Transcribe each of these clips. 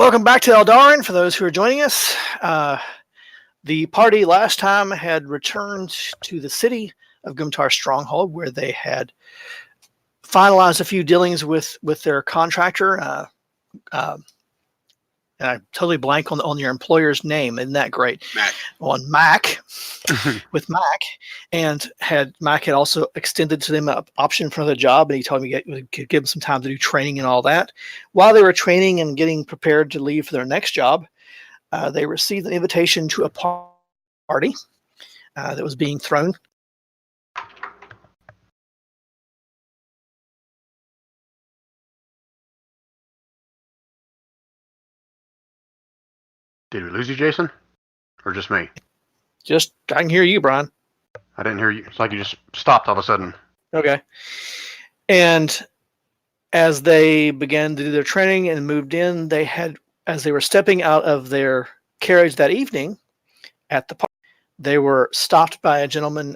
Welcome back to Eldarin. For those who are joining us, the party last time had returned to the city of Gumtar Stronghold, where they had finalized a few dealings with their contractor. And I totally blank on your employer's name. Isn't that great? Mac. On Mac, with Mac, and Mac had also extended to them an option for the job, and he told me we could give them some time to do training and all that. While they were training and getting prepared to leave for their next job, they received an invitation to a party that was being thrown. Did we lose you, Jason? Or just me? Just, I can hear you, Brian. I didn't hear you. It's like you just stopped all of a sudden. Okay. And as they began to do their training and moved in, as they were stepping out of their carriage that evening at the park, they were stopped by a gentleman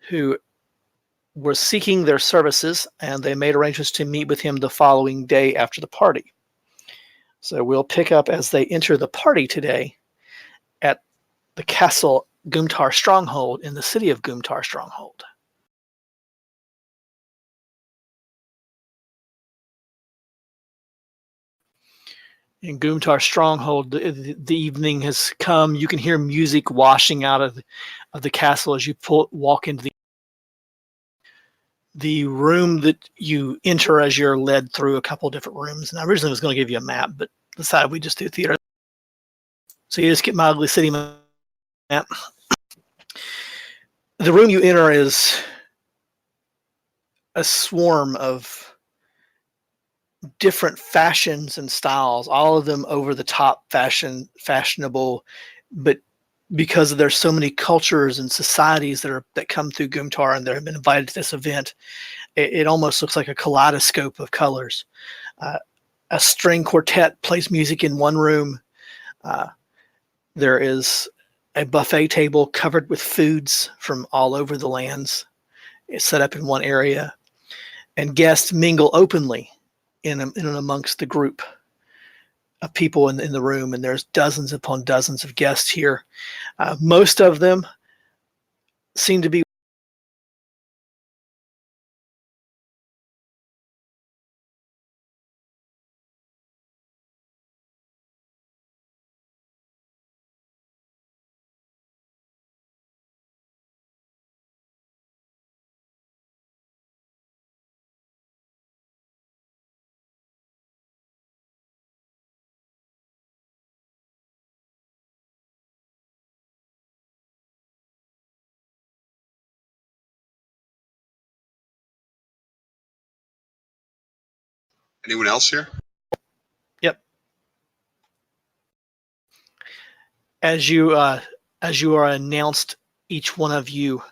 who was seeking their services, and they made arrangements to meet with him the following day after the party. So we'll pick up as they enter the party today at the castle Gumtar Stronghold in the city of Gumtar Stronghold. In Gumtar Stronghold, the evening has come. You can hear music washing out of the castle as you walk into the room that you enter as you're led through a couple different rooms. And I originally was going to give you a map, but decided we just do theater. So you just get my ugly city map. The room you enter is a swarm of different fashions and styles, all of them over the top fashionable, but because there's so many cultures and societies that come through Gumtar and that have been invited to this event, it almost looks like a kaleidoscope of colors. A string quartet plays music in one room. There is a buffet table covered with foods from all over the lands. It's set up in one area, and guests mingle openly in and amongst the group of people in the room, and there's dozens upon dozens of guests here. Most of them seem to be Anyone else here? Yep. As you are announced, each one of you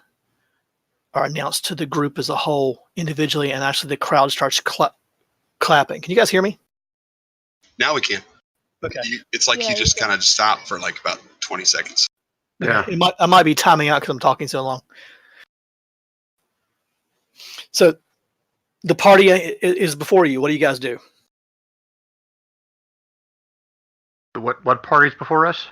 are announced to the group as a whole individually, and actually the crowd starts clapping. Can you guys hear me? Now we can. Okay. It's like you just kind of stop for like about 20 seconds. Yeah. I might be timing out because I'm talking so long. So the party is before you. What do you guys do? What party's before us?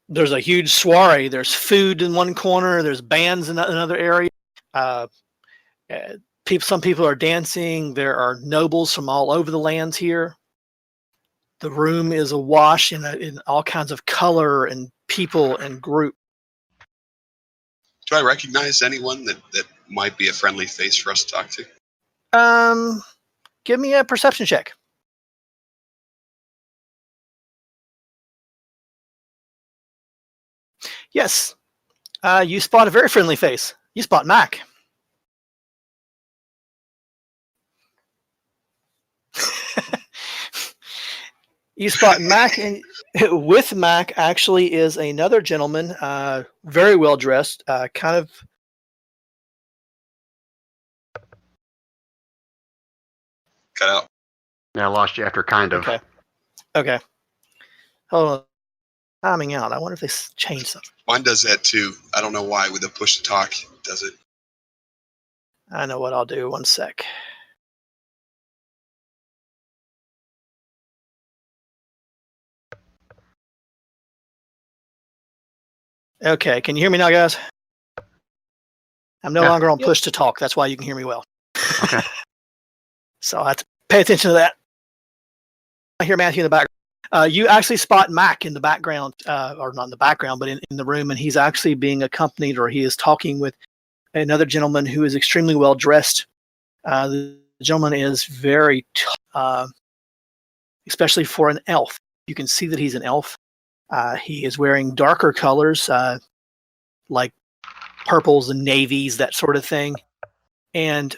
There's a huge soiree. There's food in one corner. There's bands in another area. Some people are dancing. There are nobles from all over the lands here. The room is awash in all kinds of color and people and group. Do I recognize anyone that might be a friendly face for us to talk to? Give me a perception check. Yes. You spot a very friendly face. You spot Mac. You spot Mac, and with Mac actually is another gentleman, very well dressed, kind of. Cut out. Yeah, I lost you after kind of. Okay. Hold on. Timing out. I wonder if they changed something. Mine does that too. I don't know why with the push to talk does it. I know what I'll do. One sec. Okay, can you hear me now, guys? I'm no longer on push to talk. That's why you can hear me well. Okay. So I have to pay attention to that. I hear Matthew in the background. You actually spot Mac in the background, or not in the background, but in the room, and he's actually being accompanied, or he is talking with another gentleman who is extremely well dressed. The gentleman is very, especially for an elf. You can see that he's an elf. He is wearing darker colors, like purples and navies, that sort of thing. And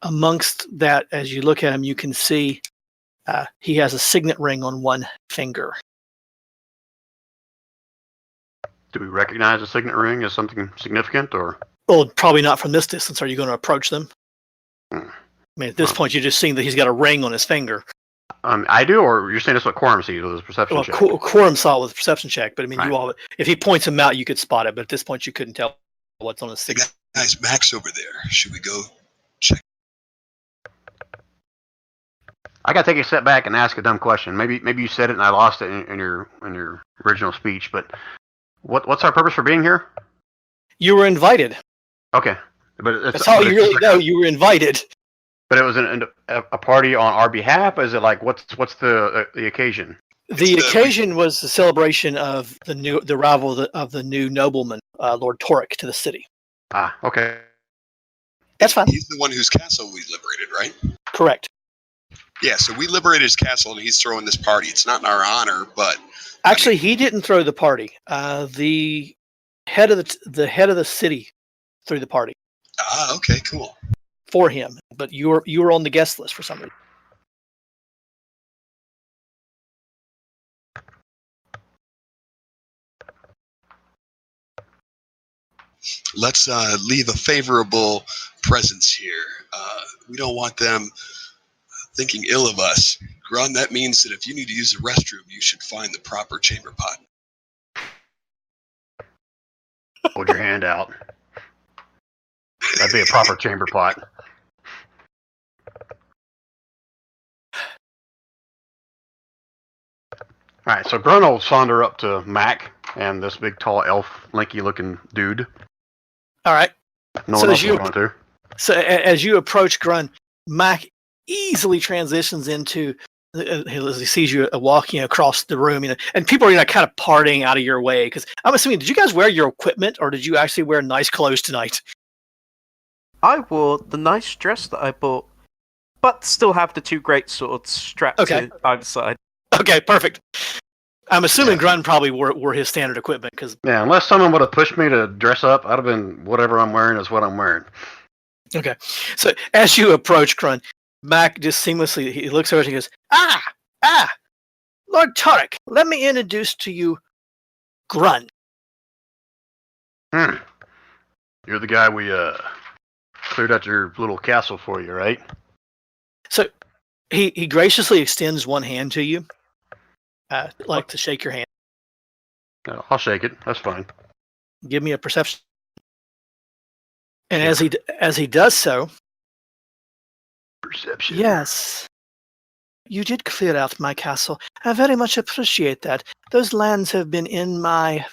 amongst that, as you look at him, you can see he has a signet ring on one finger. Do we recognize a signet ring as something significant, or? Well, probably not from this distance. Are you going to approach them? I mean, at this point, you're just seeing that he's got a ring on his finger. I do, or you're saying that's what Quorum sees with his perception check? Quorum saw it with a perception check, but I mean, right. You all, if he points him out, you could spot it, but at this point, you couldn't tell what's on his signet. Guys, Mac's over there. Should we go check? I gotta take a step back and ask a dumb question. Maybe you said it and I lost it in your original speech, but what's our purpose for being here? You were invited. Okay, but that's all you really know. You were invited. But it was a party on our behalf. Is it like what's the occasion? The occasion was the celebration of the arrival of the new nobleman, Lord Torek, to the city. Ah, okay. That's fine. He's the one whose castle we liberated, right? Correct. Yeah, so we liberated his castle, and he's throwing this party. It's not in our honor, but actually, he didn't throw the party. The head of the city threw the party. Ah, okay, cool. For him, but you were on the guest list for some reason. Let's leave a favorable presence here. We don't want them thinking ill of us. Grun, that means that if you need to use the restroom, you should find the proper chamber pot. Hold your hand out. That'd be a proper chamber pot. All right, so Grun will saunter up to Mac and this big, tall, elf, lanky-looking dude. All right. No one else is going to. So as you approach Grun, Mac easily transitions into as he sees you walking across the room, and people are kind of parting out of your way. Because I'm assuming, did you guys wear your equipment, or did you actually wear nice clothes tonight? I wore the nice dress that I bought, but still have the two great swords strapped to either side. Okay, perfect. I'm assuming Grun probably wore his standard equipment because unless someone would have pushed me to dress up, I'd have been whatever I'm wearing is what I'm wearing. Okay, so as you approach Grun, Mac just seamlessly he looks over and he goes, Lord Torek, let me introduce to you Grun. You're the guy we cleared out your little castle for you, right? So he graciously extends one hand to you. Like to shake your hand. I'll shake it. That's fine. Give me a perception. And as he does so, perception. Yes, you did clear out my castle. I very much appreciate that. Those lands have been in my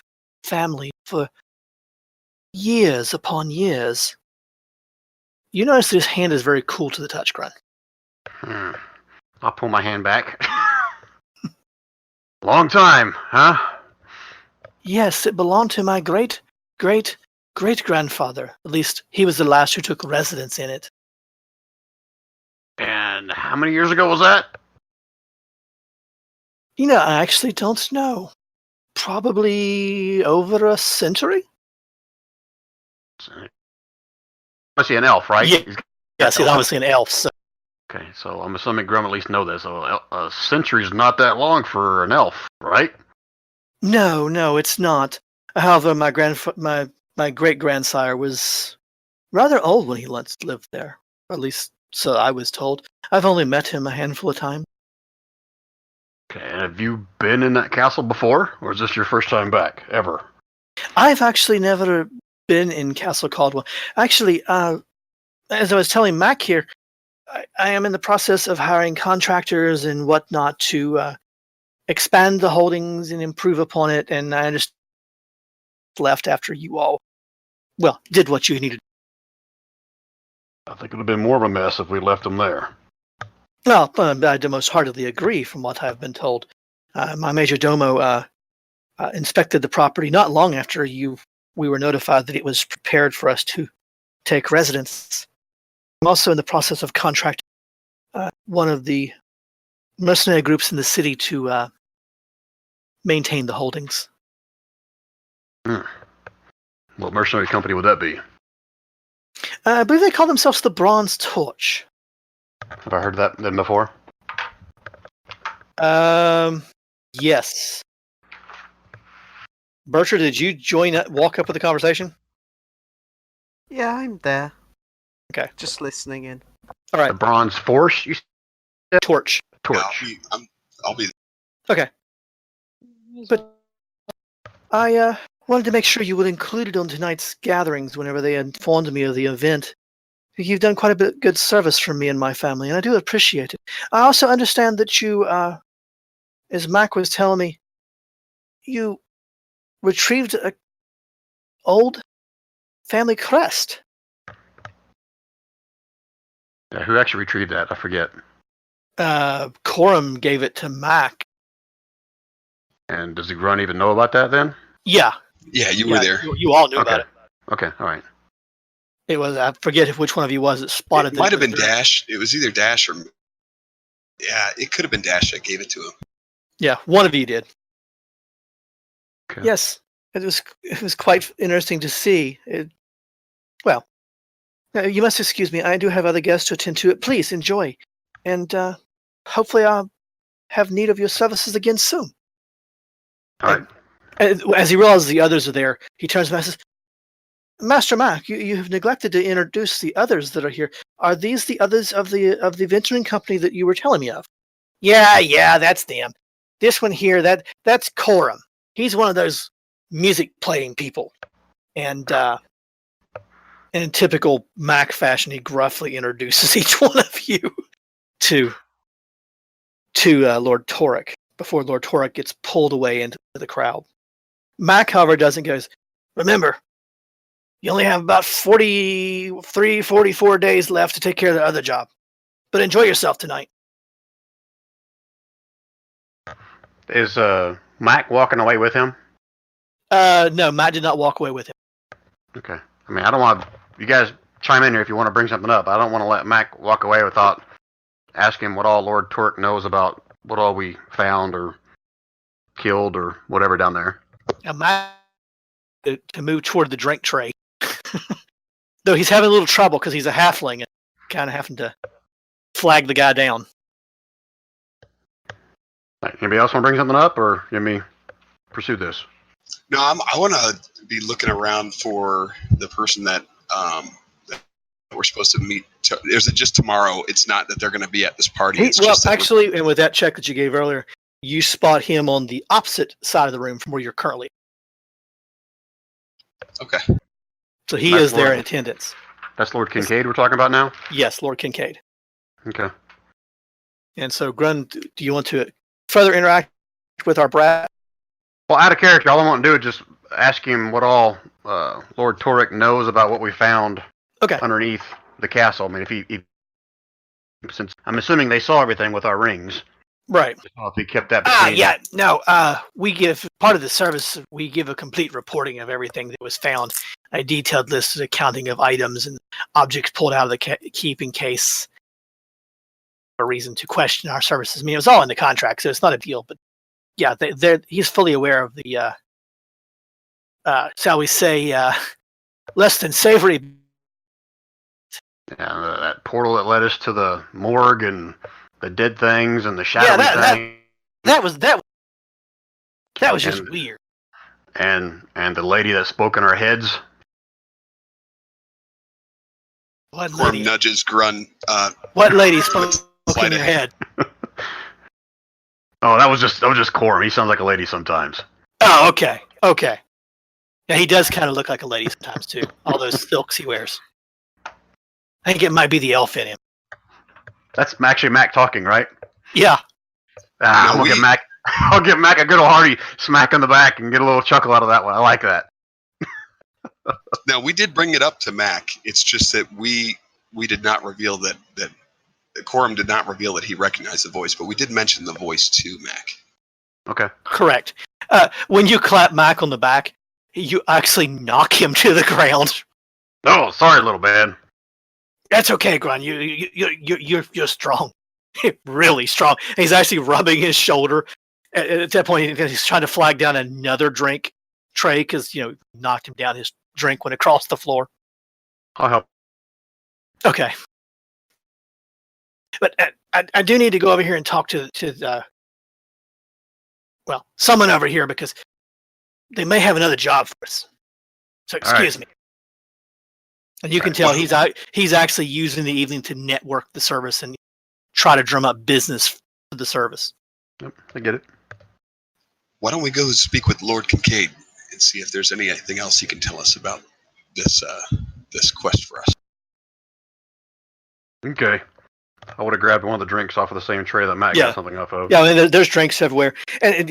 family for years upon years. You notice that his hand is very cool to the touch, Grun. I'll pull my hand back. Long time, huh? Yes, it belonged to my great-great-great-grandfather. At least he was the last who took residence in it. And how many years ago was that? I actually don't know. Probably over a century? Must be an elf, right? Yeah. Yes, he's obviously an elf. So. Okay, so I'm assuming Grum at least know this. So a century's not that long for an elf, right? No, it's not. However, my great-grandsire was rather old when he once lived there. Or at least, so I was told. I've only met him a handful of times. Okay, and have you been in that castle before? Or is this your first time back, ever? I've actually never been in Castle Caldwell. Actually, as I was telling Mac here, I am in the process of hiring contractors and whatnot to expand the holdings and improve upon it. And I understand left after you all, well, did what you needed. I think it would have been more of a mess if we left them there. Well, I do most heartily agree from what I've been told. My major domo inspected the property not long after we were notified that it was prepared for us to take residence. I'm also in the process of contracting one of the mercenary groups in the city to maintain the holdings. What mercenary company would that be? I believe they call themselves the Bronze Torch. Have I heard that then before? Yes. Bertram, did you walk up with the conversation? Yeah, I'm there. Okay. Just listening in. All right. The Bronze Force? You said? Torch. Torch. I'll be. Okay. But I wanted to make sure you were included on tonight's gatherings whenever they informed me of the event. You've done quite a bit of good service for me and my family, and I do appreciate it. I also understand that you, as Mac was telling me, you retrieved an old family crest. Yeah, who actually retrieved that? I forget. Coram gave it to Mac. And does the Grunt even know about that then? Yeah. Yeah, you were there. You all knew about it. Okay, all right. It was, I forget which one of you was that spotted It might have been there. Dash. It was either Dash or... Yeah, it could have been Dash that gave it to him. Yeah, one of you did. Okay. Yes, it was quite interesting to see. Well, you must excuse me. I do have other guests to attend to. It. Please enjoy, and hopefully I'll have need of your services again soon. All right. As he realizes the others are there, he turns to Mac and says, Master Mac, you have neglected to introduce the others that are here. Are these the others of the venturing company that you were telling me of? Yeah, that's them. This one here, that's Coram. He's one of those music playing people. And in typical Mac fashion, he gruffly introduces each one of you to Lord Torek before Lord Torek gets pulled away into the crowd. Mac, however, doesn't. Goes, remember, you only have about 44 days left to take care of the other job. But enjoy yourself tonight. Is Mac walking away with him? No, Matt did not walk away with him. Okay. I mean, I don't want you guys chime in here if you want to bring something up. I don't want to let Mac walk away without asking him what all Lord Torque knows about what all we found or killed or whatever down there. Now, Matt to move toward the drink tray. Though he's having a little trouble because he's a halfling and kind of having to flag the guy down. Right. Anybody else want to bring something up, or let me pursue this? No, I want to be looking around for the person that we're supposed to meet. Is it just tomorrow? It's not that they're going to be at this party. It's just actually, and with that check that you gave earlier, you spot him on the opposite side of the room from where you're currently. Okay. So he is there in attendance. That's Lord Kincaid we're talking about now? Yes, Lord Kincaid. Okay. And so, Grun, do you want to further interact with our brat? Well, out of character, all I want to do is just ask him what all Lord Torek knows about what we found underneath the castle. I mean, since I'm assuming they saw everything with our rings. Right. If he kept that between. Yeah. No, we give, part of the service, we give a complete reporting of everything that was found. A detailed list of accounting of items and objects pulled out of the keeping case. A reason to question our services. I mean, it was all in the contract, so it's not a deal. But yeah, he's fully aware of the, shall we say, less than savory. Yeah, that portal that led us to the morgue and the dead things and the shadowy thing. That was just weird. And the lady that spoke in our heads. What lady? Nudges Grun. What lady spoke in your head? Oh, that was just Coram. He sounds like a lady sometimes. Oh, okay. Yeah, he does kind of look like a lady sometimes too. All those silks he wears. I think it might be the elf in him. That's actually Mac talking, right? Yeah. I'll give Mac a good old hearty smack on the back and get a little chuckle out of that one. I like that. Now, we did bring it up to Mac. It's just that we did not reveal that Corum did not reveal that he recognized the voice, but we did mention the voice to Mac. Okay. Correct. When you clap Mac on the back, you actually knock him to the ground. Oh, sorry, little man. That's okay, Grun. You're strong, really strong. And he's actually rubbing his shoulder. At that point, he's trying to flag down another drink tray because knocked him down. His drink went across the floor. I'll help. Okay, but I do need to go over here and talk to someone over here because they may have another job for us. So excuse me. And you can tell he's actually using the evening to network the service and try to drum up business for the service. Yep, I get it. Why don't we go speak with Lord Kincaid and see if there's anything else he can tell us about this quest for us? Okay. I would have grabbed one of the drinks off of the same tray that Matt got something off of. Yeah, I mean, there's drinks everywhere. And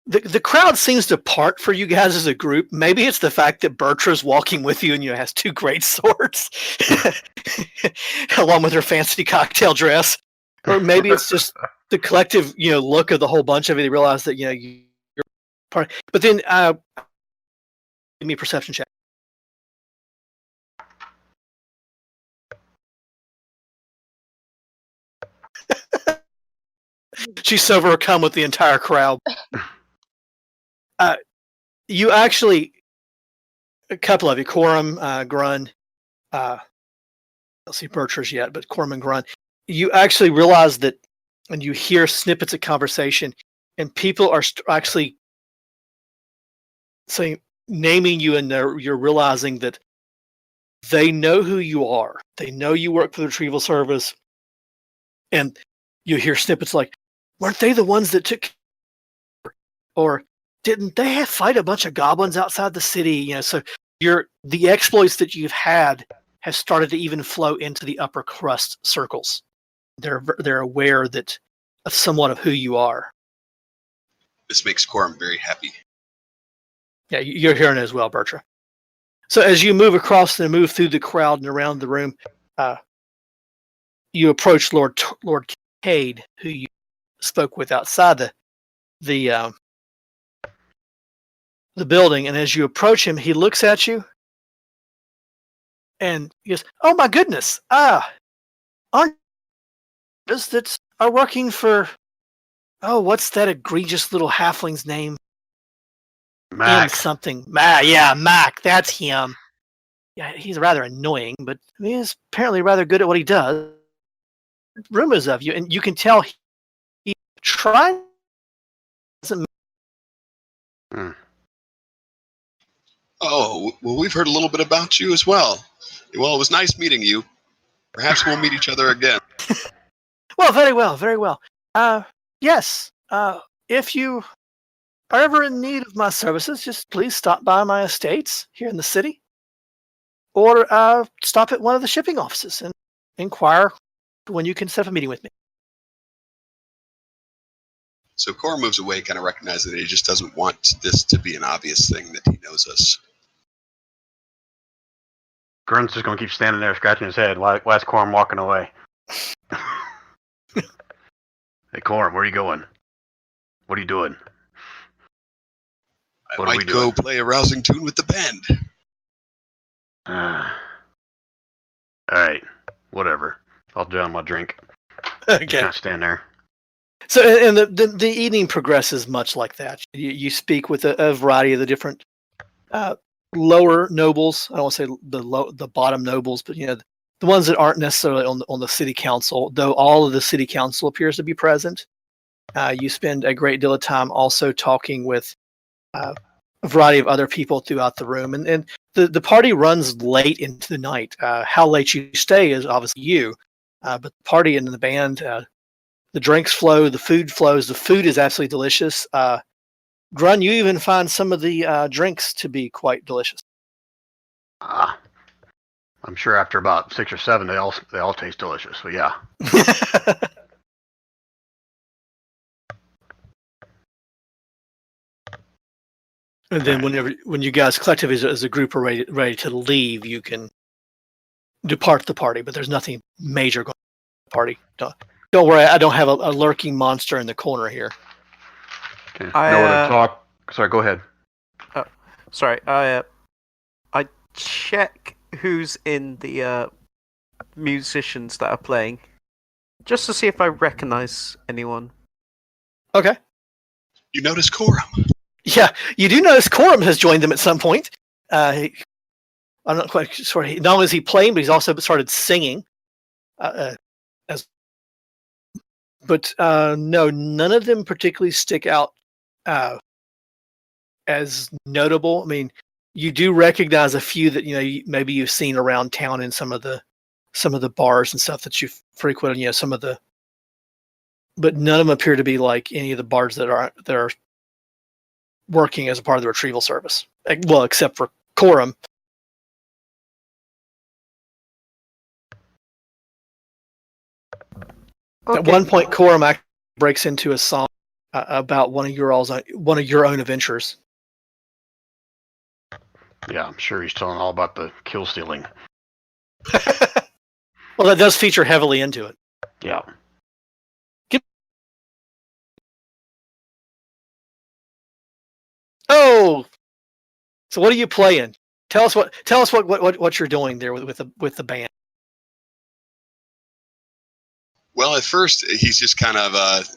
the crowd seems to part for you guys as a group. Maybe it's the fact that Bertra's walking with you and has two great swords along with her fancy cocktail dress. Or maybe it's just the collective, look of the whole bunch of it. They realize that, you're part. But then give me a perception check. She's overcome with the entire crowd. You actually, a couple of you, Corum, Grun, I don't see Bertra's yet, but Corum and Grun, you actually realize that, and you hear snippets of conversation, and people are actually saying, naming you, and you're realizing that they know who you are. They know you work for the Retrieval Service, and you hear snippets like, weren't they the ones that took, or didn't they fight a bunch of goblins outside the city? So the exploits that you've had have started to even flow into the upper crust circles. They're aware of somewhat of who you are. This makes Corum very happy. Yeah, you're hearing it as well, Bertra. So as you move across and move through the crowd and around the room, you approach Lord Kincaid, who you spoke with outside the building, and as you approach him, he looks at you and he goes, "Oh my goodness! Aren't those that are working for? Oh, what's that egregious little halfling's name? Mac. Something. Mac. That's him. Yeah, he's rather annoying, but he's apparently rather good at what he does. Rumors of you, and you can tell he tries. Oh, well, we've heard a little bit about you as well. Well, it was nice meeting you. Perhaps we'll meet each other again. Well, very well, very well. Yes. If you are ever in need of my services, just please stop by my estates here in the city, or stop at one of the shipping offices and inquire when you can set up a meeting with me. So Cora moves away, kind of recognizing that he just doesn't want this to be an obvious thing that he knows us. Grun's just going to keep standing there scratching his head. Why is Corum walking away? Hey, Corum, where are you going? What are you doing? I might go play a rousing tune with the band. Alright, whatever. I'll down my drink. Okay. Just stand there. So, and the evening progresses much like that. You speak with a variety of the different lower nobles. I don't want to say the bottom nobles, but the ones that aren't necessarily on the city council. Though all of the city council appears to be present. You spend a great deal of time also talking with a variety of other people throughout the room, and the party runs late into the night. How late you stay is obviously you, but the party and the band. The drinks flow, the food flows. The food is absolutely delicious. Grun, you even find some of the drinks to be quite delicious. I'm sure after about 6 or 7, they all taste delicious. So yeah. And then when you guys collectively as a group are ready to leave, you can depart the party. But there's nothing major going on in the party. Don't worry, I don't have a lurking monster in the corner here. Okay. No other talk. Sorry, go ahead. Sorry, I check who's in the musicians that are playing, just to see if I recognize anyone. Okay. You notice Corum. Yeah, you do notice Corum has joined them at some point. I'm not quite sure. Not only is he playing, but he's also started singing. But no, none of them particularly stick out as notable. I mean, you do recognize a few that maybe you've seen around town in some of the bars and stuff that you've frequented. But none of them appear to be like any of the bards that are working as a part of the retrieval service. Well, except for Corum. Okay. At one point, Corum actually breaks into a song about one of your own adventures. Yeah, I'm sure he's telling all about the kill stealing. Well, that does feature heavily into it. Yeah. Oh, so what are you playing? Tell us what you're doing there with the band. Well, at first he's just kind of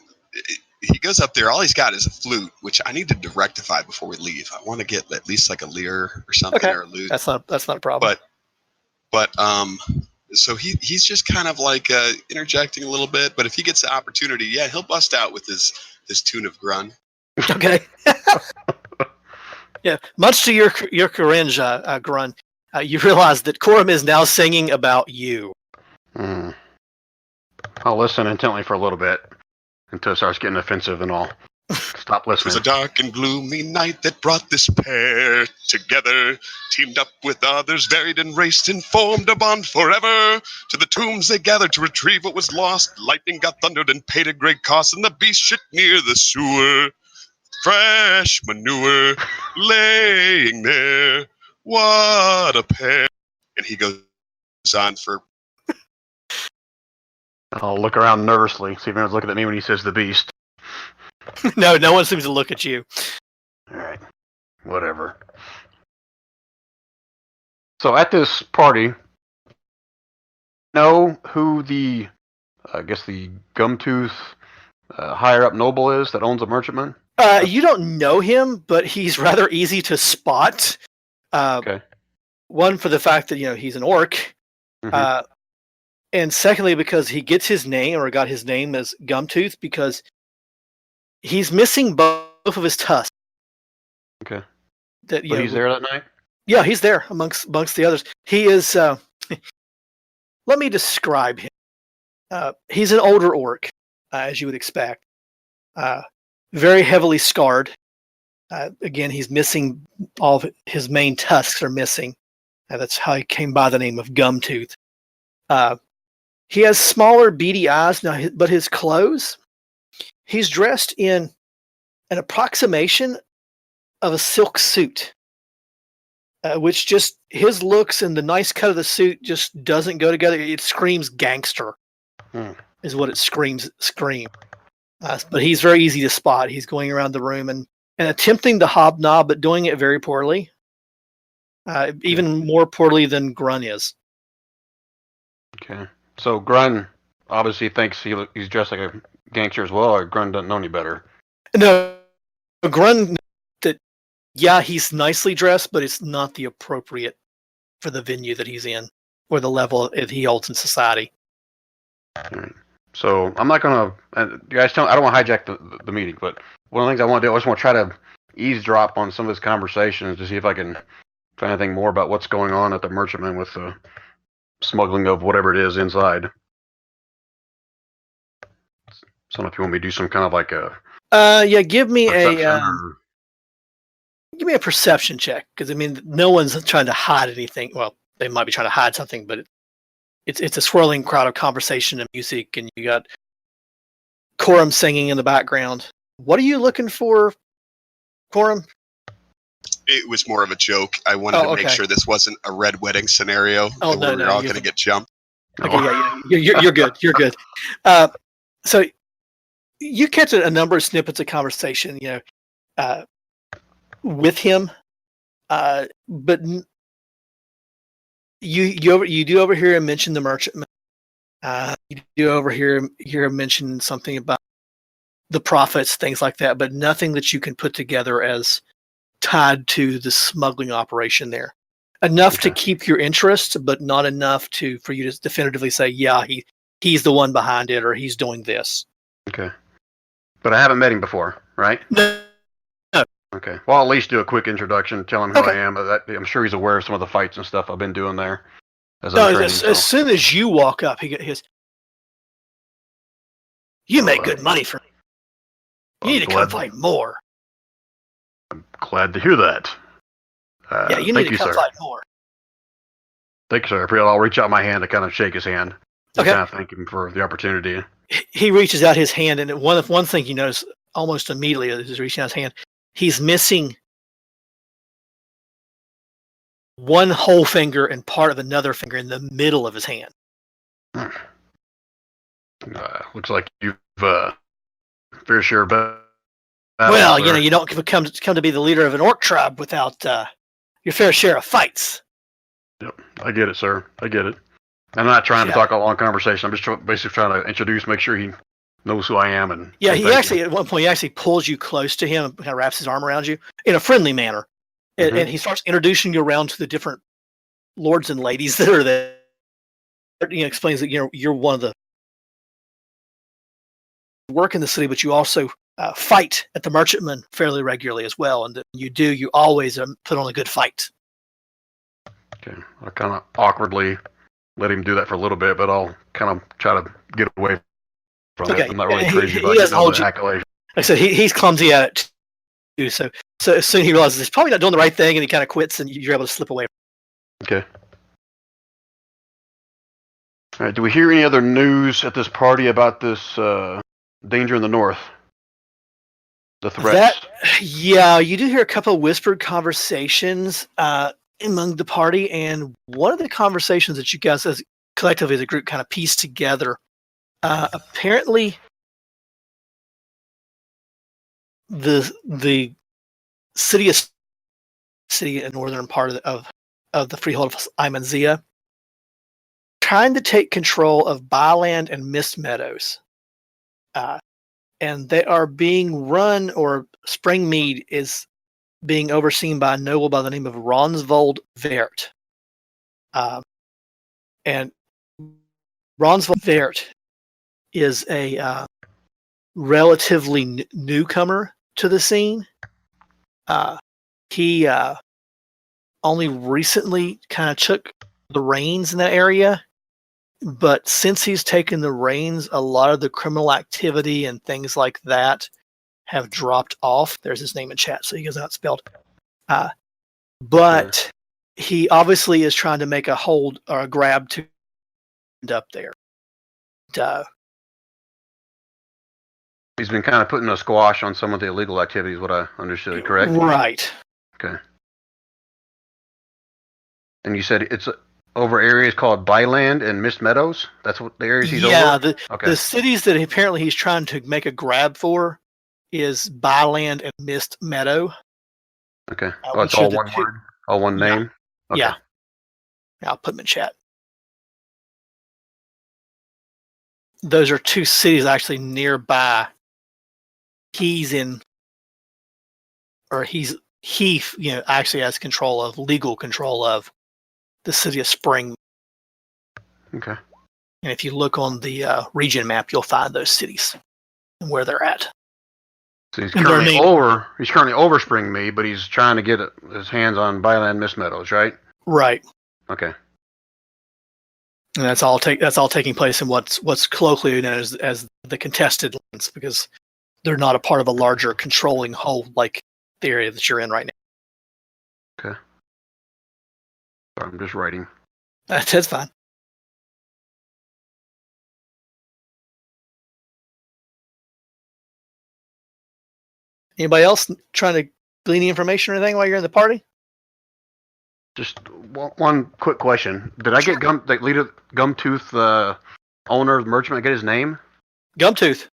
he goes up there. All he's got is a flute, which I needed to rectify before we leave. I want to get at least like a lyre or something, or a lute. That's not a problem. But so he's just kind of like interjecting a little bit. But if he gets the opportunity, yeah, he'll bust out with his tune of Grun. Okay. Yeah, much to your cringe, Grun, you realize that Corum is now singing about you. I'll listen intently for a little bit until it starts getting offensive and I'll stop listening. It was a dark and gloomy night that brought this pair together, teamed up with others, varied and raced, and formed a bond forever. To the tombs they gathered to retrieve what was lost. Lightning got thundered and paid a great cost, and the beast shit near the sewer. Fresh manure laying there. What a pair. And he goes on for... I'll look around nervously, see if anyone's looking at me when he says the beast. No one seems to look at you. Alright. Whatever. So at this party, know who the Gumtooth higher up noble is that owns a merchantman? You don't know him, but he's rather easy to spot. Okay. One, for the fact that he's an orc, and secondly because he gets his name, or got his name as Gumtooth, because he's missing both of his tusks. Okay. But he's there that night? Yeah, he's there amongst the others. He is. Let me describe him. He's an older orc, as you would expect. Very heavily scarred. Again, he's missing all of his main tusks are missing. That's how he came by the name of Gumtooth. He has smaller, beady eyes now, but his clothes, he's dressed in an approximation of a silk suit, which just his looks and the nice cut of the suit just doesn't go together. It screams gangster, is what it screams. But he's very easy to spot. He's going around the room and attempting to hobnob, but doing it very poorly. Even more poorly than Grun is. Okay. So Grun obviously thinks he's dressed like a gangster as well, or Grun doesn't know any better? No, Grun, he's nicely dressed, but it's not the appropriate for the venue that he's in, or the level that he holds in society. All right. So I'm not gonna, you guys I don't want to hijack the meeting, but one of the things I want to do, I just want to try to eavesdrop on some of his conversations to see if I can find anything more about what's going on at the merchantman with the smuggling of whatever it is inside. So if you want me to do some kind of like a give me a perception check, because no one's trying to hide anything. Well, they might be trying to hide something, but it's a swirling crowd of conversation and music, and you got Corum singing in the background. What are you looking for, Corum? It was more of a joke. I wanted to make sure this wasn't a red wedding scenario Oh, where no, we're all going to get jumped. Okay, you're good. You're good. So you catch a number of snippets of conversation, with him, but you do overhear him mention the merchantman. You do overhear him mention something about the prophets, things like that, but nothing that you can put together as tied to the smuggling operation there. Enough to keep your interest, but not enough for you to definitively say, yeah, he's the one behind it, or he's doing this. Okay. But I haven't met him before, right? No. Okay. Well, I'll at least do a quick introduction, tell him who I am. I'm sure he's aware of some of the fights and stuff I've been doing there. As soon as you walk up, he goes, "You make good money for me. You need to come fight more." I'm glad to hear that. You need to come fight more. Thank you, sir. I'll reach out my hand to kind of shake his hand. Kind of thank him for the opportunity. He reaches out his hand, and one thing you notice almost immediately as he's reaching out his hand, he's missing one whole finger and part of another finger in the middle of his hand. Looks like you've fair share of well, you don't come to be the leader of an orc tribe without your fair share of fights. Yep, I get it, sir. I get it. I'm not trying to talk a long conversation. I'm just basically trying to introduce, make sure he knows who I am. And he actually, at one point, he actually pulls you close to him and kind of wraps his arm around you in a friendly manner. And he starts introducing you around to the different lords and ladies that are there. He explains that you're one of the work in the city, but you also fight at the merchantman fairly regularly as well. And that you always put on a good fight. Okay, I kind of awkwardly let him do that for a little bit, but I'll kind of try to get away from it. I'm not really crazy about the accolade. Like I said, he's clumsy at it too. So as soon as he realizes he's probably not doing the right thing, and he kind of quits, and you're able to slip away. Okay. All right. Do we hear any other news at this party about this danger in the north? The threats. You do hear a couple of whispered conversations among the party, and one of the conversations that you guys, as collectively as a group, kind of pieced together. Apparently, the city in northern part of the freehold of Imanzia, trying to take control of Byland and Mist Meadows, and they are being run, or Springmead is being overseen by a noble by the name of Ronsvold Vert. And Ronsvold Vert is a relatively newcomer to the scene. He only recently kind of took the reins in that area, but since he's taken the reins, a lot of the criminal activity and things like that have dropped off. There's his name in chat, so he goes out spelled. But he obviously is trying to make a hold or a grab to end up there. He's been kind of putting a squash on some of the illegal activities, what I understood, correct? Right. Okay. And you said it's over areas called Byland and Mist Meadows? That's what the areas he's over? Yeah, the cities that apparently he's trying to make a grab for is Byland and Mist Meadow. Okay. It's all one word? All one name? Okay. Yeah. I'll put them in chat. Those are two cities actually nearby. He actually has legal control of the city of Spring. Okay. And if you look on the region map, you'll find those cities and where they're at. So he's currently over Springmead, but he's trying to get his hands on Byland Mist Meadows, right? Right. Okay. And that's all taking place in what's colloquially known as the contested lands, because they're not a part of a larger controlling whole like the area that you're in right now. Okay. Sorry, I'm just writing. That's fine. Anybody else trying to glean any information or anything while you're in the party? Just one quick question. Did I get Gumtooth, the owner of the merchant, get his name? Gumtooth.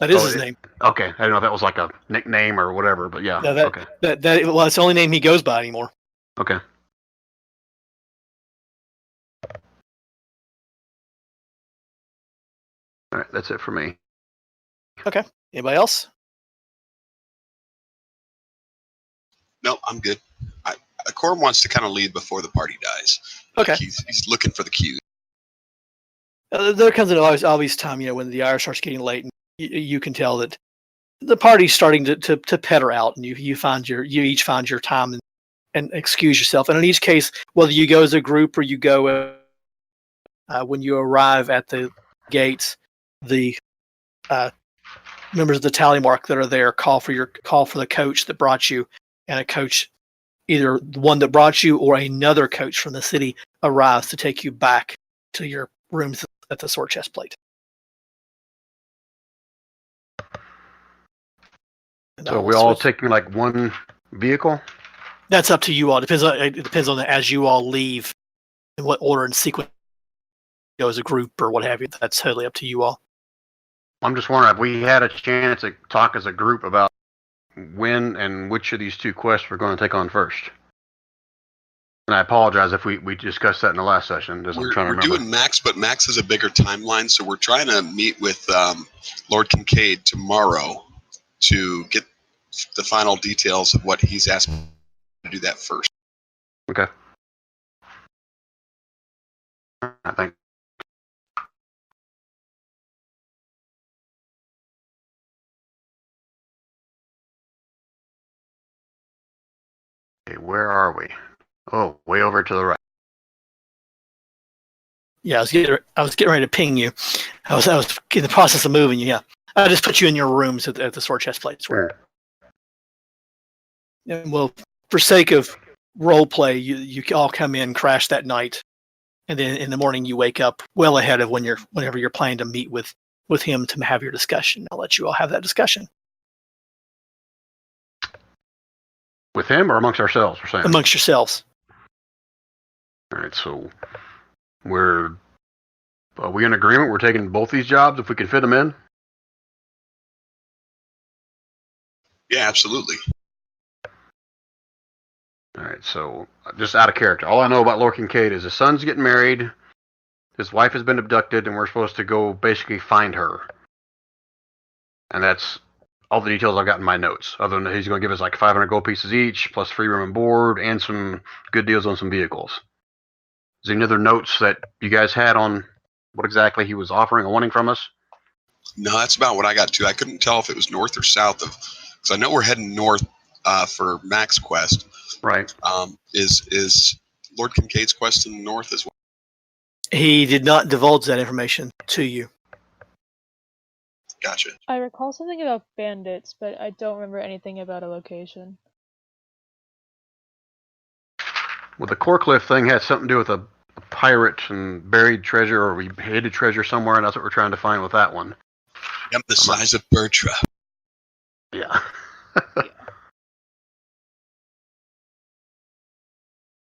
That is his name. Okay. I didn't know if that was like a nickname or whatever, but yeah. No, okay. Well, it's the only name he goes by anymore. Okay. All right, that's it for me. Okay. Anybody else? No, I'm good. Corum wants to kind of leave before the party dies. Okay. He's looking for the cues. There comes an obvious time, when the hour starts getting late, and you can tell that the party's starting to petter out, and you each find your time and excuse yourself. And in each case, whether you go as a group or you go when you arrive at the gates, the members of the tally mark that are there call for the coach that brought you, and a coach, either the one that brought you or another coach from the city, arrives to take you back to your rooms at the sword chest plate. So we all taking like one vehicle? That's up to you all. It depends on as you all leave, in what order and sequence you go as a group or what have you. That's totally up to you all. I'm just wondering if we had a chance to talk as a group about when and which of these two quests we're going to take on first. And I apologize if we discussed that in the last session. We're doing Max, but Max has a bigger timeline, so we're trying to meet with Lord Kincaid tomorrow to get the final details of what he's asked to do that first. Okay. I think. Okay, where are we? Oh, way over to the right. Yeah, I was getting ready to ping you. I was in the process of moving you. Yeah, I just put you in your rooms at the sword chest plates. Where? And well, for sake of role play, you all come in, crash that night, and then in the morning you wake up well ahead of whenever you're planning to meet with him to have your discussion. I'll let you all have that discussion. With him or amongst ourselves, we're saying? Amongst yourselves. All right, so are we in agreement? We're taking both these jobs if we can fit them in? Yeah, absolutely. All right, so just out of character. All I know about Lord Kincaid is his son's getting married, his wife has been abducted, and we're supposed to go basically find her. And that's all the details I've got in my notes. Other than he's going to give us like 500 gold pieces each, plus free room and board, and some good deals on some vehicles. Is there any other notes that you guys had on what exactly he was offering or wanting from us? No, that's about what I got to. I couldn't tell if it was north or south of, because I know we're heading north for Mac's quest. Right. Is Lord Kincaid's quest in the north as well? He did not divulge that information to you. Gotcha. I recall something about bandits, but I don't remember anything about a location. Well, the Corcliffe thing had something to do with a pirate and buried treasure, or we hid a treasure somewhere, and that's what we're trying to find with that one. Yep, the size of Bertra. Yeah.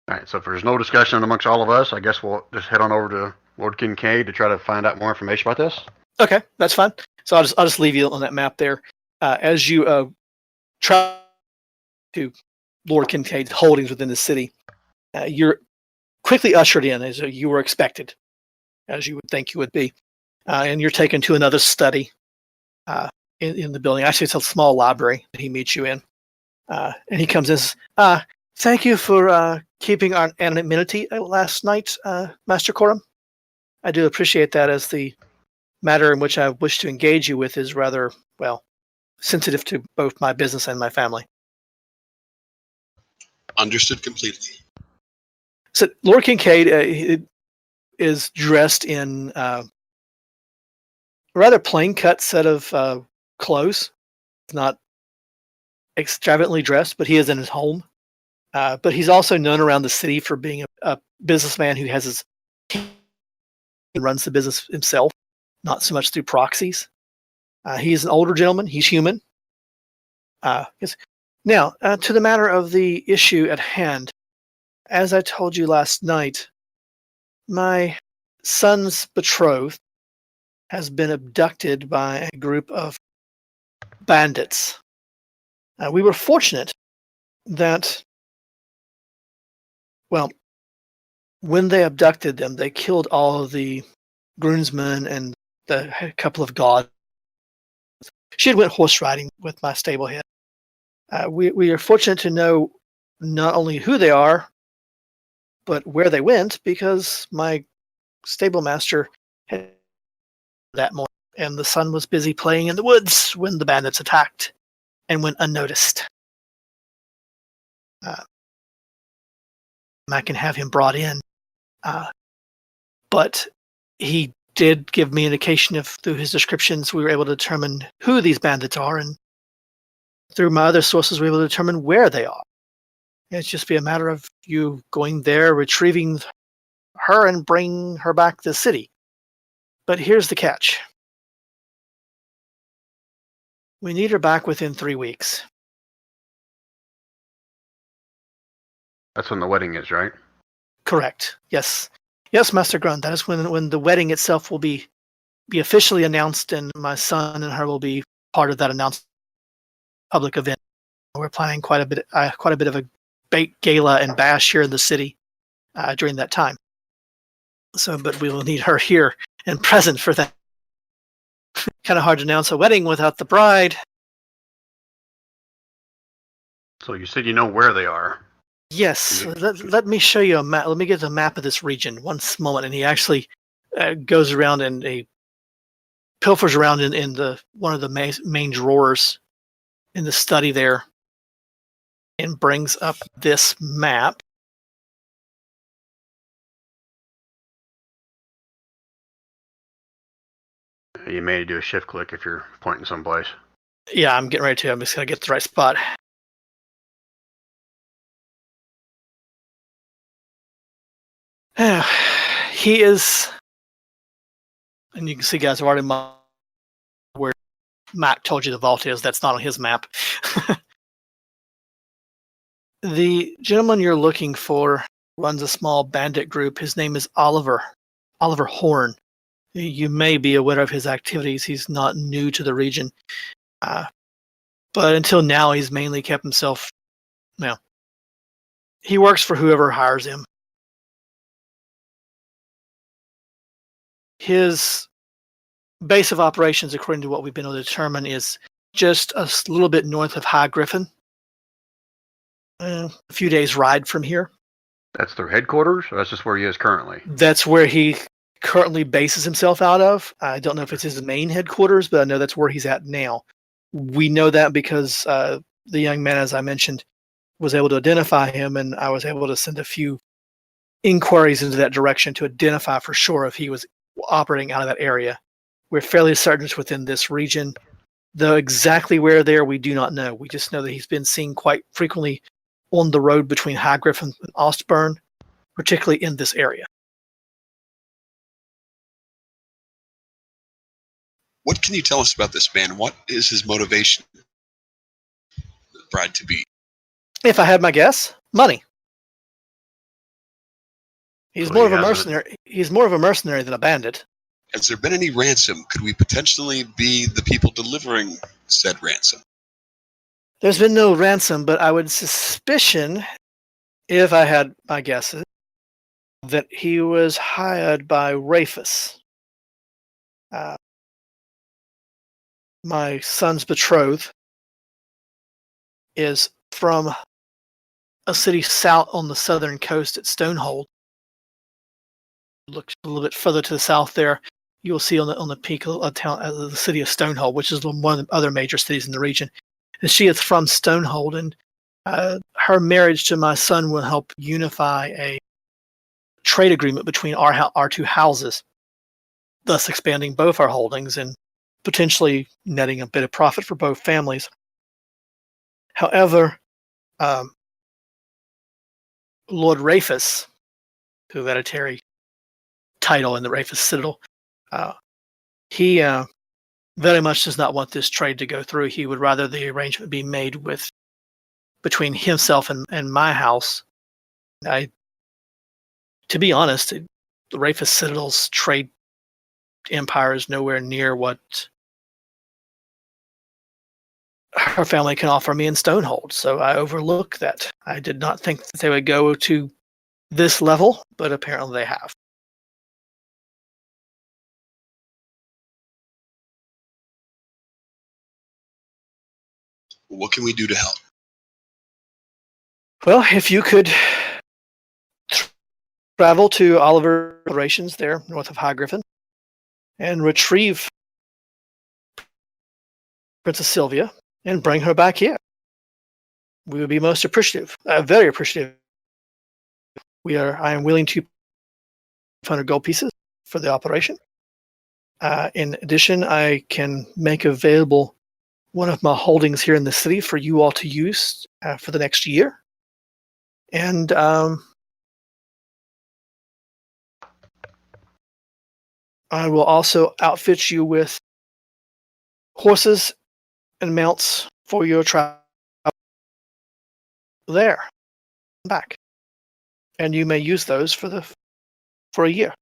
All right, so if there's no discussion amongst all of us, I guess we'll just head on over to Lord Kincaid to try to find out more information about this. Okay, that's fine. So I'll just leave you on that map there. As you travel to Lord Kincaid's holdings within the city, you're quickly ushered in as you were expected, as you would think you would be, and you're taken to another study in the building. Actually, it's a small library that he meets you in, and he comes in and says, thank you for keeping our anonymity last night, Master Corum. I do appreciate that, as the matter in which I wish to engage you with is rather, well, sensitive to both my business and my family. Understood completely. So Lord Kincaid is dressed in a rather plain cut set of clothes. He's not extravagantly dressed, but he is in his home. But he's also known around the city for being a businessman who has his team and runs the business himself, not so much through proxies. He's an older gentleman. He's human. Now, to the matter of the issue at hand. As I told you last night, my son's betrothed has been abducted by a group of bandits. We were fortunate that, well, when they abducted them, they killed all of the groomsmen and the couple of guards. She had went horse riding with my stablehead. We are fortunate to know not only who they are, but where they went, because my stable master had that morning, and the son was busy playing in the woods when the bandits attacked and went unnoticed. I can have him brought in, but he did give me indication of, through his descriptions, we were able to determine who these bandits are, and through my other sources, we were able to determine where they are. It's just be a matter of you going there, retrieving her, and bringing her back to the city. But here's the catch. We need her back within 3 weeks. That's when the wedding is, right? Correct. Yes. Yes, Master Grunt. That is when the wedding itself will be officially announced, and my son and her will be part of that announced public event. We're planning quite a bit of a bake gala and bash here in the city during that time. So, but we will need her here and present for that. Kind of hard to announce a wedding without the bride. So you said you know where they are. Yes. Let me show you a map. Let me get a map of this region. One moment, and he actually goes around and he pilfers around in the one of the main drawers in the study there, and brings up this map. You may do a shift click if you're pointing someplace. Yeah, I'm getting ready to. I'm just going to get the right spot. He is, and you can see, guys, I've already marked where Mac told you the vault is. That's not on his map. The gentleman you're looking for runs a small bandit group. His name is Oliver Horn. You may be aware of his activities. He's not new to the region. But until now, he's mainly kept himself, well, he works for whoever hires him. His base of operations, according to what we've been able to determine, is just a little bit north of High Griffin. A few days' ride from here. That's their headquarters, or that's just where he is currently? That's where he currently bases himself out of. I don't know if it's his main headquarters, but I know that's where he's at now. We know that because the young man, as I mentioned, was able to identify him, and I was able to send a few inquiries into that direction to identify for sure if he was operating out of that area. We're fairly certain it's within this region, though exactly where there we do not know. We just know that he's been seen quite frequently on the road between High Griffin and Ostburn, particularly in this area. What can you tell us about this man? What is his motivation? The bride to be. If I had my guess, money. He's So more he of a has mercenary. He's more of a mercenary than a bandit. Has there been any ransom? Could we potentially be the people delivering said ransom? There's been no ransom, but I would suspicion, if I had my guesses, that he was hired by Rafus, my son's betrothed, is from a city south on the southern coast at Stonehold. Look a little bit further to the south there. You will see on the peak of the city of Stonehold, which is one of the other major cities in the region. And she is from Stonehold, and her marriage to my son will help unify a trade agreement between our two houses, thus expanding both our holdings and potentially netting a bit of profit for both families. However, Lord Rafus, the hereditary title in the Rafus Citadel, he very much does not want this trade to go through. He would rather the arrangement be made with between himself and my house. To be honest, the Rafus Citadel's trade empire is nowhere near what her family can offer me in Stonehold, so I overlook that. I did not think that they would go to this level, but apparently they have. What can we do to help? Well, if you could travel to Oliver operations there north of High Griffin and retrieve Princess Sylvia and bring her back here, we would be most appreciative, very appreciative. I am willing to 500 gold pieces for the operation. In addition, I can make available one of my holdings here in the city for you all to use for the next year. And I will also outfit you with horses and mounts for your travel there and back. And you may use those for a year.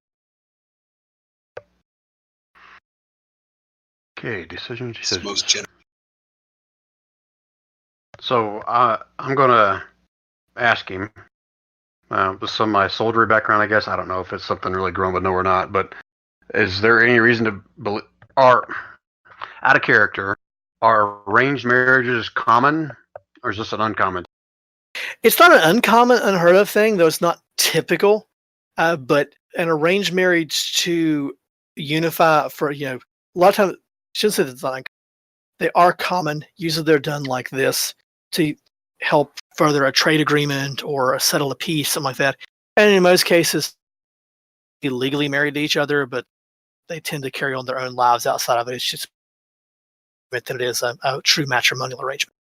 Okay, decision. It's the most generous. So I'm gonna ask him. With some of my soldiery background, I guess I don't know if it's something really grown to know or not. But is there any reason to believe? Are out of character? Are arranged marriages common, or is this an uncommon? It's not an uncommon, unheard of thing, though it's not typical. But an arranged marriage to unify for a lot of times, shouldn't say that's not uncommon. They are common. Usually they're done like this to help further a trade agreement or settle a peace, something like that. And in most cases, illegally married to each other, but they tend to carry on their own lives outside of it. It's just that it is a true matrimonial arrangement.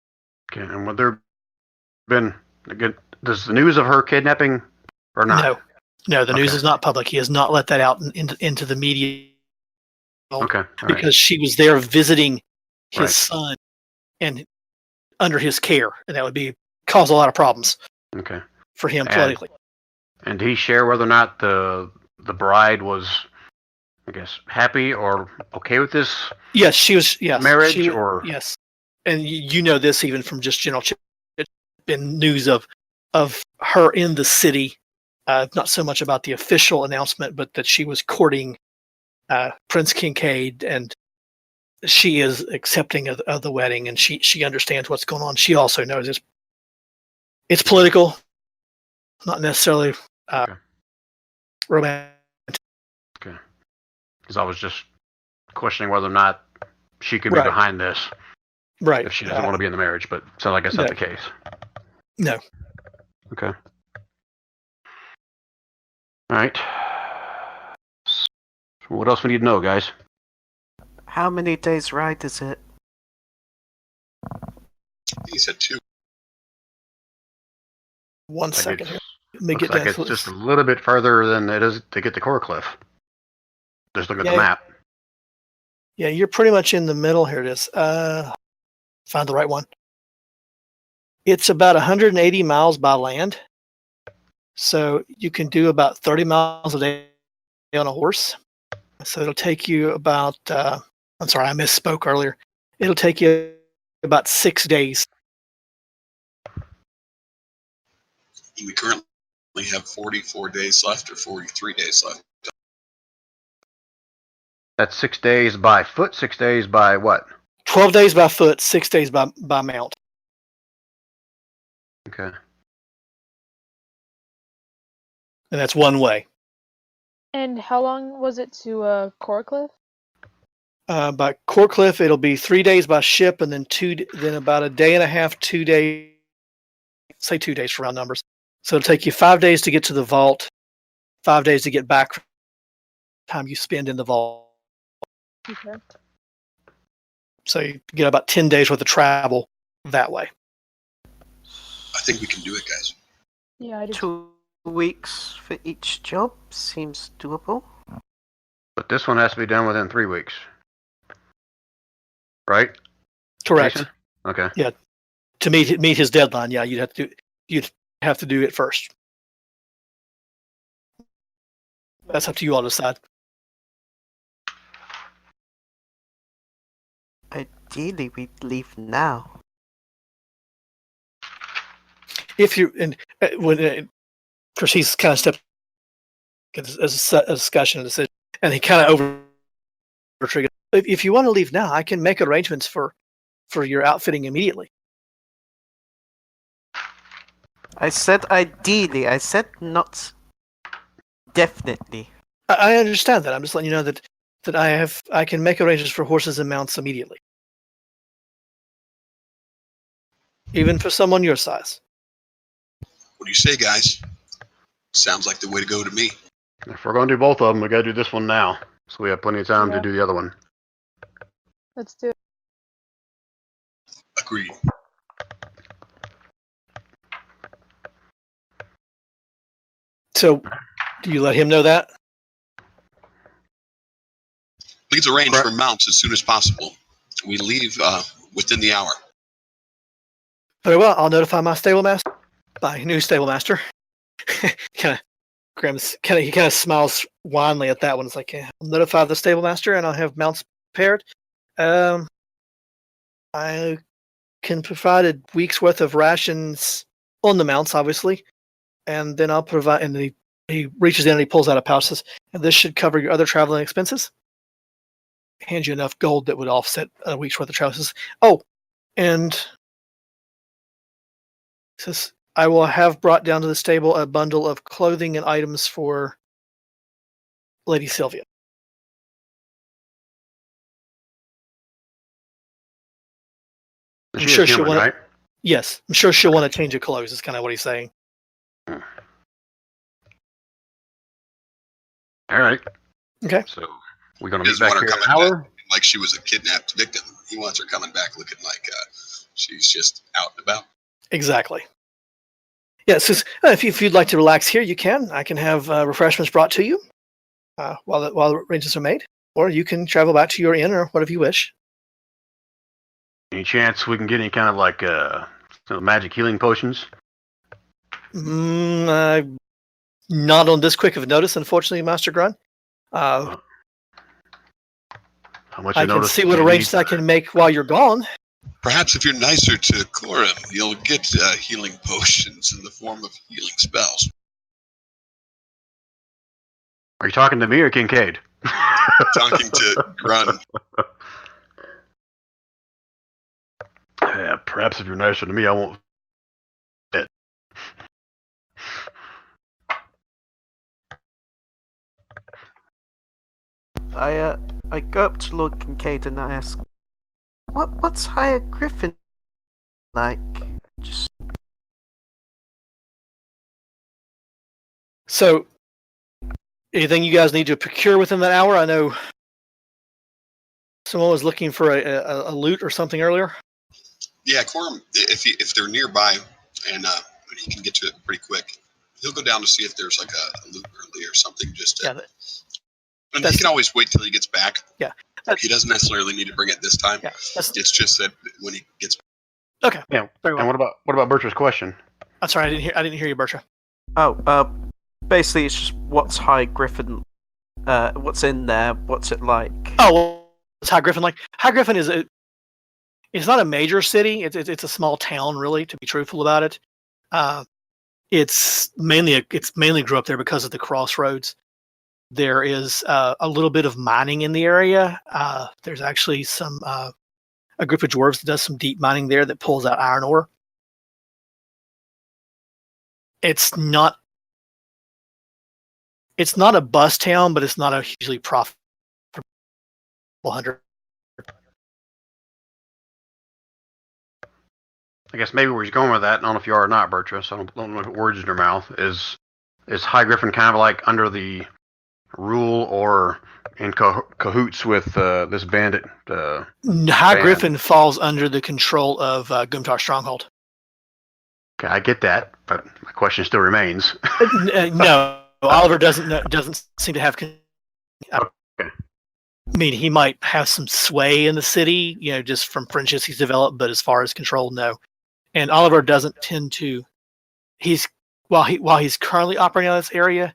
Okay, and would there been again? Does the news of her kidnapping or not? No, the news is not public. He has not let that out into the media. Okay, because she was there visiting his son and under his care, and that would cause a lot of problems. Okay. For him politically. And did he share whether or not the bride was, I guess, happy or okay with this? Yes, she was. Yes, marriage yes, and you know this even from just general. It's been news of her in the city. Not so much about the official announcement, but that she was courting Prince Kincaid, and she is accepting of the wedding, and she understands what's going on. She also knows it's political, not necessarily romantic. Okay. Because I was just questioning whether or not she could be behind this. Right. If she doesn't want to be in the marriage, but so I guess that's the case. No. Okay. All right. What else we need to know, guys? How many days' ride is it? He said 2. 1 second here. Looks like it's just a little bit further than it is to get to Coracliff. Just look at the map. Yeah, you're pretty much in the middle. Here it is. Find the right one. It's about 180 miles by land. So you can do about 30 miles a day on a horse. So it'll take you about, I'm sorry, I misspoke earlier. It'll take you about 6 days. We currently have 44 days left or 43 days left. That's 6 days by foot, 6 days by what? 12 days by foot, 6 days by mount. Okay. And that's one way. And how long was it to Coracliff? By Coracliff, it'll be 3 days by ship, and then about a day and a half, 2 days. Say 2 days for round numbers. So it'll take you 5 days to get to the vault, 5 days to get back. Time you spend in the vault. Okay. So you get about 10 days worth of travel that way. I think we can do it, guys. Yeah, I do. 2 weeks for each job seems doable. But this one has to be done within 3 weeks. Right? Correct. Jason? Okay. Yeah. to meet his deadline, yeah, you'd have to do it first. That's up to you all to decide. Ideally, we'd leave now. If you and when because he's kind of stepped as a discussion and decision, and he kind of over triggered. If you want to leave now, I can make arrangements for your outfitting immediately. I said ideally. I said not definitely. I understand that. I'm just letting you know that I can make arrangements for horses and mounts immediately, even for someone your size. What do you say, guys? Sounds like the way to go to me. If we're going to do both of them, we got to do this one now, so we have plenty of time to Yeah. do the other one. Let's do it. Agreed. So, do you let him know that? Please arrange Correct. for mounts as soon as possible. We leave within the hour. Very well. I'll notify my stable master. My new stable master. Kind of he kind of smiles wanly at that one. It's like, yeah, I'll notify the stable master and I'll have mounts prepared. I can provide a week's worth of rations on the mounts, obviously, and then I'll provide. And he reaches in and he pulls out a pouch. Says, and this should cover your other traveling expenses. Hands you enough gold that would offset a week's worth of travel. Says, oh, and says, I will have brought down to the stable a bundle of clothing and items for Lady Sylvia. I'm sure she'll want. Right? Yes, I'm sure she'll want to change of clothes. Is kind of what he's saying. All right. Okay. So we're going He to meet doesn't back want her here in an coming hour. back like she was a kidnapped victim. He wants her coming back looking like she's just out and about. Exactly. Yeah, so if you'd like to relax here, you can. I can have refreshments brought to you while the arrangements are made, or you can travel back to your inn or whatever you wish. Any chance we can get any kind of like some magic healing potions? Not on this quick of a notice, unfortunately, Master Grun. How much I can notice see do what you arrangements need? I can make while you're gone. Perhaps if you're nicer to Corum, you'll get healing potions in the form of healing spells. Are you talking to me or Kincaid? Talking to Grun. Yeah, perhaps if you're nicer to me, I won't. I go up to Lord Kincaid and I ask, what's Higher Griffin like? Just So, anything you guys need to procure within that hour? I know someone was looking for a loot or something earlier. Yeah, Corum, if they're nearby and he can get to it pretty quick, he'll go down to see if there's like a loot early or something. And he can always wait till he gets back. Yeah. He doesn't necessarily need to bring it this time. Yeah, It's just that when he gets okay. Yeah. Very well. And what about Bertra's question? I'm sorry, I didn't hear you, Bertra. basically it's just what's High Griffin, what's in there, what's it like? Oh, well, what's High Griffin like? High Griffin it's not a major city. It's a small town, really, to be truthful about it. It's mainly grew up there because of the crossroads. There is a little bit of mining in the area. There's actually a group of dwarves that does some deep mining there that pulls out iron ore. It's not a bust town, but it's not a hugely profitable 100. I guess maybe where he's going with that, I don't know if you are or not, Bertra, so I don't know if words in your mouth, is High Griffin kind of like under the rule or in cahoots with this bandit? High Griffin falls under the control of Gumtar Stronghold. Okay, I get that, but my question still remains. No, Oliver doesn't seem to have. Okay. I mean, he might have some sway in the city, just from friendships he's developed, but as far as control, no. And Oliver doesn't tend to. While he's currently operating on this area,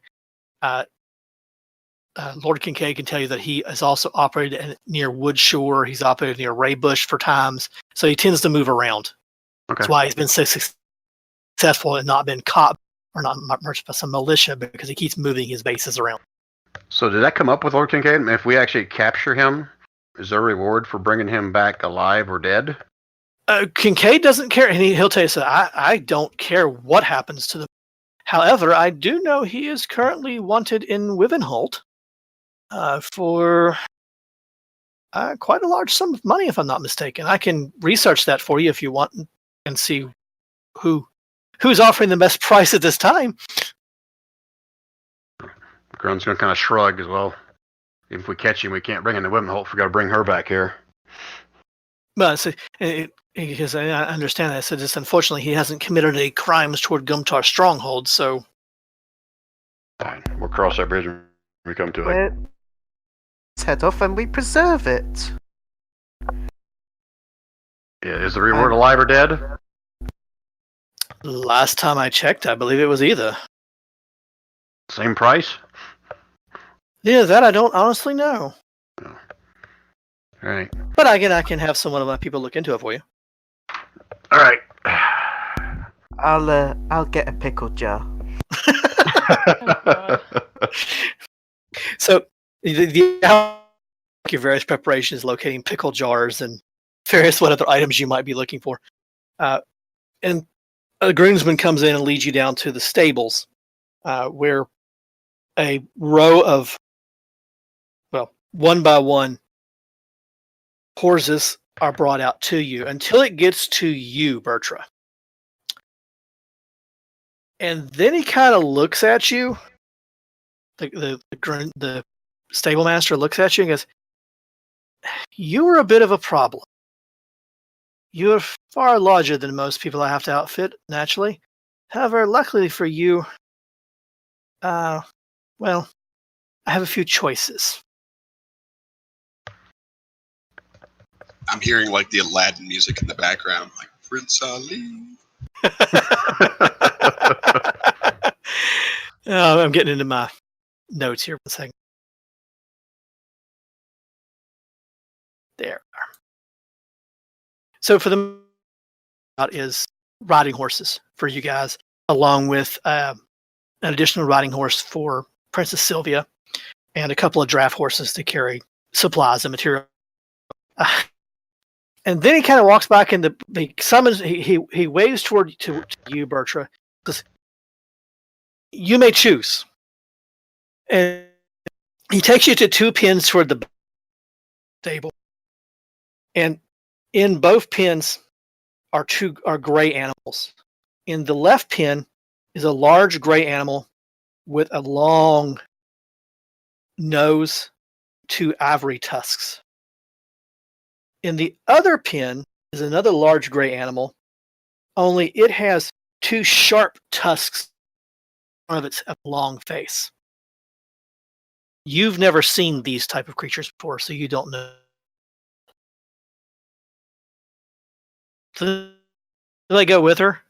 Lord Kincaid can tell you that he has also operated near Woodshore. He's operated near Raybush for times, so he tends to move around. Okay. That's why he's been so successful and not been caught or not merged by some militia, because he keeps moving his bases around. So did that come up with Lord Kincaid? If we actually capture him, is there a reward for bringing him back alive or dead? Kincaid doesn't care, and he'll tell you, so I don't care what happens to them. However, I do know he is currently wanted in Wivenholt for quite a large sum of money, if I'm not mistaken. I can research that for you if you want and see who's offering the best price at this time. Grun's going to kind of shrug as well. Even if we catch him, we can't bring him to Wivenholt. We got to bring her back here. Well, because I understand that. So just unfortunately, he hasn't committed any crimes toward Gumtar stronghold. So Fine, we'll cross that bridge when we come to it. Let's head off and we preserve it. Yeah, is the reward alive or dead? last time I checked, I believe it was either. Same price? Yeah, that I don't honestly know. All right. But again, I can have someone of my people look into it for you. All right. I'll get a pickle jar. So the your various preparations, locating pickle jars and various what other items you might be looking for, and a groomsman comes in and leads you down to the stables, where a row of, well, one by one horses are brought out to you until it gets to you, Bertra. And then he kind of looks at you. The stable master looks at you and goes, "You are a bit of a problem. You are far larger than most people I have to outfit, naturally. However, luckily for you, well, I have a few choices." I'm hearing like the Aladdin music in the background, like Prince Ali. I'm getting into my notes here for a second. There. So for the is riding horses for you guys, along with an additional riding horse for Princess Sylvia, and a couple of draft horses to carry supplies and material. And then he kind of walks back and he summons. He waves toward to you, Bertra. Says, "You may choose." And he takes you to two pens toward the stable, and in both pens are gray animals. In the left pen is a large gray animal with a long nose, two ivory tusks. In the other pen is another large gray animal, only it has two sharp tusks in front of its long face. You've never seen these type of creatures before, so you don't know. So, do I go with her?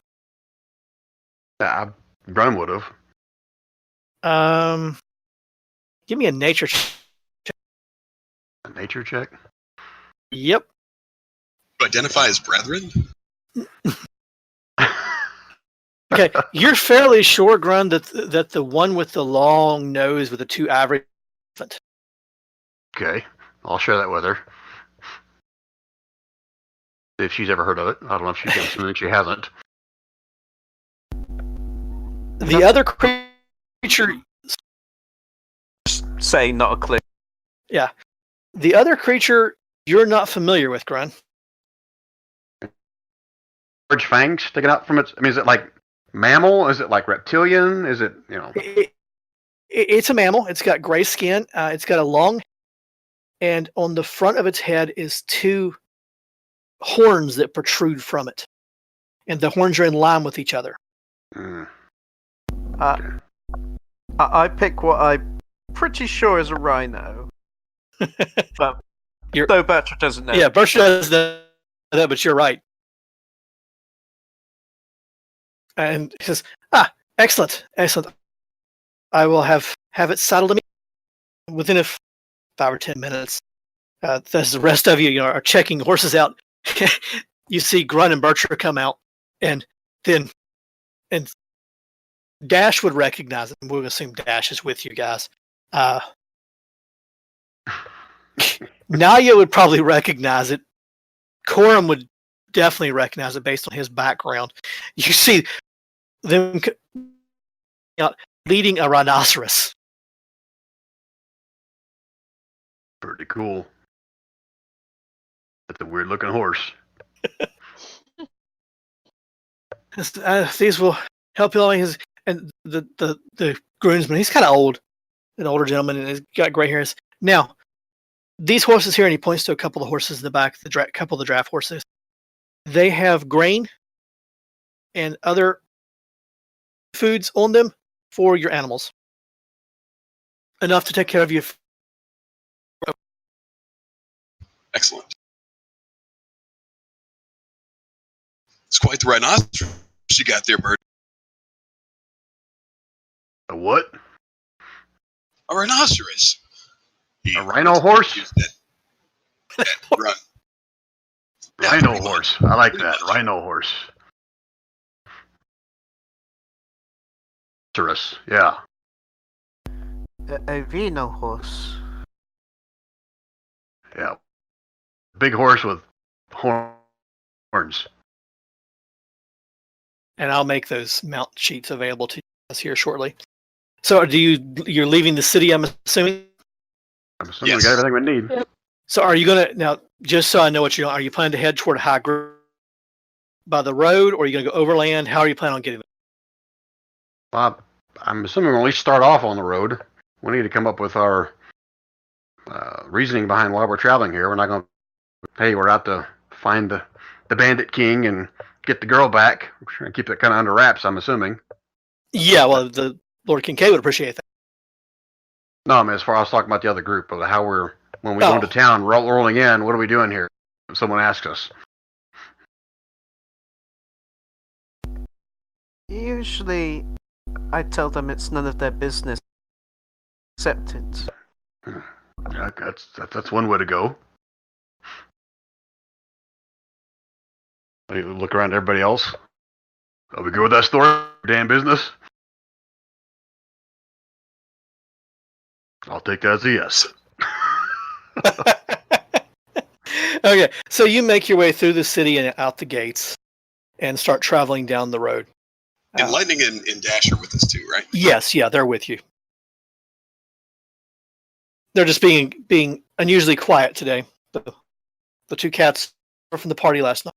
Grun would have. Give me a nature check. A nature check? Yep. Identify as brethren? Okay, you're fairly sure, Grun, that the one with the long nose with the two ivory. Okay, I'll share that with her. If she's ever heard of it. I don't know if she's assuming she hasn't. The other creature... Say not a clue. Yeah. The other creature you're not familiar with, Grun. Large fangs sticking out from its... I mean, is it like mammal? Is it like reptilian? Is it, you know... It's a mammal. It's got gray skin. It's got a long... And on the front of its head is two horns that protrude from it. And the horns are in line with each other. I pick what I'm pretty sure is a rhino. But though Bertra doesn't know. Yeah, Bertra doesn't know that, but you're right. And he says, excellent, excellent. I will have it saddled to me within 5 or 10 minutes. As the rest of you, are checking horses out, you see Grunt and Bertram come out, and Dash would recognize it. We'll assume Dash is with you guys. Naya would probably recognize it. Corum would definitely recognize it based on his background. You see them leading a rhinoceros. Pretty cool. That's a weird looking horse. These will help you along. And the groomsman, he's kind of old, an older gentleman, and he's got gray hairs. Now, these horses here, and he points to a couple of horses in the back, couple of the draft horses. They have grain and other foods on them for your animals. Enough to take care of you. Excellent. It's quite the rhinoceros you got there, Bert. A what? A rhinoceros. A rhino horse? That run. Yeah, Rhino horse. I like that. much. Rhino horse. Yeah. A rhino horse. Yeah. Big horse with horns. And I'll make those mount sheets available to you guys here shortly. So you're leaving the city, I'm assuming? I'm assuming Yes. we got everything we need. Yep. So are you going to, now, just so I know what you're doing, are you planning to head toward High Grove by the road, or are you going to go overland? How are you planning on getting there? Well, I'm assuming we'll at least start off on the road. We need to come up with our reasoning behind why we're traveling here. We're not going to, hey, we're out to find the Bandit King and get the girl back. We're trying to keep it kind of under wraps, I'm assuming. Yeah, well, the Lord Kincaid would appreciate that. No, I mean, as far as I was talking about the other group, of how when we go into town, rolling in, what are we doing here? If someone asks us. Usually, I tell them it's none of their business. Accept it. Yeah, that's one way to go. You look around at everybody else. Are we good with that story? Damn business. I'll take that as a yes. Okay, so you make your way through the city and out the gates and start traveling down the road. And Lightning and Dash are with us too, right? Yes, yeah, they're with you. They're just being unusually quiet today. The two cats were from the party last night.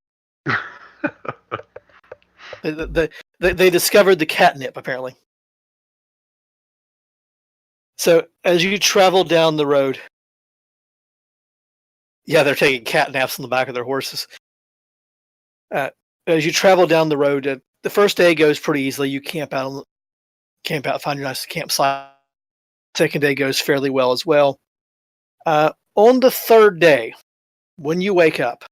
They discovered the catnip, apparently. So as you travel down the road, yeah, they're taking cat naps on the back of their horses. As you travel down the road, the first day goes pretty easily. You camp out, find your nice campsite. Second day goes fairly well as well. On the third day, when you wake up,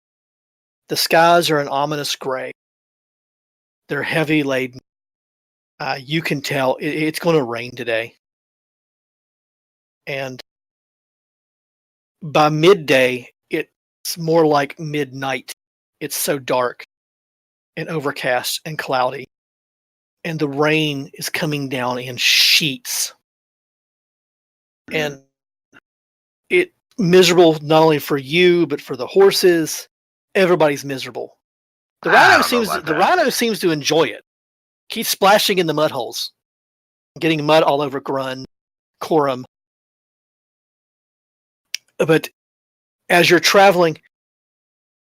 the skies are an ominous gray. They're heavy laden. You can tell it's going to rain today. And by midday, it's more like midnight. It's so dark and overcast and cloudy. And the rain is coming down in sheets. And it's miserable not only for you, but for the horses. Everybody's miserable. The rhino seems to enjoy it. Keeps splashing in the mud holes, getting mud all over Grun, Corum. But as you're traveling,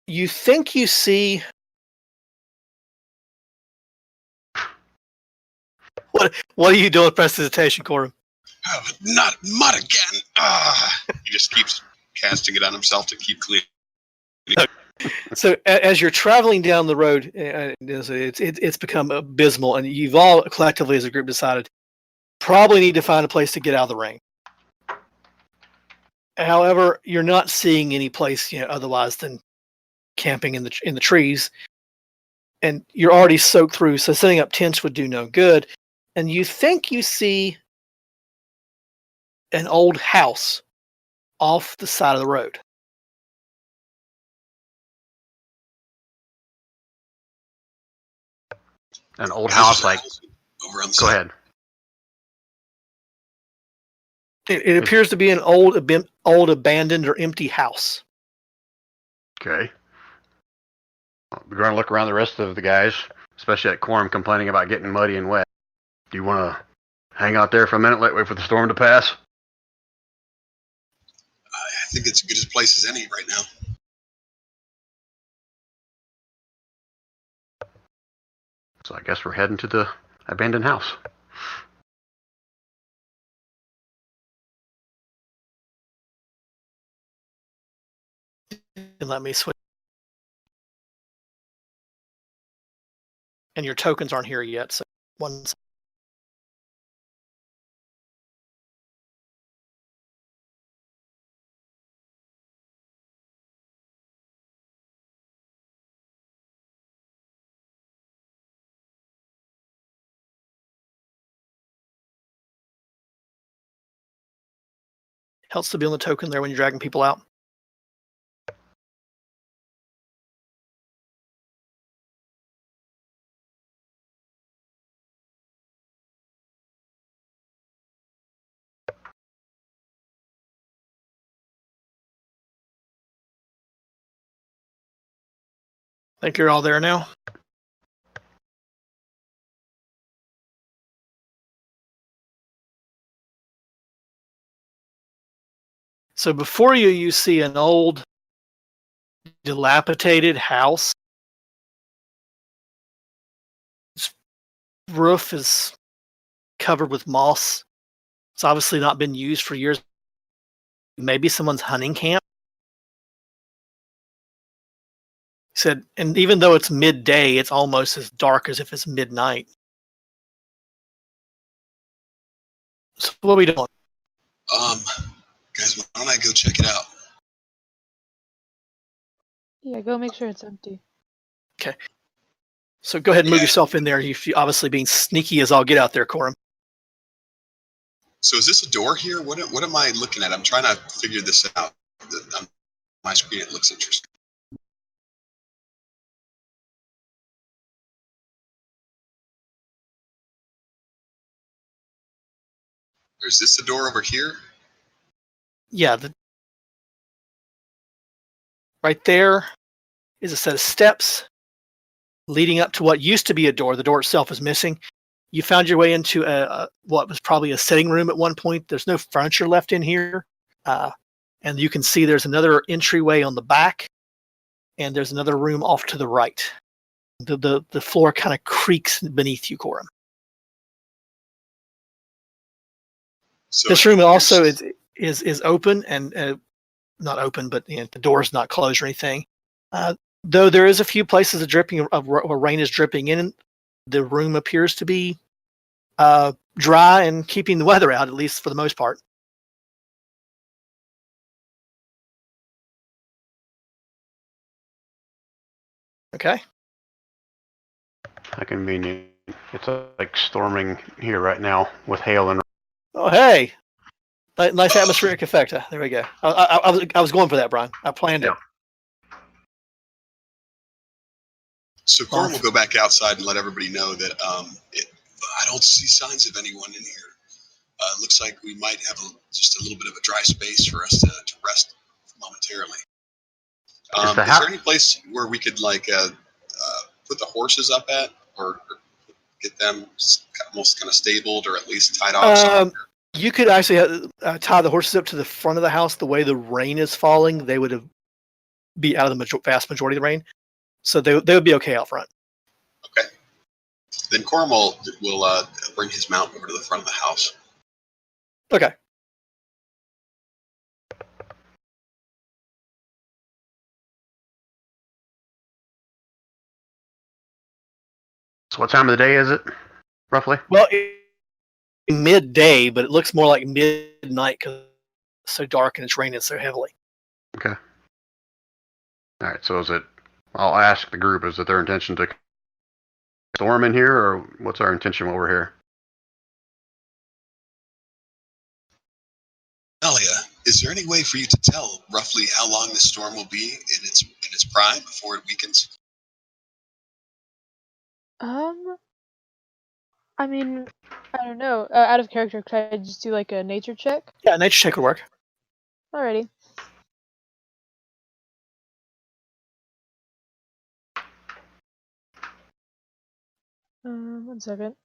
you think you see what are you doing with prestidigitation, Corum? Oh, not mud again. He just keeps casting it on himself to keep clean. So as you're traveling down the road, it's become abysmal, and you've all collectively as a group decided probably need to find a place to get out of the rain. However, you're not seeing any place otherwise than camping in the trees. and you're already soaked through, so setting up tents would do no good. And you think you see an old house off the side of the road. An old house, like. Over on the Go side. ahead. It appears to be an old abandoned or empty house. Okay. We're going to look around the rest of the guys, especially at Quorum complaining about getting muddy and wet. Do you want to hang out there for a minute, wait for the storm to pass? I think it's as good a place as any right now. So I guess we're heading to the abandoned house. And let me switch. And your tokens aren't here yet, so one. Helps to be on the token there when you're dragging people out. Think you're all there now? So before you see an old, dilapidated house. Its roof is covered with moss. It's obviously not been used for years. Maybe someone's hunting camp. He said, and even though it's midday, it's almost as dark as if it's midnight. So what are we doing? Guys, why don't I go check it out? Yeah, go make sure it's empty. Okay. So go ahead and move yourself in there. You're obviously being sneaky as all get out there, Corum. So is this a door here? What am I looking at? I'm trying to figure this out. On my screen, it looks interesting. Or is this the door over here? Yeah, right there is a set of steps leading up to what used to be a door. The door itself is missing. You found your way into what was probably a sitting room at one point. There's no furniture left in here. And you can see there's another entryway on the back, and there's another room off to the right. The floor kind of creaks beneath you, Corum. So this room also is open and not open, but the door's not closed or anything. Though there is a few places where rain is dripping in, the room appears to be dry and keeping the weather out, at least for the most part. Okay. How convenient. It's like storming here right now with hail and. Oh, hey. Nice atmospheric effect. There we go. I was going for that, Brian. I planned it. So Corum will go back outside and let everybody know that I don't see signs of anyone in here. It looks like we might have just a little bit of a dry space for us to rest momentarily. Is there any place where we could put the horses up at, or get them almost kind of stabled, or at least tied off? You could actually tie the horses up to the front of the house. The way the rain is falling, they would be out of the vast majority of the rain, so they would be okay out front. Okay. Then Corum will bring his mount over to the front of the house. Okay. So what time of the day is it, roughly? Well, midday, but it looks more like midnight because it's so dark and it's raining so heavily. Okay. All right. So I'll ask the group, is it their intention to storm in here, or what's our intention while we're here? Alia, is there any way for you to tell roughly how long the storm will be in its prime before it weakens? I mean, I don't know. Out of character, could I just do like a nature check? Yeah, nature check would work. Alrighty. One second.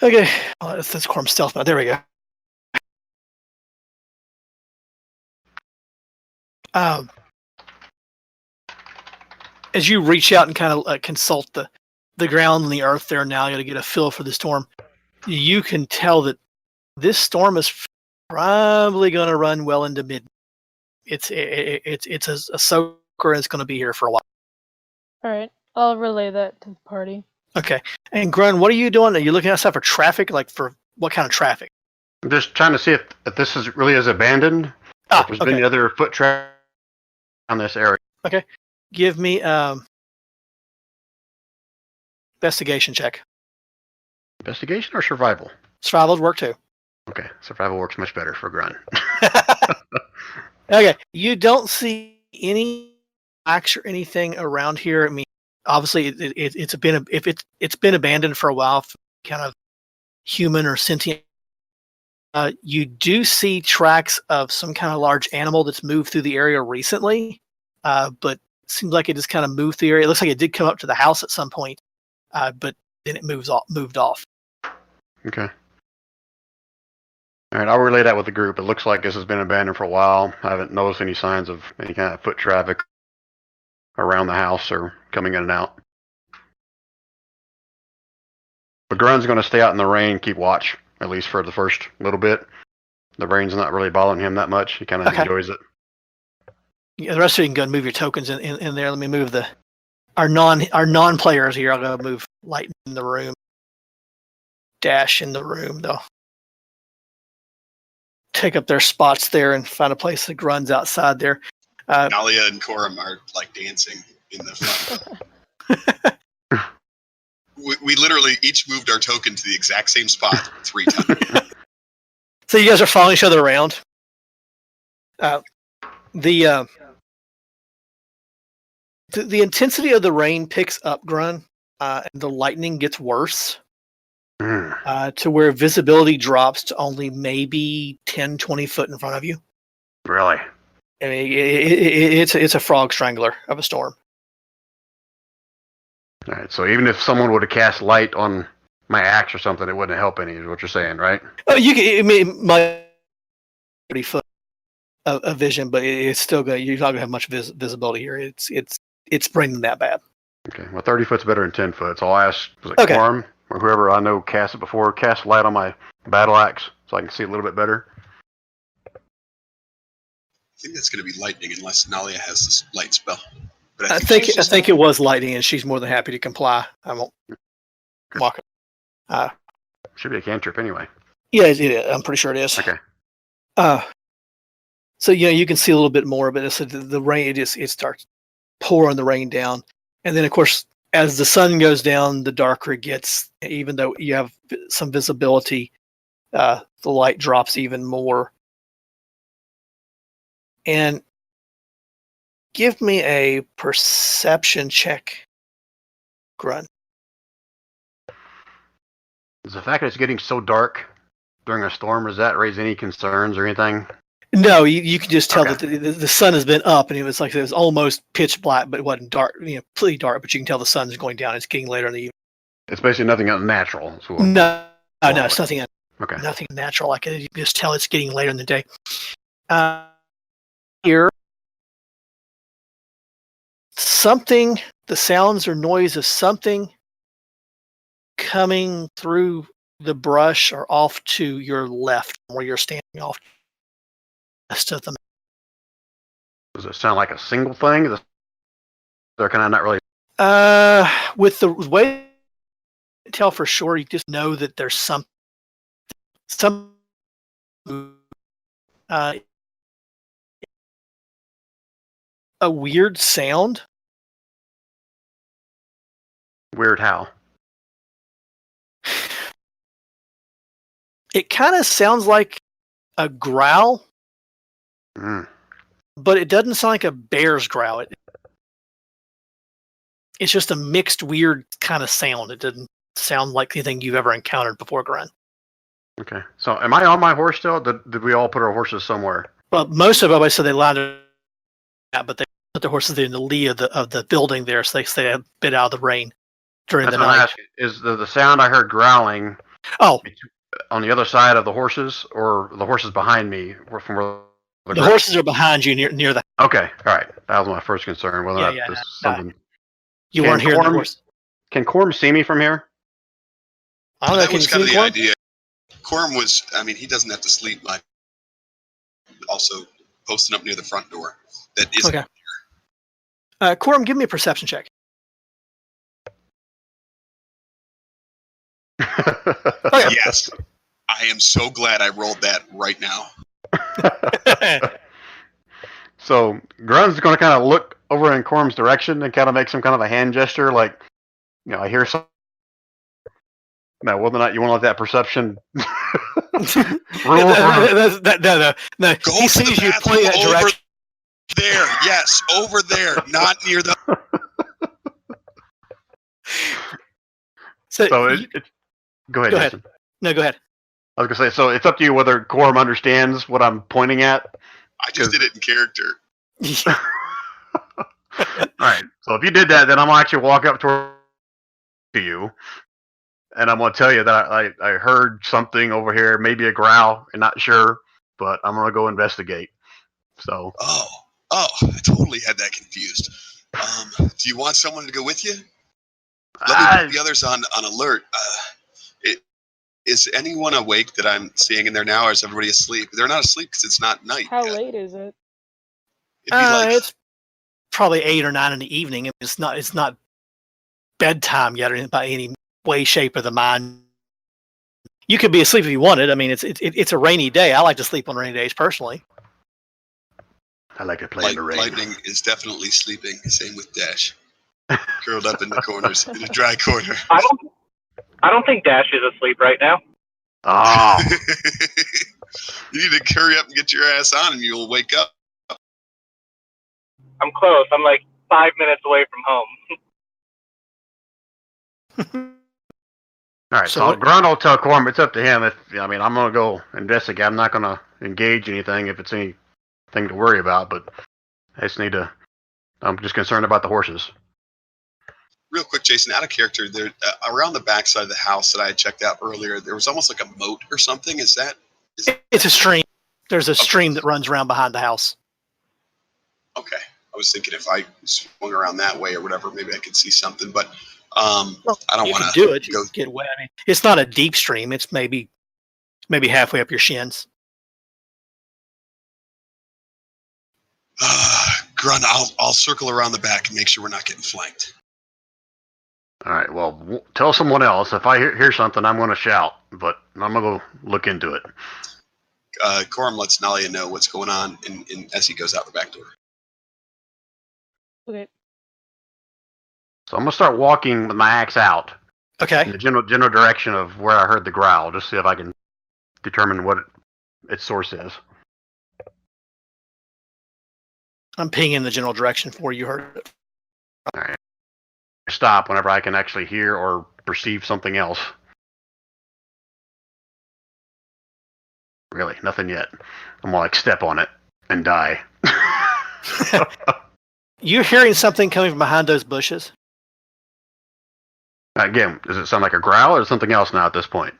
Okay, that's Quorum stealth mode. There we go. As you reach out and kind of consult the ground and the earth there now, to get a feel for the storm, you can tell that this storm is probably going to run well into mid. It's a soaker, and it's going to be here for a while. Alright, I'll relay that to the party. Okay. And Grun, what are you doing? Are you looking outside for traffic? Like for what kind of traffic? I'm just trying to see if this is really is abandoned. Or if there's been any other foot traffic on this area. Okay. Give me investigation check. Investigation or survival? Survival would work too. Okay, survival works much better for Grun. Okay. You don't see any tracks or anything around here. I mean, obviously it's been abandoned for a while, kind of human or sentient. You do see tracks of some kind of large animal that's moved through the area recently, but it seems like it just kind of moved through the area. It looks like it did come up to the house at some point, but then it moved off. Okay. All right, I'll relay that with the group. It looks like this has been abandoned for a while. I haven't noticed any signs of any kind of foot traffic around the house or coming in and out. But Grun's going to stay out in the rain, keep watch, at least for the first little bit. The rain's not really bothering him that much. He kind of enjoys it. Yeah, the rest of you can go and move your tokens in there. Let me move our non players here. I'll go move Light in the room, Dash in the room. They'll take up their spots there and find a place that runs outside there. Nalia and Corum are like dancing in the front. we literally each moved our token to the exact same spot 3 times. So you guys are following each other around. The intensity of the rain picks up, Grun, and the lightning gets worse to where visibility drops to only maybe 10, 20 foot in front of you. Really? I mean, it's a frog strangler of a storm. All right, so even if someone would have cast light on my axe or something, it wouldn't help any, is what you're saying, right? Oh, you can. I mean, my 30 foot of vision, but it's still good. You're not gonna have much visibility here. It's raining that bad. Okay, well, 30 foot's better than 10 foot. So I'll ask, was it Quorum or whoever I know cast it before, cast light on my battle axe so I can see a little bit better? I think that's going to be lightning unless Nalia has this light spell. But I think it was lightning, and she's more than happy to comply. I won't walk it. Should be a cantrip anyway. Yeah, it is. I'm pretty sure it is. Okay. So you can see a little bit more, but the rain it starts pouring the rain down, and then of course as the sun goes down, the darker it gets. Even though you have some visibility, the light drops even more. And give me a perception check, Grun. Does the fact that it's getting so dark during a storm, does that raise any concerns or anything? No, you can just tell that the sun has been up, and it was almost pitch black, but it wasn't dark, completely dark. But you can tell the sun's going down. It's getting later in the evening. It's basically nothing unnatural. No, it's nothing. Okay. Nothing natural. Like you can just tell it's getting later in the day. Here, the sounds or noise of something coming through the brush or off to your left, where you're standing off. rest of them. Does it sound like a single thing? They're kind of not really. With the way to tell for sure, you just know that there's some uh, a weird sound. Weird how? It kind of sounds like a growl, but it doesn't sound like a bear's growl. It's just a mixed, weird kind of sound. It doesn't sound like anything you've ever encountered before, Grun. Okay. So am I on my horse still? Did we all put our horses somewhere? Well, most of them, so they lined up, but they put their horses in the lee of the building there, so they stay a bit out of the rain during That's the what I'm night. asking. Is the sound I heard growling Oh, on the other side of the horses, or the horses behind me from where the horses are behind you near the. Okay, all right. That was my first concern. Whether or not this is something. You weren't hearing the horse. Can Corm see me from here? I don't know. That was kind of the idea. Corm was, he doesn't have to sleep much. Also posting up near the front door. That isn't okay. Corm, give me a perception check. Okay. Yes. I am so glad I rolled that right now. So Grun's going to kind of look over in Corm's direction and kind of make some kind of a hand gesture, like, I hear something. Now, whether or not you want to let that perception rule. No. Go he sees you pointing that direction. There, yes, over there, not near the. So go ahead, Jason. No, go ahead. I was going to say, so it's up to you whether Corm understands what I'm pointing at. I just did it in character. All right. So if you did that, then I'm going to actually walk up to you, and I'm going to tell you that I heard something over here, maybe a growl, I'm not sure, but I'm going to go investigate. So. Oh, I totally had that confused. Do you want someone to go with you? Let me put the others on alert. Is anyone awake that I'm seeing in there now, or is everybody asleep? They're not asleep because it's not night. How late is it? It's probably 8 or 9 in the evening. It's not bedtime yet, or by any way, shape, of the mind. You could be asleep if you wanted. It's a rainy day. I like to sleep on rainy days personally. I like to play in the rain. Lightning is definitely sleeping. Same with Dash, curled up in the corners in a dry corner. I don't think Dash is asleep right now. Oh. You need to hurry up and get your ass on, and you'll wake up. I'm close. I'm like 5 minutes away from home. All right, so Grunt will tell Corm it's up to him. I'm going to go investigate. I'm not going to engage anything if it's anything to worry about, but I'm just concerned about the horses. Real quick, Jason, out of character, there around the back side of the house that I had checked out earlier, there was almost like a moat or something. Is that? It's a stream. There's a stream that runs around behind the house. Okay. I was thinking if I swung around that way or whatever, maybe I could see something, but I don't want to do it. You get wet. It's not a deep stream. It's maybe halfway up your shins. Grunt, I'll circle around the back and make sure we're not getting flanked. All right, well, tell someone else. If I hear something, I'm going to shout, but I'm going to go look into it. Corm lets Nalia know what's going on as he goes out the back door. Okay. So I'm going to start walking with my axe out. Okay. In the general direction of where I heard the growl, just see if I can determine what its source is. I'm pinging the general direction for you. Heard it. All right. Stop whenever I can actually hear or perceive something else. Really, nothing yet. I'm gonna step on it and die. You're hearing something coming from behind those bushes? Again, does it sound like a growl or something else now at this point?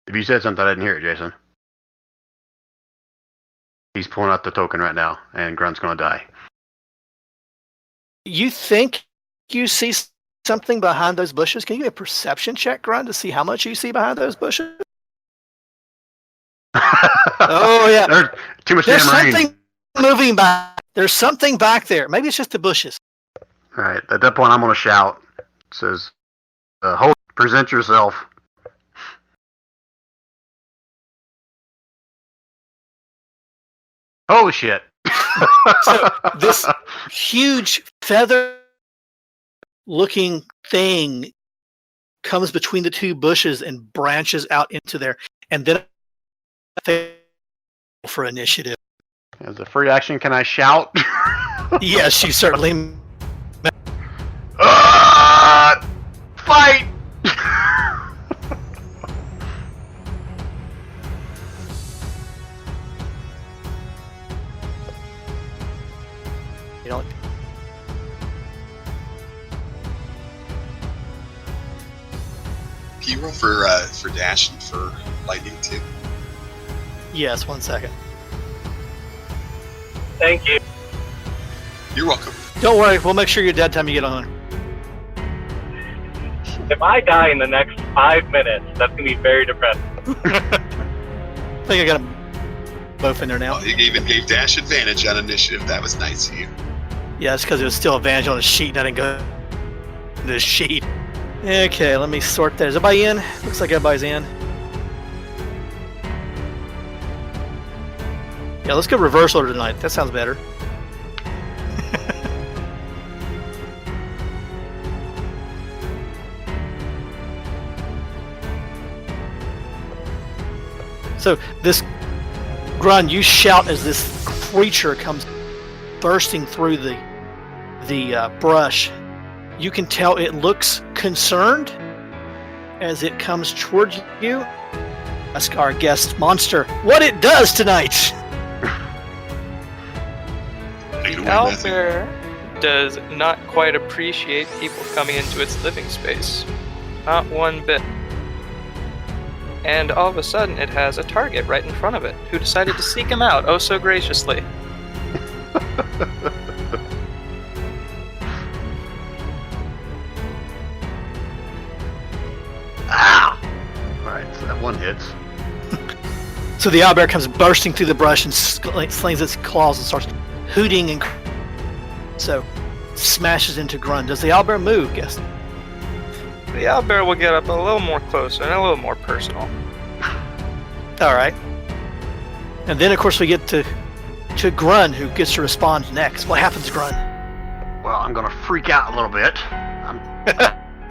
If you said something, I didn't hear it, Jason. He's pulling out the token right now, and Grunt's going to die. You think you see something behind those bushes? Can you give a perception check, Grunt, to see how much you see behind those bushes? Oh, yeah. There's too much There's damn rain. something moving back. There's something back there. Maybe it's just the bushes. All right. At that point, I'm going to shout. It says, hold, present yourself. Holy shit. So this huge feather-looking thing comes between the two bushes and branches out into there. And then for initiative. As a free action, can I shout? Yes, you certainly. Fight! You know, Can you roll for dash and for lightning too? yes, 1 second. Thank you. You're welcome. Don't worry, we'll make sure you're dead time you get on. If I die in the next 5 minutes, that's gonna be very depressing. I think I got them both in there now. Well, you even gave Dash advantage on initiative. That was nice of you. Yeah, it's because it was still advantage on the sheet and I didn't go to the sheet. Okay, let me sort that. Is everybody in? Looks like everybody's in. Yeah, let's go reverse order tonight. That sounds better. So this Grun, you shout as this creature comes bursting through the brush. You can tell it looks concerned as it comes towards you. Ask our guest monster what it does tonight. Take it away, Matthew. Owlbear does not quite appreciate people coming into its living space. Not one bit. And all of a sudden, it has a target right in front of it, who decided to seek him out oh so graciously. Ah! Alright, so that one hits. So the owlbear comes bursting through the brush and slings its claws and starts hooting and so smashes into Grun. Does the owlbear move, guess? The owlbear will get up a little more closer and a little more personal. All right. And then, of course, we get to Grun, who gets to respond next. What happens, Grun? Well, I'm gonna freak out a little bit. Have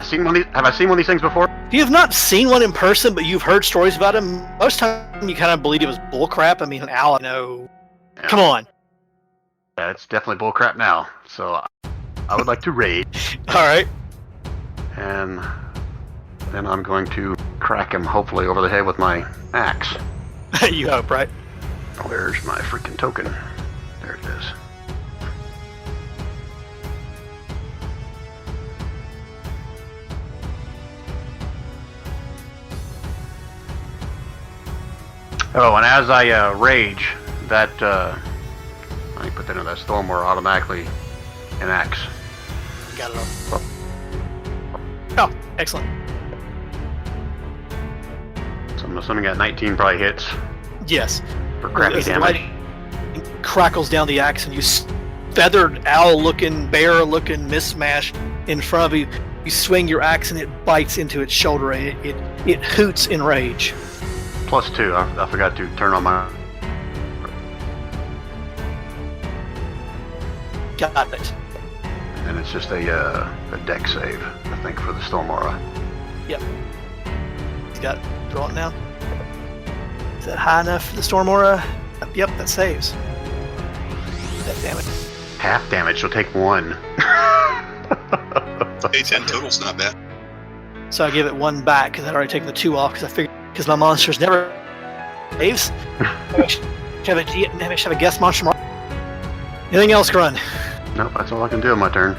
I seen one of these things before? You have not seen one in person, but you've heard stories about him. Most time, you kind of believe it was bullcrap. I mean, an owl, no. Yeah. Come on. Yeah, it's definitely bullcrap now. So I would like to rage, All right. and then I'm going to crack him, hopefully, over the head with my axe. You hope, right? Where's my freaking token? There it is. Oh, and as I rage, that let me put that in that storm where automatically an axe. Got it all. Oh, excellent. So I'm assuming that 19 probably hits Yes. for crappy As the damage. lightning crackles down the axe, and you feathered owl-looking, bear-looking mismatch in front of you. You swing your axe, and it bites into its shoulder. It hoots in rage. +2. I forgot to turn on my. Got it. And it's just a deck save, I think, for the storm aura. Yep. He's got it. Draw it now. Is that high enough for the storm aura? Yep, that saves. That damage. Half damage, so take 1. Hey, 10 total's not bad. So I give it 1 back because I'd already taken the 2 off because I figured because my monsters never saves. Should have a guest monster. Anything else, Grun? Nope, that's all I can do on my turn.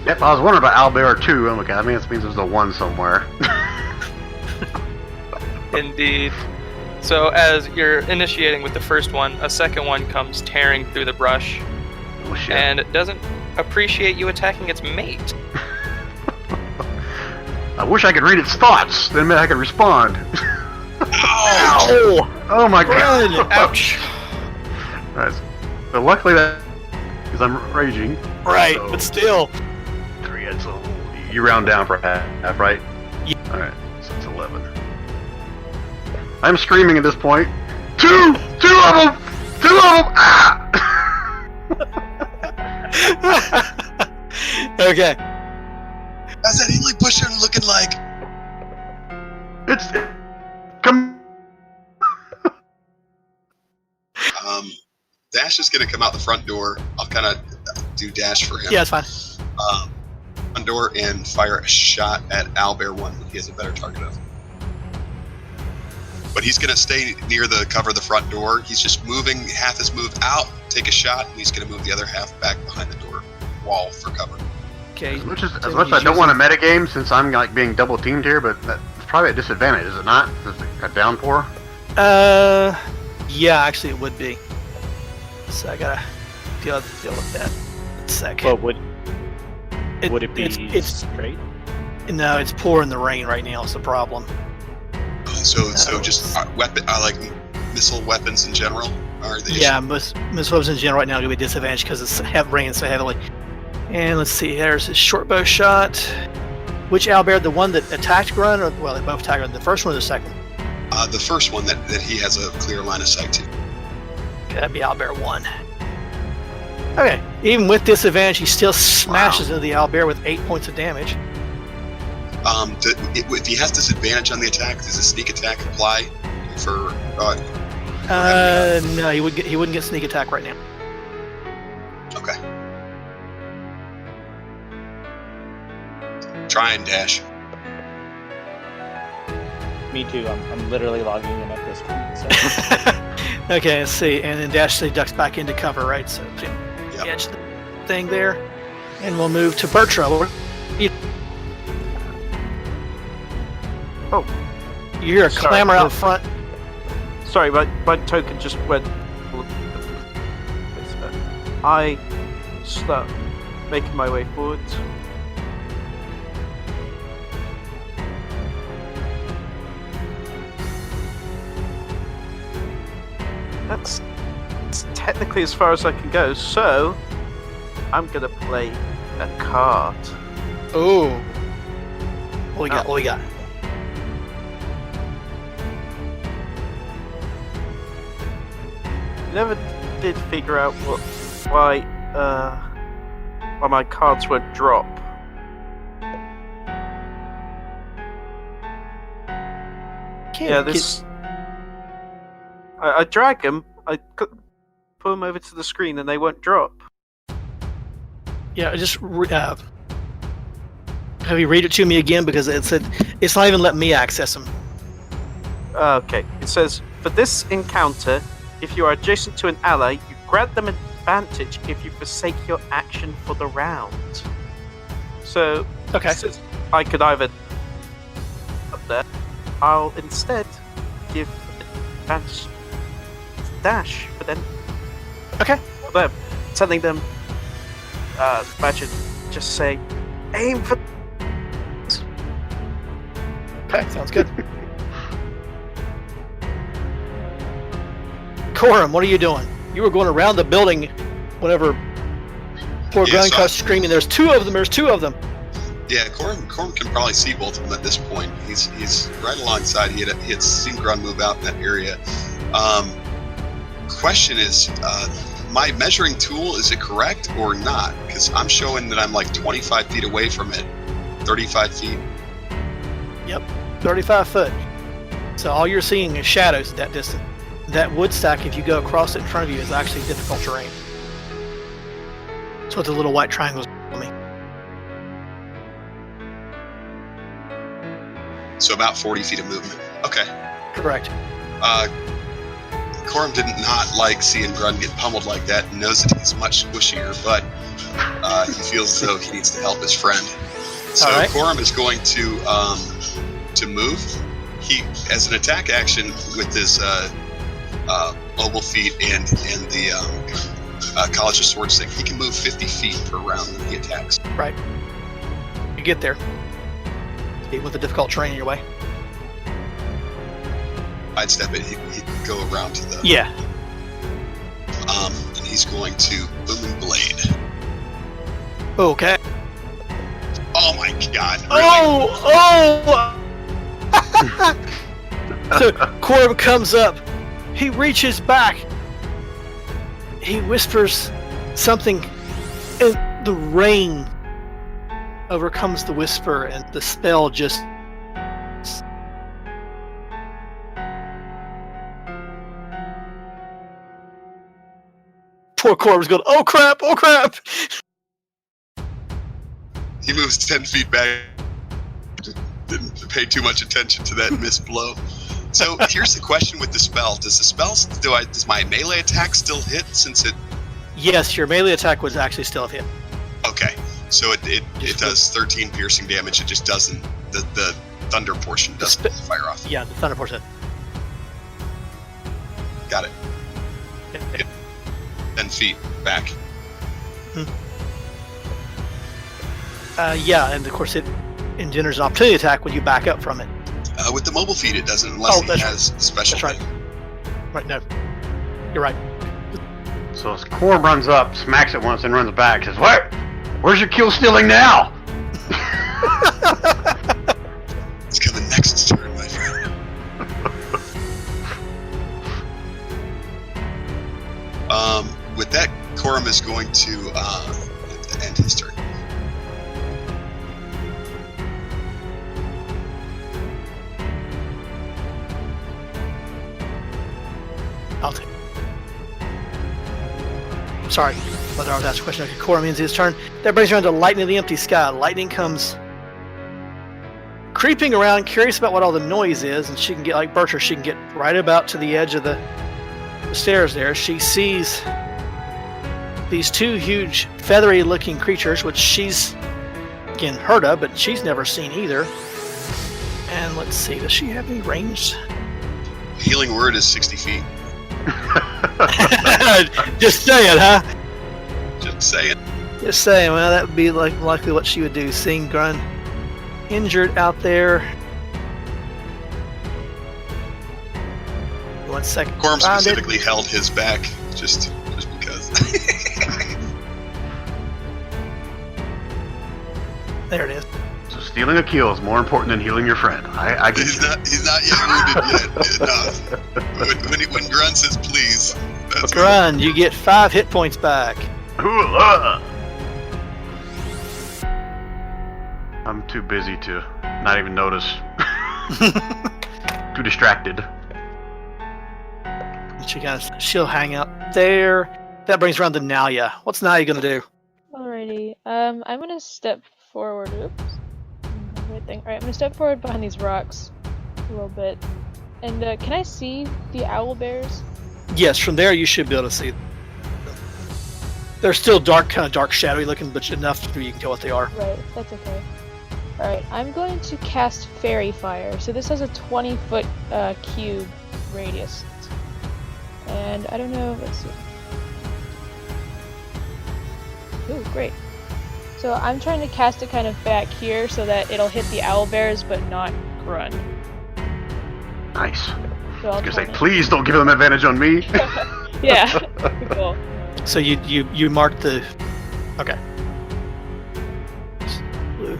Yep, I was wondering about Owlbear 2. Okay, that means there's a 1 somewhere. Indeed. So as you're initiating with the first one, a second one comes tearing through the brush, shit. and it doesn't appreciate you attacking its mate. I wish I could read its thoughts. Then I could respond. Ow! Oh my god! Ouch. Right. So luckily that because I'm raging. Right, So- but still. 3, so you round down for half, right? Yeah. All right, so it's 11. I'm screaming at this point. Two of them! Ah! Okay. How's that healing pusher looking like? It's come. Dash is gonna come out the front door. I'll kind of do dash for him. Yeah, it's fine. Front door and fire a shot at Owlbear 1 when he has a better target of. But he's gonna stay near the cover of the front door. He's just moving half his move out, take a shot, and he's gonna move the other half back behind the door wall for cover. Okay. As much as I don't want to metagame since I'm like being double teamed here, but that's probably a disadvantage, is it not? Since a downpour. Yeah, actually it would be. So I gotta deal with that. A sec. Well, would it be it's straight? No, it's pouring the rain right now. It's the problem. So just weapon, like missile weapons in general are the Yeah, most weapons in general right now are gonna be disadvantaged because it's raining so heavily. And let's see, there's his short bow shot. Which Owlbear, the one that attacked Grun, or well, they both attacked Grun. The first one or the second? The first one that he has a clear line of sight to. Okay, that'd be Owlbear 1. Okay, even with disadvantage, he still smashes into the Owlbear with 8 points of damage. If he has disadvantage on the attack, does a sneak attack apply for? No, he wouldn't get sneak attack right now. Okay. Try and dash. Me too. I'm literally logging in at this point. So. Okay, let's see, and then Dash ducks back into cover, right? So Yep. edge the thing there, and we'll move to Bertram. Oh. You hear a Sorry. clamor out front. Sorry, my token just went. I start making my way forward. That's technically as far as I can go, so I'm gonna play a card. Oh. What we got? What we got? Never did figure out why my cards won't drop. Yeah, this. I drag them. I pull them over to the screen, and they won't drop. Yeah, just have you read it to me again because it said it's not even letting me access them. Okay, it says for this encounter, if you are adjacent to an ally, you grant them advantage if you forsake your action for the round. So, Okay. since I could either up there, I'll instead give advantage to Dash for them. Okay. For them, telling them, imagine, just say, aim for. Okay, sounds good. Corum, what are you doing? You were going around the building whenever poor Yes, Grun screaming, there's two of them, there's two of them. Yeah, Corum can probably see both of them at this point. He's right alongside. He had seen Grun move out in that area. Question is, my measuring tool, is it correct or not? Because I'm showing that I'm like 25 feet away from it, 35 feet. Yep, 35 foot. So all you're seeing is shadows at that distance. That wood stack, if you go across it in front of you, is actually difficult terrain. So it's a little white triangles on me. So about 40 feet of movement. Okay. Correct. Corum did not like seeing Grun get pummeled like that and knows that he's much squishier, but he feels as though he needs to help his friend. So All right. Corum is going to move. He, as an attack action with his mobile feet and the College of Swords thing. He can move 50 feet per round when he attacks. Right. You get there. Even with the difficult terrain in your way. I'd step it. He'd go around to the. Yeah. And he's going to Booming Blade. Okay. Oh my god. Really? Oh! So Corb comes up. He reaches back. He whispers something, and the rain overcomes the whisper, and the spell just. Poor Corb's going, oh crap, oh crap! He moves 10 feet back. Didn't pay too much attention to that missed blow. So here's the question with the spell. Does my melee attack still hit since it... Yes, your melee attack would actually still have hit. Okay, so it does 13 piercing damage. It just doesn't... The thunder portion doesn't fire off. Yeah, the thunder portion. Got it. Yeah. 10 feet back. Yeah, and of course it engenders an opportunity attack when you back up from it. With the mobile feat, it doesn't unless he has right. special. That's right. Right, no. You're right. So as Corb runs up, smacks it once, and runs back. Says, "What? Where's your kill stealing now?" It's coming next turn, my friend. With that, Corum is going to end his turn. I'll take. Sorry, whether I was asked a question. Okay, Corum ends his turn. That brings around to Lightning in the Empty Sky. Lightning comes creeping around, curious about what all the noise is, and she can get, like Bircher, she can get right about to the edge of the stairs there. She sees these two huge feathery-looking creatures, which she's, again, heard of, but she's never seen either. And let's see, does she have any ranged? Healing word is 60 feet. Just saying, huh? Just saying. Just saying. Well, that would be likely what she would do. Seeing Grun injured out there. 1 second. Corum specifically held his back just because. There it is. So stealing a kill is more important than healing your friend. I get He's you. not yet wounded yet. When Grun says please, that's Grun, you get 5 hit points back. Hoolah! I'm too busy to not even notice. Too distracted. She'll hang out there. That brings around to Nalia. What's Nalia gonna do? Alrighty. I'm gonna step forward. Oops. Right thing. Alright, I'm gonna step forward behind these rocks a little bit. And can I see the owlbears? Yes, from there you should be able to see. They're still dark, kind of dark, shadowy looking, but enough to you can tell what they are. Right, that's okay. Alright, I'm going to cast Fairy Fire. So this has a 20-foot cube radius. And I don't know, let's see. Ooh, great. So I'm trying to cast it kind of back here so that it'll hit the owlbears but not Grun. Nice. So I was gonna say, please don't give them advantage on me. Yeah, cool. So you mark the... Okay. Blue.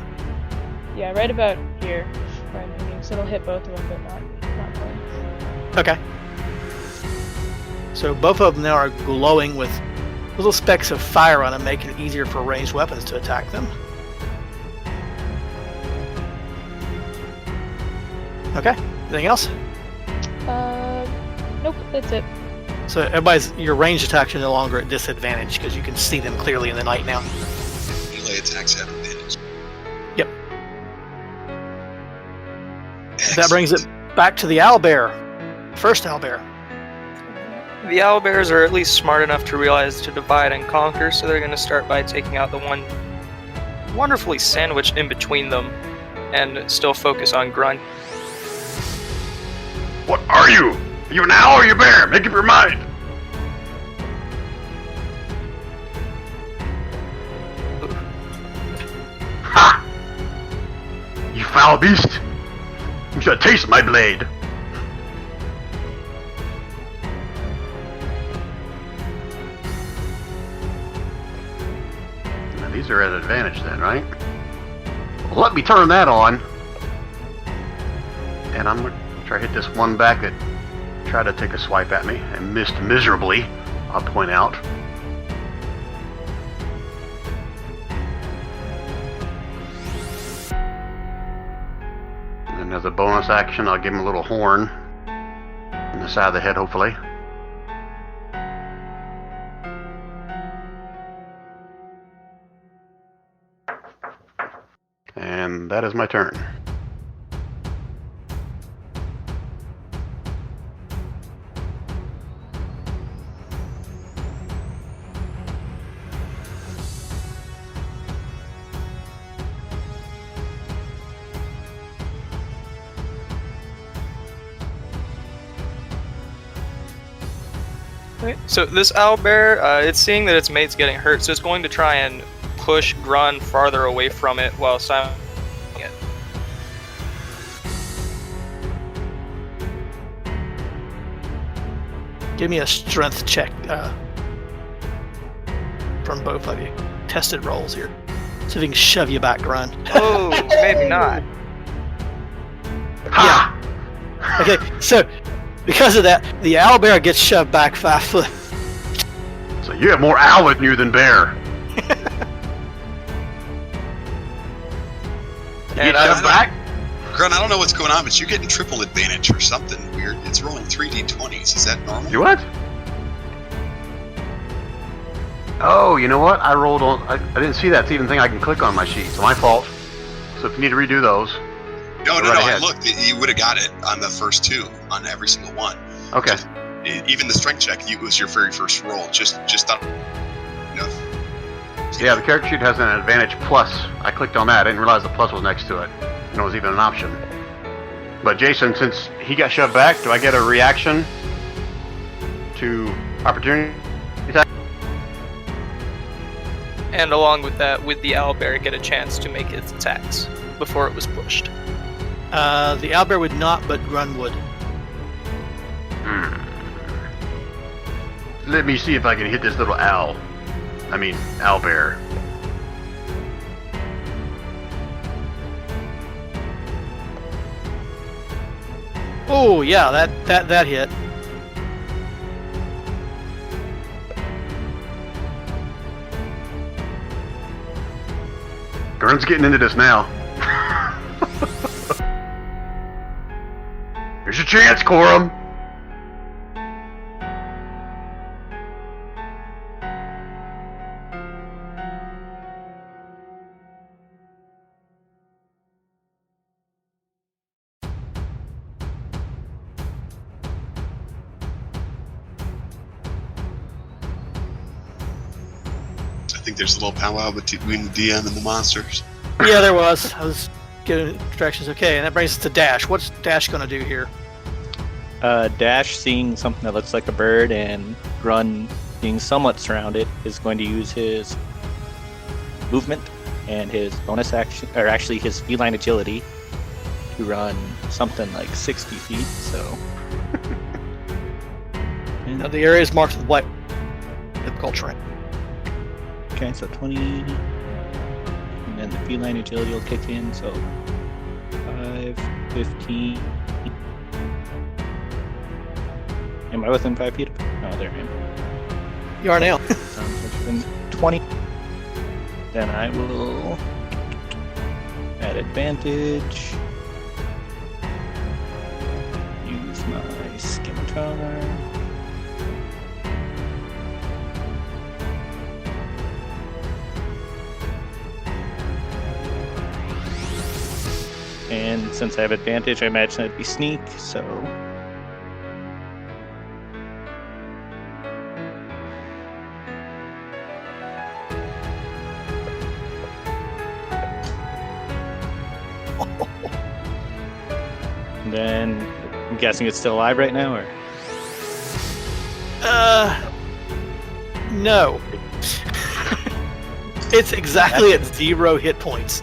Yeah, right about here. Where I'm aiming, so it'll hit both of them but not Grun. Okay. So both of them now are glowing with little specks of fire on them, making it easier for ranged weapons to attack them. Okay. Anything else? Nope, that's it. So your ranged attacks are no longer at disadvantage because you can see them clearly in the night now. melee attacks have advantage. Yep. Excellent. That brings it back to the owlbear. First owlbear. The Owlbears are at least smart enough to realize to divide and conquer, so they're going to start by taking out the one wonderfully sandwiched in between them and still focus on Grun. What are you? Are you an owl or are you a bear? Make up your mind. foul beast! You should taste my blade! Now these are at advantage then, right? Well, let me turn that on! And I'm gonna try to hit this one back that tried to take a swipe at me and missed miserably, I'll point out. And as a bonus action, I'll give him a little horn on the side of the head, hopefully. And that is my turn. Okay, so this owlbear, it's seeing that its mate's getting hurt, so it's going to try and push Grun farther away from it while silencing it. Give me a strength check from both of you. Tested rolls here. So if he can shove you back, Grun. Oh, maybe not. Ha! Okay, so because of that, the owlbear gets shoved back 5 foot. So you have more owl in you than bear. And Get shoved back? Grun, I don't know what's going on, but you're getting triple advantage or something weird. It's rolling 3d20s. Is that normal? You what? Oh, you know what? I rolled on. I didn't see that. It's even thing I can click on my sheet. So my fault. So if you need to redo those. No, right I ahead. looked. You would have got it on the first 2, on every single one. Okay. Just, even the strength check, it was your very first roll. Just thought. Yeah, the character sheet has an advantage plus. I clicked on that. I didn't realize the plus was next to it. And it was even an option. But Jason, since he got shoved back, do I get a reaction to opportunity attack? And along with that, with the owlbear, get a chance to make its attacks before it was pushed. The owlbear would not, but Grun would. Let me see if I can hit this little owl. I mean, owlbear. Oh yeah, that hit. Grun's getting into this now. Here's your chance, Corum. I think there's a little powwow between the DM and the monsters. Yeah, there was. I was getting directions. Okay, and that brings us to Dash. What's Dash going to do here? Dash, seeing something that looks like a bird, and Grun being somewhat surrounded, is going to use his movement and his bonus action, or actually his feline agility, to run something like 60 feet. So. Now the area is marked with white difficult terrain. Okay, so 20, and then the feline agility will kick in, so 5, 15. Am I within 5 feet? Oh, there I am. You are now. So within 20. Then I will add advantage. Use my scimitar. And since I have advantage, I imagine it'd be sneak, so. And then I'm guessing it's still alive right now, or? No. It's exactly at 0 hit points.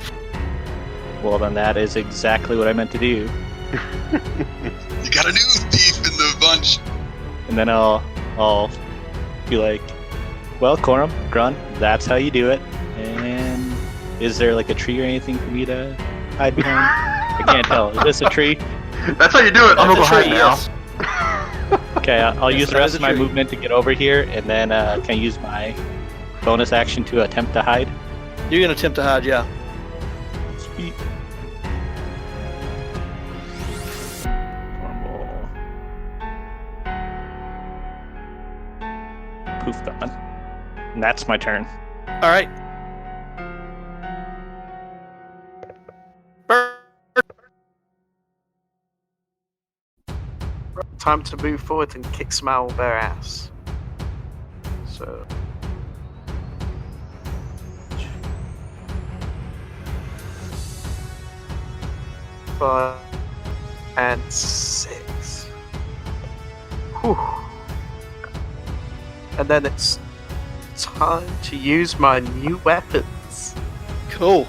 Well, then that is exactly what I meant to do. You got a new thief in the bunch. And then I'll be like, well, Corum, Grun, that's how you do it. And is there like a tree or anything for me to hide behind? I can't tell. Is this a tree? That's how you do it. I'm gonna go hide now. Yes. Okay, I'll Yes, use the that rest is of a my tree. movement to get over here, and then can I use my bonus action to attempt to hide? You're gonna attempt to hide, yeah. Sweet. Normal. Poof, gone. And that's my turn. All right. Bird. Time to move forward and kick some owlbear ass. So. 5 and 6. Whew. And then it's time to use my new weapons. Cool.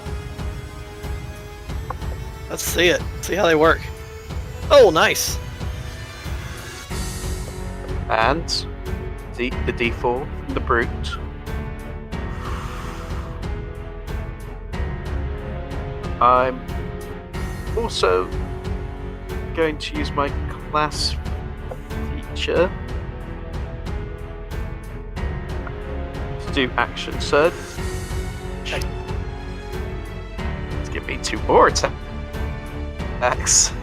Let's see it. See how they work. Oh, nice. And the D4 from the brute. I'm also going to use my class feature to do action surge. Let's give me 2 more attacks.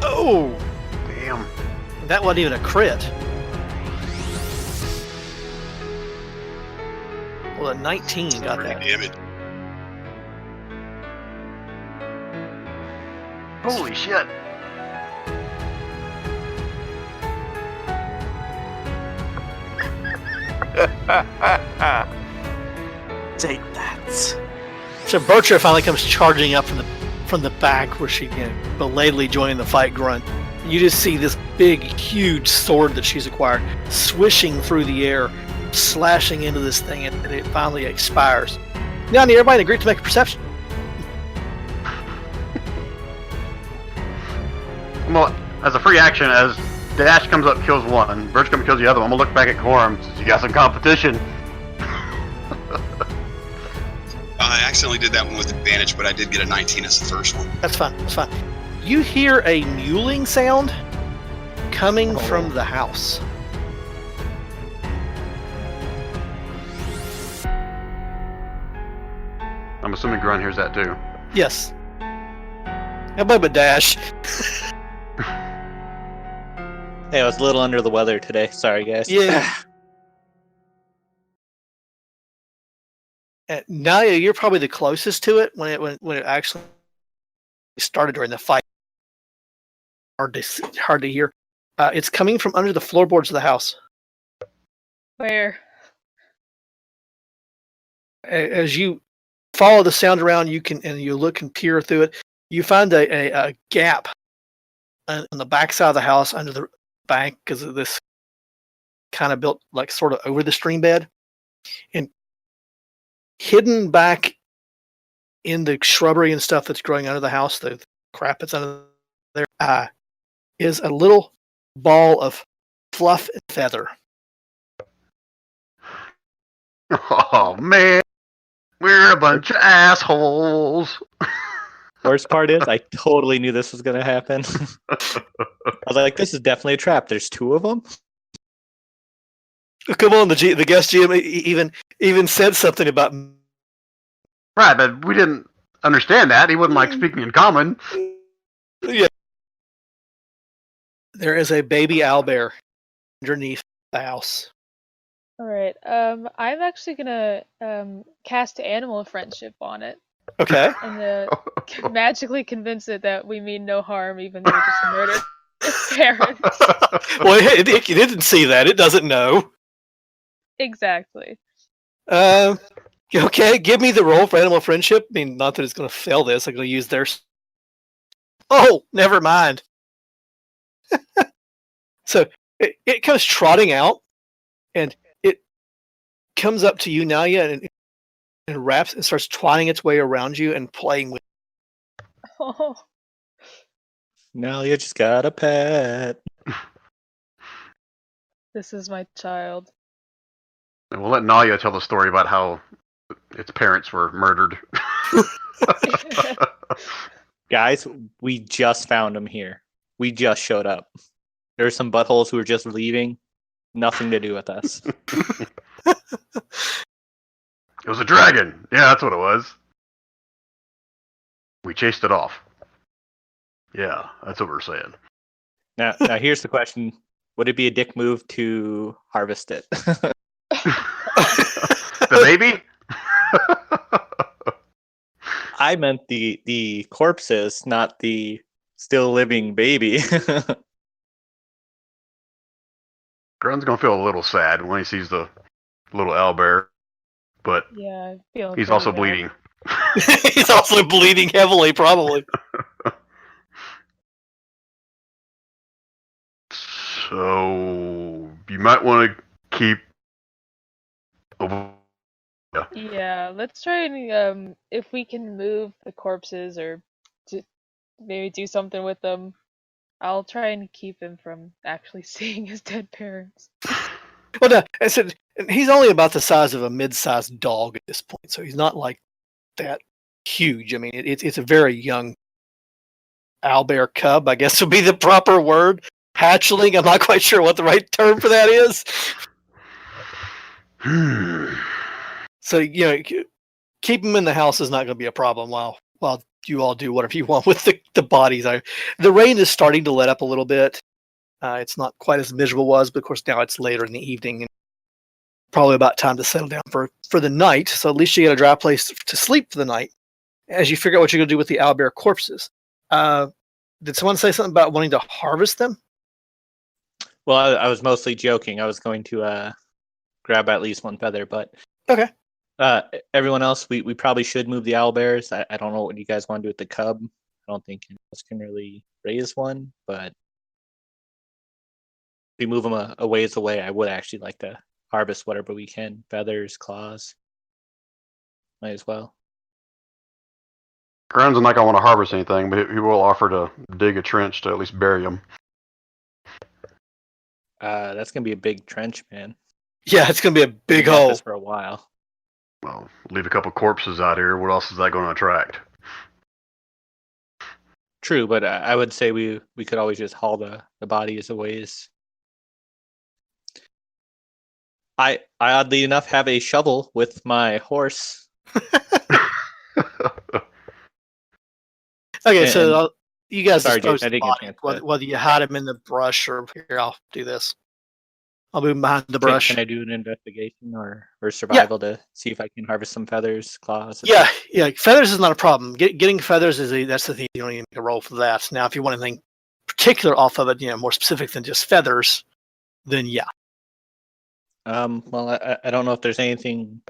Oh, Damn. that wasn't even a crit. Well, a 19 got that. Damn it. Holy shit. Take that. So Bertra finally comes charging up from the back where she belatedly joining the fight, Grunt. You just see this big, huge sword that she's acquired swishing through the air, slashing into this thing, and it finally expires. Now I need everybody to agree to make a perception. Well, as a free action, as Dash comes up, kills one, Birch comes kills the other one, I'm gonna look back at Corum. Says, you got some competition. I accidentally did that one with advantage, but I did get a 19 as the first one. That's fine. That's fine. You hear a mewling sound coming from the house. I'm assuming Grunt hears that too. Yes. Everybody but Dash. Hey, I was a little under the weather today. Sorry, guys. Yeah. Nadia, you're probably the closest to it when it actually started during the fight. Hard to hear. It's coming from under the floorboards of the house. Where? As you follow the sound around, you look and peer through it. You find a gap on the back side of the house under the bank because of this kind of built like sort of over the stream bed, and hidden back in the shrubbery and stuff that's growing under the house, the crap that's under there, is a little ball of fluff and feather. Oh man, we're a bunch of assholes. Worst part is, I totally knew this was going to happen. I was like, this is definitely a trap. There's 2 of them. Come on, the guest GM even said something about. Right, but we didn't understand that. He wasn't like speaking in common. Yeah. There is a baby owlbear underneath the house. All right. I'm actually gonna cast animal friendship on it Okay. and magically convince it that we mean no harm, even though we just murdered its parents. Well, it didn't see that. It doesn't know. Exactly. Okay, give me the roll for animal friendship. I mean, not that it's going to fail this. I'm going to use theirs. Oh, never mind. So it comes trotting out, and it comes up to you, Nalia, and wraps and starts twining its way around you and playing with. Oh, Now you just got a pet. this is my child. And we'll let Nalia tell the story about how its parents were murdered. Guys, we just found him here. We just showed up. There were some buttholes who were just leaving. Nothing to do with us. It was a dragon. Yeah, that's what it was. We chased it off. Yeah, that's what we're saying. Now here's the question: would it be a dick move to harvest it? The baby? I meant the corpses, not the still living baby. Grun's gonna feel a little sad when he sees the little owlbear, but Yeah, I feel he's pretty also bad. bleeding. He's also bleeding heavily, probably. So you might want to keep. Yeah, let's try and if we can move the corpses or maybe do something with them. I'll try and keep him from actually seeing his dead parents. Well, no, I said he's only about the size of a mid-sized dog at this point, so he's not like that huge. I mean, it's a very young owlbear cub, I guess would be the proper word. Hatchling. I'm not quite sure what the right term for that is. So keep him in the house is not going to be a problem while you all do whatever you want with the bodies. The rain is starting to let up a little bit. It's not quite as miserable was, but of course now it's later in the evening and probably about time to settle down for the night. So at least you get a dry place to sleep for the night as you figure out what you're going to do with the owlbear corpses. Did someone say something about wanting to harvest them? Well, I was mostly joking. I was going to grab at least one feather, but Okay. Everyone else, we probably should move the owlbears. I don't know what you guys want to do with the cub. I don't think any of us can really raise one, but if we move them a ways away, I would actually like to harvest whatever we can. Feathers, claws. Might as well. Grun's not gonna want to harvest anything, but he will offer to dig a trench to at least bury him. That's gonna be a big trench, man. Yeah, it's going to be a big We got hole. this for a while. Well, leave a couple corpses out here. What else is that going to attract? True, but I would say we could always just haul the bodies a ways. I oddly enough have a shovel with my horse. Okay, so you guys Sorry, dispose Jason, I of the didn't get a body, chance to- whether you hide them in the brush or here. I'll do this. I'll move behind the brush. Can I do an investigation or survival to see if I can harvest some feathers, claws? Yeah. Feathers is not a problem. Getting feathers that's the thing. You don't even make a roll for that. Now, if you want anything particular off of it, more specific than just feathers, then yeah. Well, I don't know if there's anything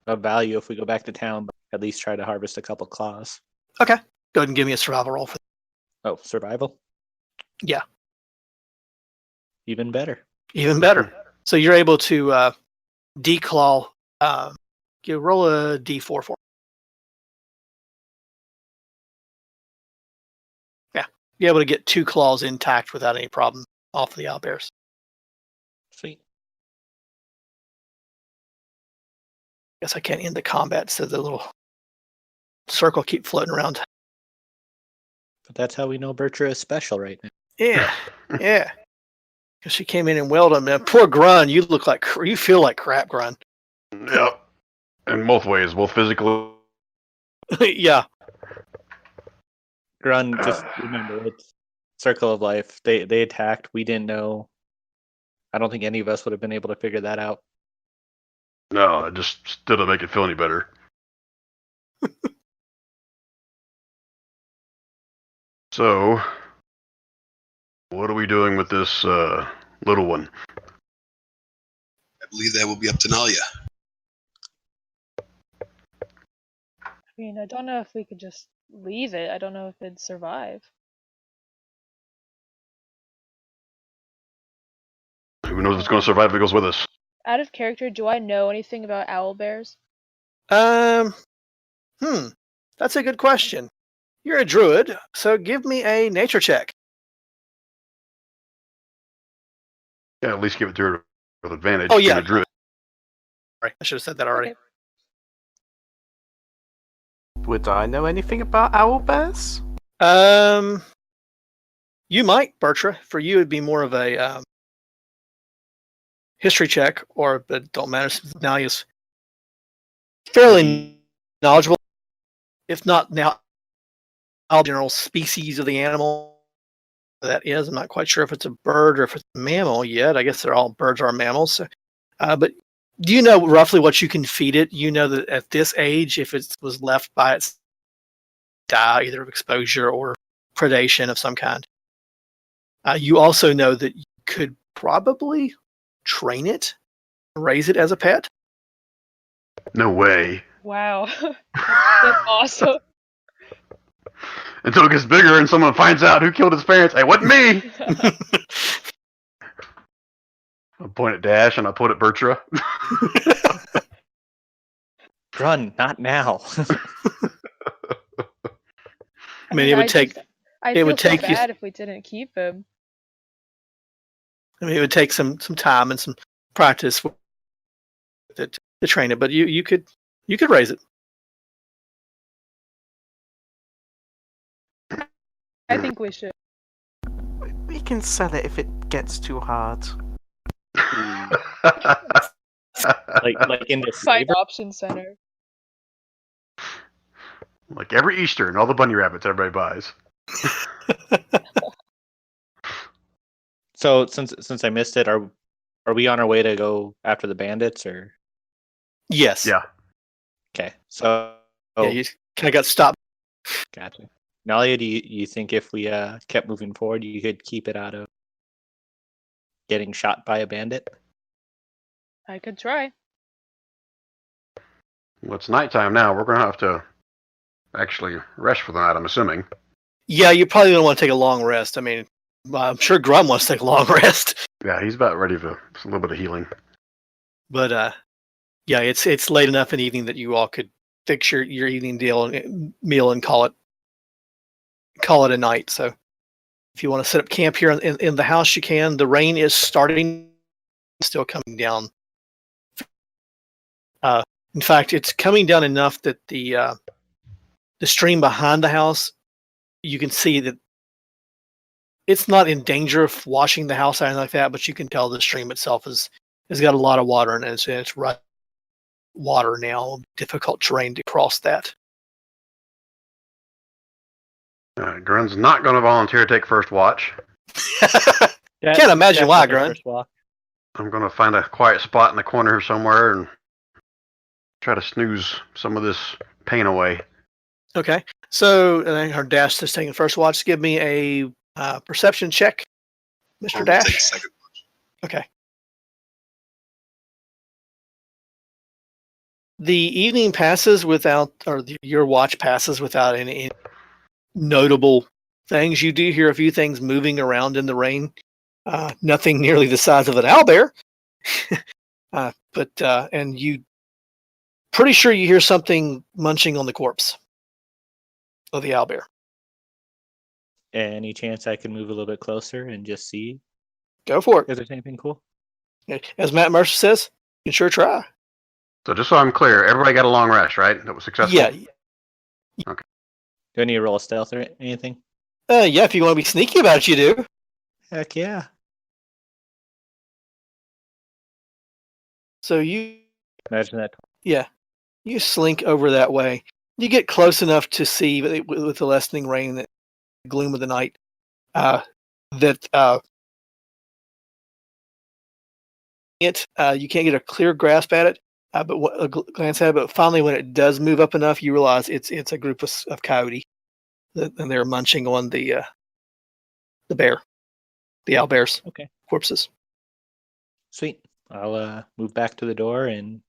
of value if we go back to town, but at least try to harvest a couple claws. Okay. Go ahead and give me a survival roll for that. Oh, survival? Yeah. Even better. Even better. So you're able to declaw. You roll a d4 for me. Yeah. You're able to get 2 claws intact without any problem off the owlbears. Sweet. Guess I can't end the combat, so the little circle keep floating around. But that's how we know Bertra is special right now. Yeah. Yeah. Because she came in and wailed him. Man, poor Grun, you feel like crap, Grun. Yep. In both ways, both physically. Yeah. Grun, just remember, it's circle of life. They attacked. We didn't know. I don't think any of us would have been able to figure that out. No, it just still doesn't make it feel any better. So, what are we doing with this little one? I believe that will be up to Nalia. I mean, I don't know if we could just leave it. I don't know if it'd survive. knows if it's going to survive if it goes with us. Out of character, do I know anything about owlbears? That's a good question. You're a druid, so give me a nature check. Yeah, at least give it to her with advantage. Oh, being yeah. a druid. Sorry, I should have said that already. Okay. Would I know anything about owlbears? You might, Bertra. For you, it'd be more of a history check, but it don't matter. Now he's fairly knowledgeable, if not now, general species of the animal that is. I'm not quite sure if it's a bird or if it's a mammal yet. I guess birds are mammals. So, but do you know roughly what you can feed it? You know that at this age, if it was left by its die, either of exposure or predation of some kind. You also know that you could probably train it, raise it as a pet. No way. Wow. That's awesome. Until it gets bigger and someone finds out who killed his parents. Hey, it wasn't me! I point at Dash and I point at Bertra. Run, not now. I mean, it would take. I it feel would so take you- bad if we didn't keep him. I mean, it would take some time and some practice with it to train it, but you could raise it. I think we should. We can sell it if it gets too hard. like in the Find saber. option center. Like every Easter and all the bunny rabbits everybody buys. So since I missed it, are we on our way to go after the bandits or? Yes. Yeah. Okay, so Yeah, you kind of got stopped. gotcha. Nalia, do you think if we kept moving forward, you could keep it out of getting shot by a bandit? I could try. Well, it's nighttime now. We're going to have to actually rest for the night, I'm assuming. Yeah, you probably don't want to take a long rest. I mean, I'm sure Grum wants to take a long rest, Yeah, he's about ready for a little bit of healing. but yeah, it's late enough in the evening that you all could fix your evening meal and call it a night. So if you want to set up camp here in the house, you can. The rain is starting, still coming down. In fact, it's coming down enough that the stream behind the house, you can see that it's not in danger of washing the house or anything like that, but you can tell the stream itself has got a lot of water in it. It's rut water now, difficult terrain to cross that. Grun's not going to volunteer to take first watch. Can't imagine why, Grun. I'm going to find a quiet spot in the corner somewhere and try to snooze some of this pain away. Okay, so her Dash is taking first watch. Give me a perception check, Mr. Take Dash. second. Okay. The evening passes without, or your watch passes without any notable things. You do hear a few things moving around in the rain. Nothing nearly the size of an owlbear. And you pretty sure you hear something munching on the corpse of the owlbear. Any chance I can move a little bit closer and just see Go for it. if there's anything cool? As Matt Mercer says, you can sure try. So just so I'm clear, everybody got a long rest, right? That was successful? Yeah. Do I need to roll a stealth or anything? Yeah, if you want to be sneaky about it, you do. Heck yeah. So you Imagine that. you slink over that way. You get close enough to see with the lessening rain, the gloom of the night, that you can't get a clear grasp at it, a glance at it. But finally, when it does move up enough, you realize it's a group of coyote, and they're munching on the bear, the owlbears. Okay. Corpses. Sweet. I'll move back to the door and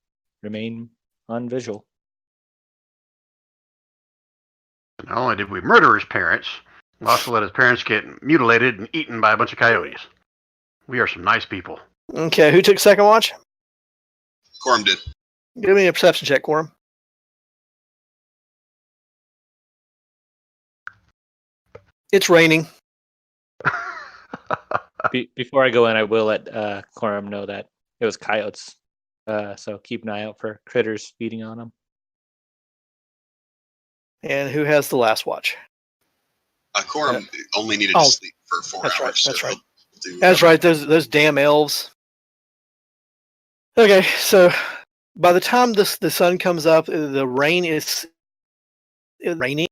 remain on visual. Not only did we murder his parents, we also let his parents get mutilated and eaten by a bunch of coyotes. We are some nice people. Okay, who took second watch? Corum did. Give me a perception check, Quorum. It's raining. Before I go in, I will let Corum know that it was coyotes. So keep an eye out for critters feeding on them. And who has the last watch? Corum only needed Oh, to sleep for 4 that's right, hours. that's right. he'll do That's right. Those damn elves. Okay, so by the time the sun comes up, the rain is raining.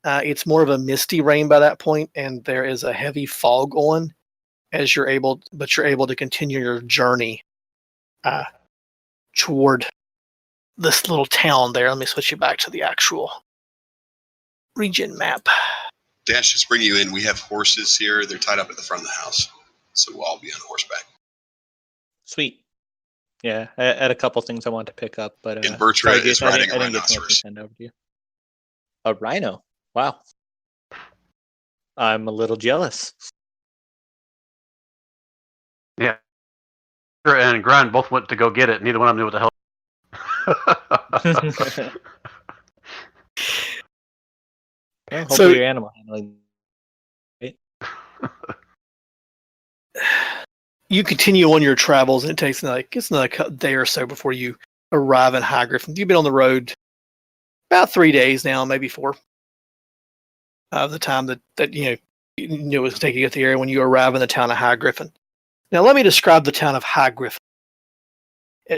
It's more of a misty rain by that point, and there is a heavy fog on as you're able to continue your journey toward this little town there. Let me switch you back to the actual region map. Dash, just bring you in. We have horses here. They're tied up at the front of the house, so we'll all be on horseback. Sweet. Yeah, I had a couple things I wanted to pick up, but And Bertra is riding a I didn't get a chance to rhinoceros. send over to you. A rhino? Wow. I'm a little jealous. Yeah. And Grun both went to go get it. Neither one of them knew what the hell. Well, hopefully your animal handling. You continue on your travels, and it takes another day or so before you arrive in High Griffin. You've been on the road about 3 days now, maybe 4. The time that you knew it was taking you to get the area when you arrive in the town of High Griffin. Now, let me describe the town of High Griffin.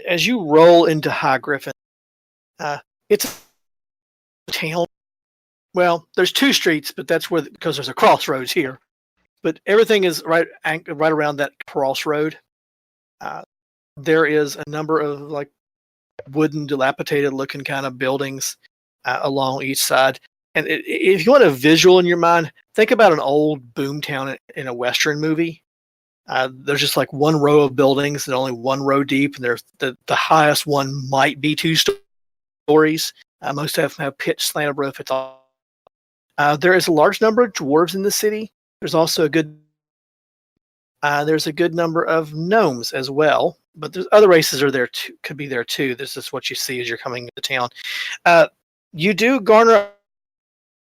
As you roll into High Griffin, it's a town. Well, there's 2 streets, but that's because there's a crossroads here. But everything is right around that crossroad. There is a number of like wooden, dilapidated-looking kind of buildings along each side. And if you want a visual in your mind, think about an old boomtown in a Western movie. There's just like one row of buildings and only one row deep, and there's the highest one might be 2 stories. Most of them have pitched slanted roof. It's all. There is a large number of dwarves in the city. There's also a good number of gnomes as well, but there's other races are there too. Could be there too. This is what you see as you're coming into town. You do garner,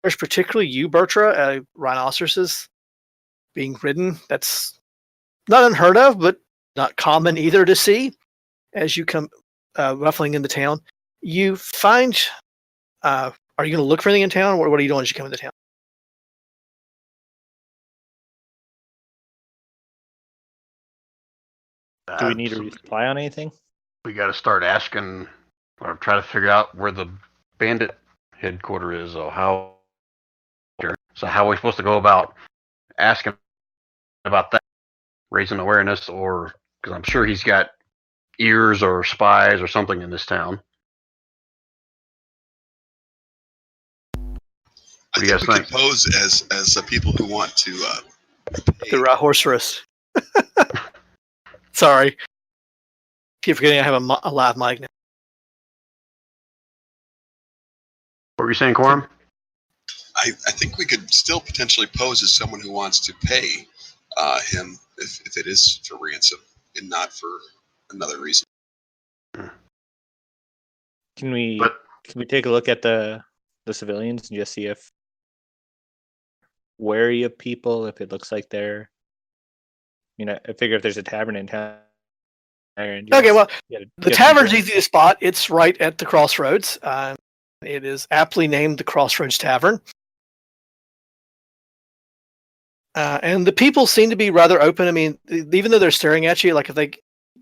particularly you, Bertra, rhinoceroses being ridden. That's not unheard of, but not common either to see as you come ruffling into town. You find. Are you going to look for anything in town? What are you doing as you come into town? Do we need to reply on anything? We got to start asking or try to figure out where the bandit headquarters is, or how. So how are we supposed to go about asking about that, raising awareness, or because I'm sure he's got ears or spies or something in this town. What do you guys think? We could pose as people who want to The rhinoceros. Sorry. Keep forgetting I have a live mic now. What were you saying, Quorum? I think we could still potentially pose as someone who wants to pay him if it is for ransom and not for another reason. Can we take a look at the civilians and just see if wary of people, if it looks like they're, I figure if there's a tavern in town. Okay, well, the tavern's easy to spot. It's right at the crossroads. It is aptly named the Crossroads Tavern. And the people seem to be rather open. I mean, even though they're staring at you, like if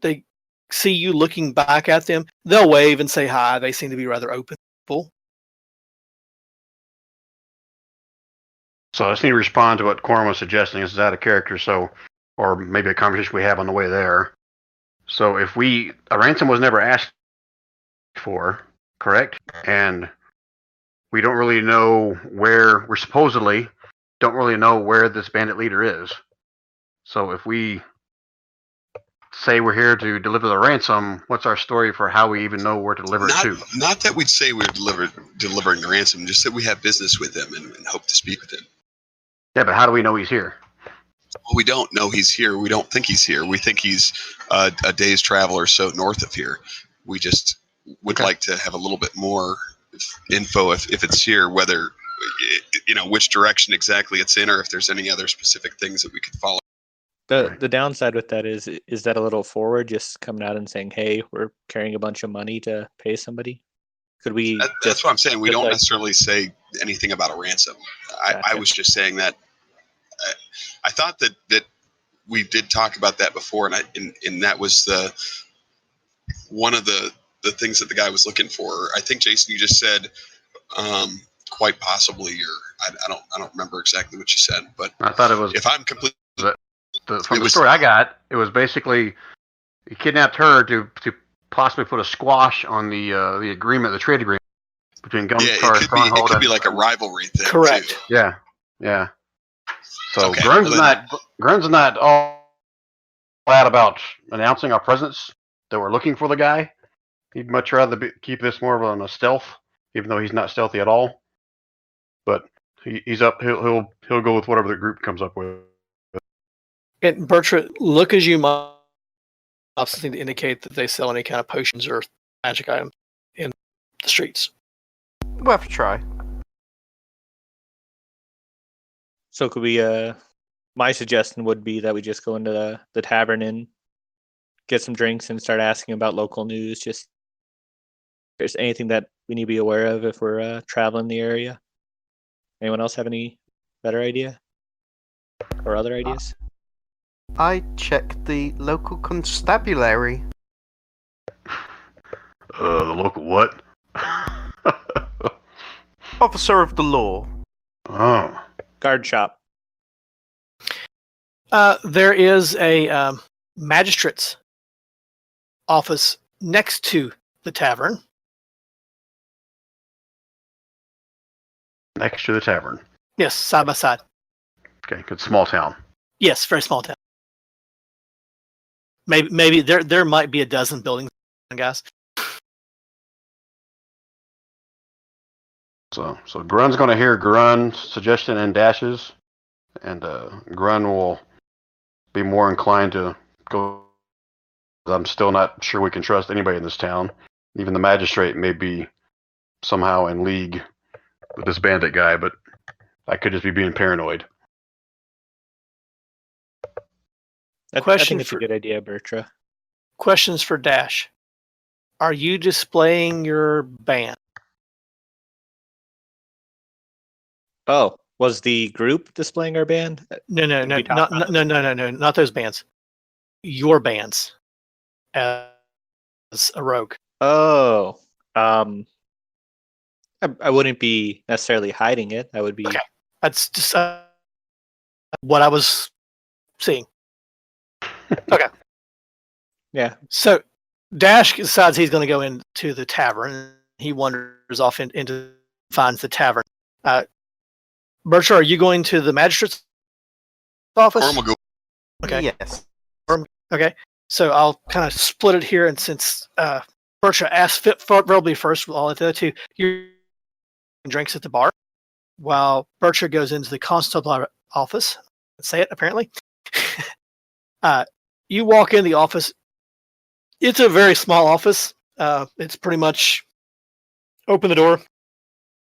they see you looking back at them, they'll wave and say hi. They seem to be rather open people. So I just need to respond to what Quorum was suggesting. This is out of character, or maybe a conversation we have on the way there. So if a ransom was never asked for, correct? And we don't really know where, we're supposedly don't really know where this bandit leader is. So if we say we're here to deliver the ransom, what's our story for how we even know where to deliver it to? Not that we'd say we're delivering the ransom, just that we have business with him and hope to speak with him. Yeah, but how do we know he's here? Well, we don't know he's here. We don't think he's here. We think he's a day's travel or so north of here. We just would like to have a little bit more info if it's here, whether, which direction exactly it's in, or if there's any other specific things that we could follow. The downside with that is that a little forward, just coming out and saying, "Hey, we're carrying a bunch of money to pay somebody." Could we? That's what I'm saying. We just don't necessarily say anything about a ransom. I Gotcha. was just saying that I thought that we did talk about that before, and that was one of the things that the guy was looking for. I think, Jason, you just said quite possibly, or I don't remember exactly what you said, but I thought it was. If I'm completely From the story I got, it was basically he kidnapped her to possibly put a squash on the agreement, the trade agreement between Gumstar it Stronghold. could be like a rivalry thing. Correct. Too. Yeah. So Okay, Grun's not all that about announcing our presence that we're looking for the guy. He'd much rather keep this more of a stealth, even though he's not stealthy at all. But he's up. He'll go with whatever the group comes up with. And Bertrand, look as you might something to indicate that they sell any kind of potions or magic items in the streets. Worth a try. So could we? My suggestion would be that we just go into the tavern and get some drinks and start asking about local news. Just if there's anything that we need to be aware of if we're traveling the area. Anyone else have any better idea or other ideas? I checked the local constabulary. The local what? Officer of the law. Oh. Guard shop. There is a magistrate's office next to the tavern. Next to the tavern. Yes, side by side. Okay, good small town. Yes, very small town. Maybe there might be a dozen buildings, guys. So Grun's going to hear Grun's suggestion and Dash's, and Grun will be more inclined to go. I'm still not sure we can trust anybody in this town. Even the magistrate may be somehow in league with this bandit guy, but I could just be being paranoid. I think it's a good idea, Bertra. Questions for Dash. Are you displaying your band? Oh, was the group displaying our band? No, not those bands. Your bands as a rogue. Oh, I wouldn't be necessarily hiding it. I would be. Okay, that's just what I was seeing. Okay. Yeah. So Dash decides he's going to go into the tavern. He wanders off into finds the tavern. Bertrand, are you going to the magistrate's office? Orm will go. Okay. Yes. Okay. So I'll kind of split it here, and since Bertrand asked probably first, with all of the other two, you drinks at the bar, while Bertrand goes into the constable office. Say it apparently. You walk in the office. It's a very small office. It's pretty much open the door.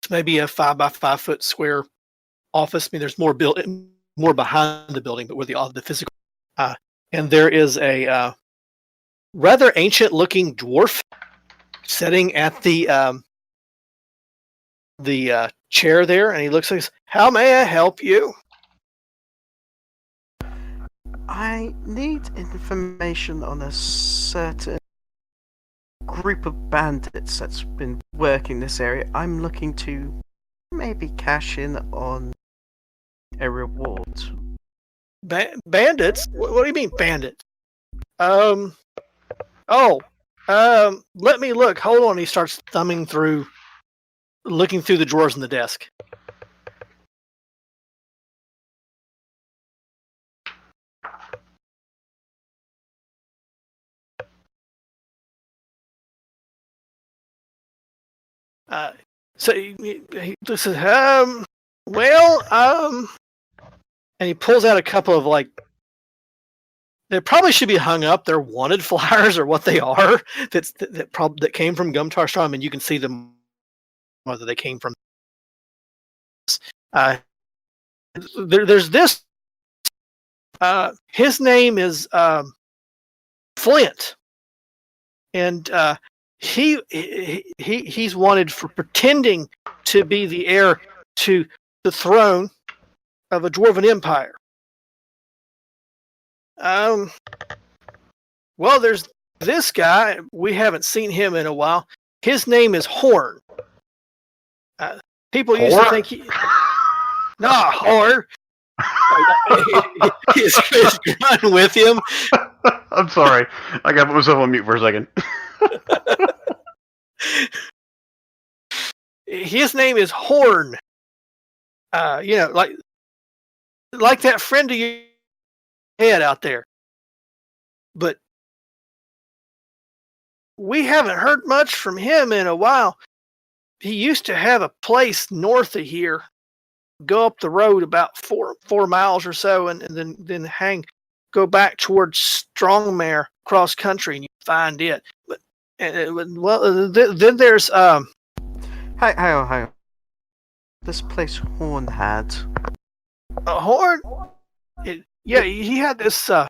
It's maybe a 5 by 5 foot square office. I mean, there's more behind the building, but where the physical. And there is a rather ancient looking dwarf sitting at the chair there, and he looks like, "How may I help you?" I need information on a certain group of bandits that's been working this area. I'm looking to maybe cash in on a reward. Bandits? What do you mean bandits? Let me look. Hold on. He starts looking through the drawers in the desk. So he says, and he pulls out a couple of like. They probably should be hung up. They're wanted flyers, or what they are. That came from Gumtar Strom, and you can see them whether they came from. There's this. His name is Flint, and he's wanted for pretending to be the heir to the throne of a dwarven empire. Well, there's this guy. We haven't seen him in a while. His name is Horn. People used to think Horn. He's Grun with him. I'm sorry. I got to put myself on mute for a second. His name is Horn. Like that friend of your head out there. But we haven't heard much from him in a while. He used to have a place north of here. Go up the road about 4 miles or so, and then go back towards Strongmare cross country, and you find it. But then there's Hang on. This place Horn had. a Horn. He had this. I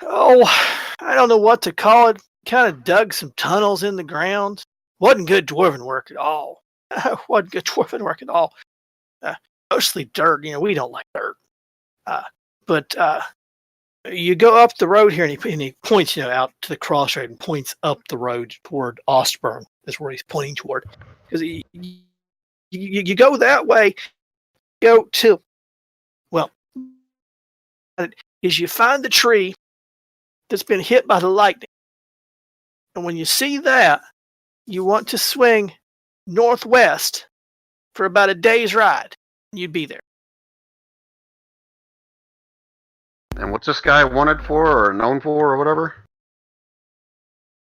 don't know what to call it. Kind of dug some tunnels in the ground. Wasn't good dwarven work at all. Wasn't good dwarven work at all. Mostly dirt. We don't like dirt. But you go up the road here, and he points, out to the crossroad and points up the road toward Ostburn. Is where he's pointing toward. Because you go that way, go to, is you find the tree that's been hit by the lightning. And when you see that, you want to swing northwest for about a day's ride. You'd be there. And what's this guy wanted for, or known for, or whatever?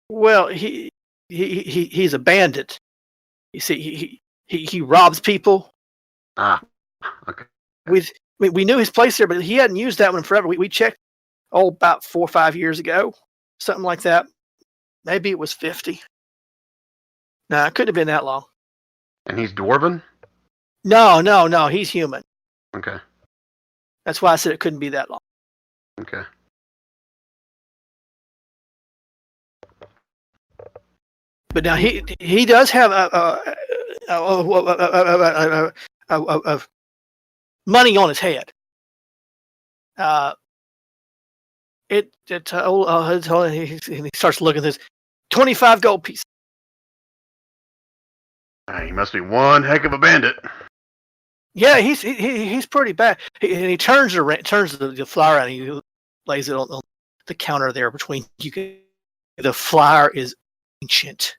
Well, he's a bandit. You see, he robs people. Okay. We knew his place there, but he hadn't used that one forever. We checked, about 4 or 5 years ago, something like that. Maybe it was 50. No, it couldn't have been that long. And he's dwarven? No, he's human. Okay. That's why I said it couldn't be that long. Okay. But now he does have money on his head. He starts looking at this 25 gold pieces. He must be one heck of a bandit. Yeah, he's pretty bad. He turns the flower around, and he lays it on the counter there between you. The flower is ancient.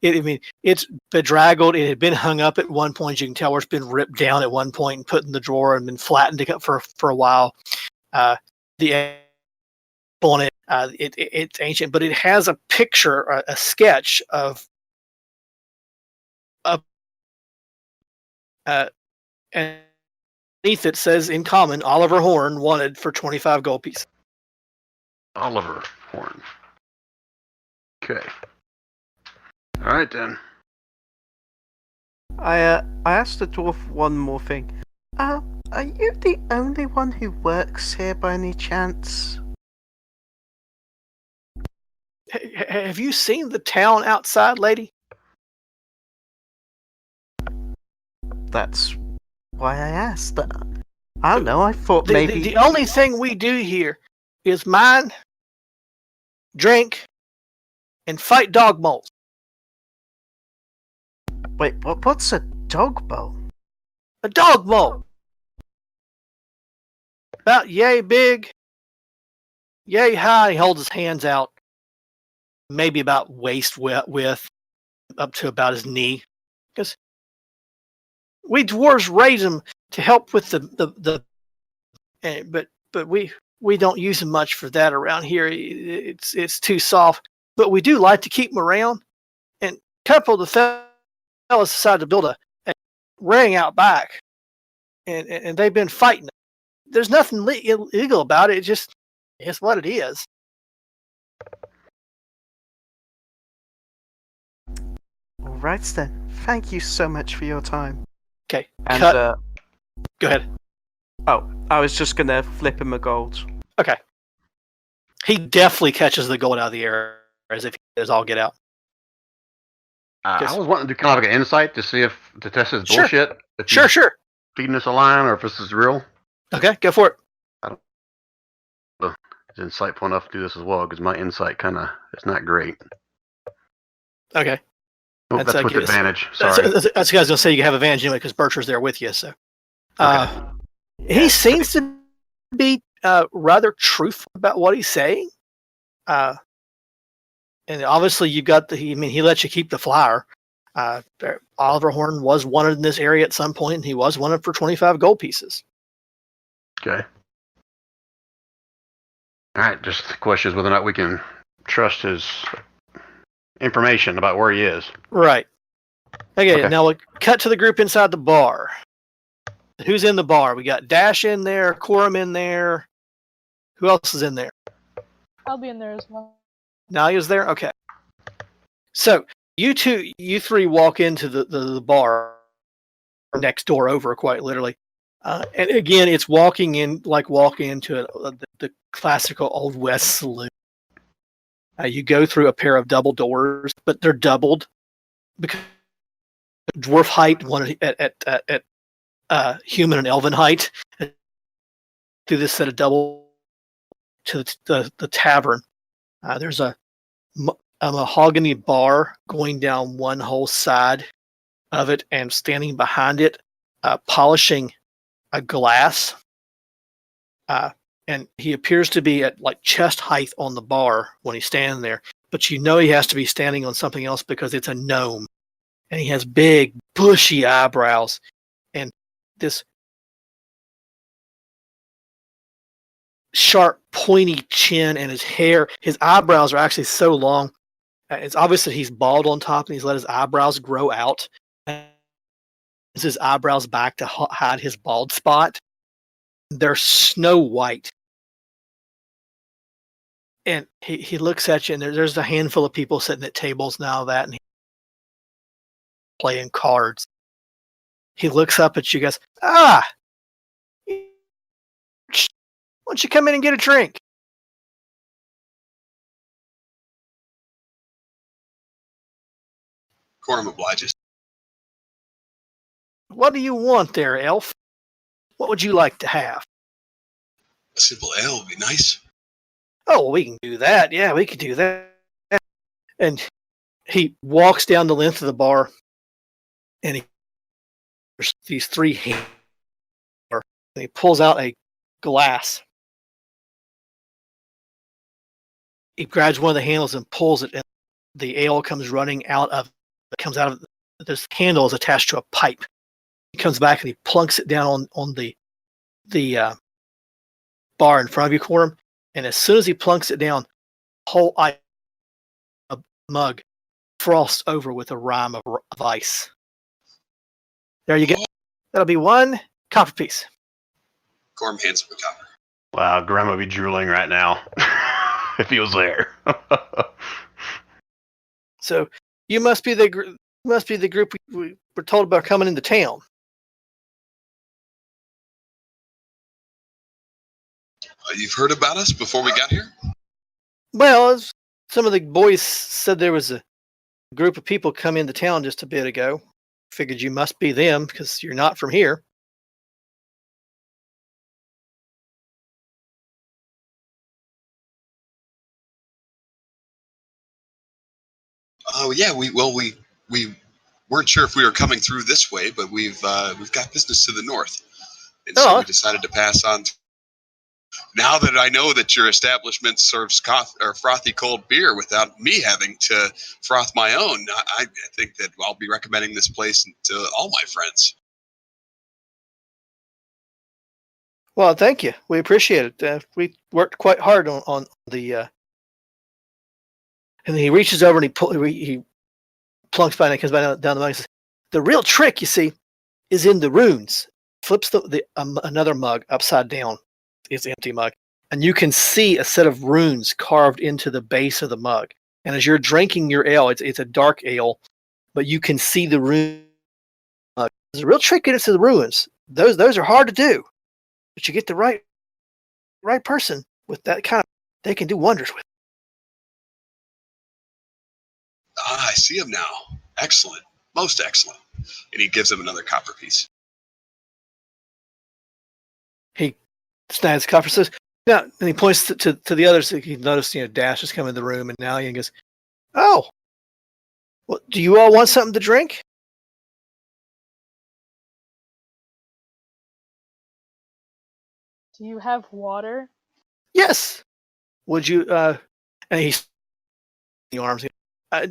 It's bedraggled. It had been hung up at one point. You can tell where it's been ripped down at one point and put in the drawer and been flattened for a while. The on it, it's ancient, but it has a picture, a sketch of and beneath it says in common, Oliver Horn wanted for 25 gold pieces. Oliver Horn. Okay. All right then. I asked the dwarf one more thing. Are you the only one who works here by any chance? Have you seen the town outside, lady? That's why I asked. I don't know. I thought maybe the only thing we do here is mine, drink, and fight dog moles. Wait, what's a dog bowl? A dog mole. About yay big, yay high. He holds his hands out, maybe about waist width, up to about his knee. Because we dwarves raise them to help with but we don't use them much for that around here. It's too soft. But we do like to keep them around. And a couple of the fellas decided to build a ring out back and they've been fighting. There's nothing illegal about it. It's what it is. All right then. Thank you so much for your time. Okay, And cut. Go ahead. oh, I was just gonna flip him a gold. Okay. He definitely catches the gold out of the air as if he does all get out. I was wanting to kind of like an insight to see if to test his Sure. bullshit. If Sure, he's sure. feeding us a line or if this is real. Okay, go for it. It's insightful enough to do this as well because my insight kind of is not great. Okay. Oh, That's that's with good. advantage. That's Sorry. what I was going to say. You have advantage anyway because Bircher's there with you. So, Okay. he seems to be rather truthful about what he's saying. And obviously, you got he lets you keep the flower. Oliver Horn was wanted in this area at some point, and he was wanted for 25 gold pieces. Okay. All right. Just the question is whether or not we can trust his information about where he is. Right. Okay. Okay. Now we'll cut to the group inside the bar. Who's in the bar? We got Dash in there, Quorum in there. Who else is in there? I'll be in there as well. Nalia's there? Okay. So you three walk into the bar next door over, quite literally. And again, it's walking into the classical Old West saloon. You go through a pair of double doors, but they're doubled because dwarf height, one at human and elven height. Through this set of double to the tavern, there's a mahogany bar going down one whole side of it, and standing behind it, polishing a glass. And he appears to be at like chest height on the bar when he's standing there, but you know he has to be standing on something else because it's a gnome, and he has big bushy eyebrows and this sharp pointy chin, and his eyebrows are actually so long. It's obvious that he's bald on top and he's let his eyebrows grow out. His eyebrows back to hide his bald spot. They're snow white. And he looks at you, and there's a handful of people sitting at tables now and he's playing cards. He looks up at you guys. Why don't you come in and get a drink? Quorum obliges. What do you want there, elf? What would you like to have? A simple ale would be nice. Oh, we can do that. Yeah, we could do that. And he walks down the length of the bar, and there's these three hands, and he pulls out a glass. He grabs one of the handles and pulls it, and the ale comes running out of this handle is attached to a pipe. He comes back and he plunks it down on the bar in front of you, Quorum. And as soon as he plunks it down, whole mug frosts over with a rime of ice. There you go. That'll be 1 copper piece. Quorum hands him a copper. Wow, Graham would be drooling right now if he was there. So you must be the group we were told about coming into town. You've heard about us before we got here? Well, some of the boys said there was a group of people come into town just a bit ago. Figured you must be them because you're not from here. Oh yeah, we weren't sure if we were coming through this way, but we've got business to the north, and so we decided to pass on. Now that I know that your establishment serves frothy cold beer without me having to froth my own, I think that I'll be recommending this place to all my friends. Well, thank you. We appreciate it. We worked quite hard on the. And then he reaches over and he plunks by and comes back down the mug and says, "The real trick, you see, is in the runes. flips another mug upside down. It's an empty mug, and you can see a set of runes carved into the base of the mug. And as you're drinking your ale, it's a dark ale, but you can see the rune. There's a real trick into the ruins. Those are hard to do, but you get the right person with that kind of, they can do wonders with. Ah, I see him now. Excellent. Most excellent. And he gives him another copper piece. He snags the copper, says, "Now," and he points to the others. He noticed, Dash has come in the room, and now he goes, "Oh, well, do you all want something to drink?" Do you have water? Yes. Would you? And he's the arms.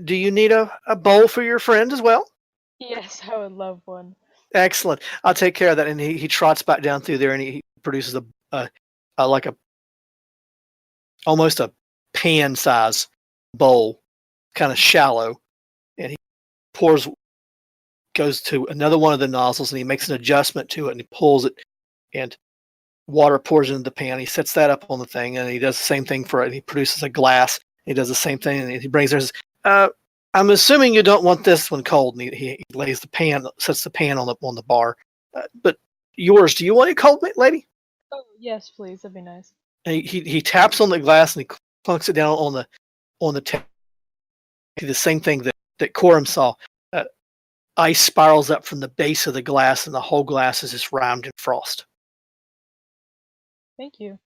Do you need a bowl for your friend as well? Yes, I would love one. Excellent. I'll take care of that. And he trots back down through there, and he produces like a almost a pan size bowl, kind of shallow, and he goes to another one of the nozzles, and he makes an adjustment to it, and he pulls it, and water pours into the pan. He sets that up on the thing, and he does the same thing for it. He produces a glass. He does the same thing, and he brings there. I'm assuming you don't want this one cold. And he lays the pan, sets the pan on the bar. But yours, do you want it cold, lady? Oh, yes, please. That'd be nice. And he taps on the glass, and he plunks it down on the table. The same thing that Coram saw. Ice spirals up from the base of the glass, and the whole glass is just round in frost. Thank you.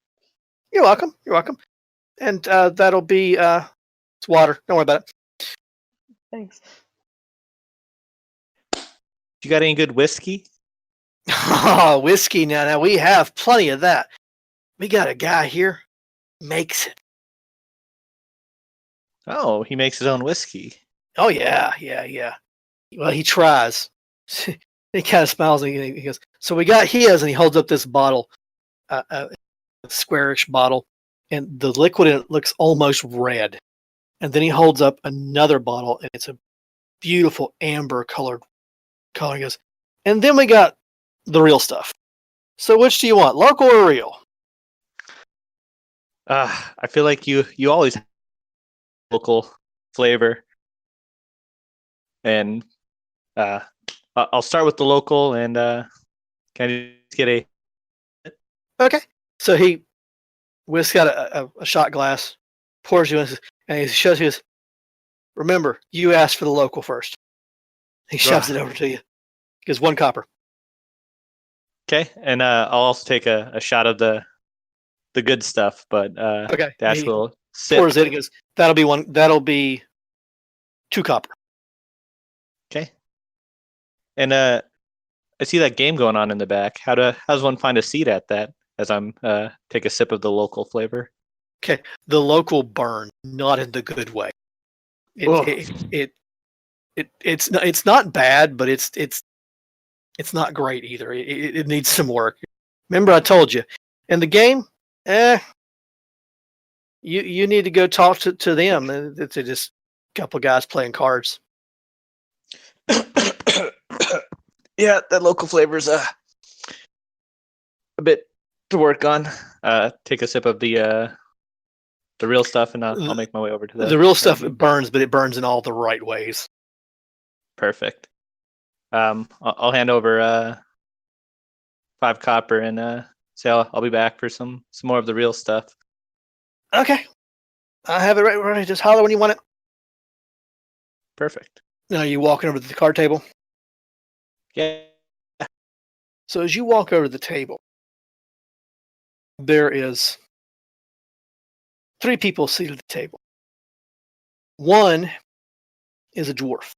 You're welcome. You're welcome. And that'll be it's water. Don't worry about it. Thanks. You got any good whiskey? Oh, whiskey. Now we have plenty of that. We got a guy here makes it. Oh, he makes his own whiskey. Oh yeah. Well, he tries. He kind of smiles and he goes, "So we got his," and he holds up this bottle, a squarish bottle, and the liquid in it looks almost red. And then he holds up another bottle, and it's a beautiful amber colored color. He goes, "And then we got the real stuff. So which do you want, local or real?" I feel like you always have local flavor, and I'll start with the local, and can I just get a? Okay. So he whisks out a shot glass, pours you in, and he shows you, "Remember, you asked for the local first." He shoves it over to you. Gives 1 copper. Okay, and I'll also take a shot of the good stuff, but Okay. Dash He will sip. pours it and goes, that'll be 2 copper. Okay. And I see that game going on in the back. How does one find a seat at that as I'm take a sip of the local flavor? Okay. The local burn, not in the good way. It's not bad, but it's not great either. It needs some work. Remember, I told you. And the game, you need to go talk to them. It's just a couple guys playing cards. Yeah, that local flavor's a bit to work on. Take a sip of the real stuff, and I'll make my way over to the real stuff. It burns, but it burns in all the right ways. Perfect. I'll hand over 5 copper and say I'll be back for some more of the real stuff. Okay, I have it right ready. Just holler when you want it. Perfect. Now you walking over to the card table. Yeah. So as you walk over to the table, there is 3 people seated at the table. One is a dwarf.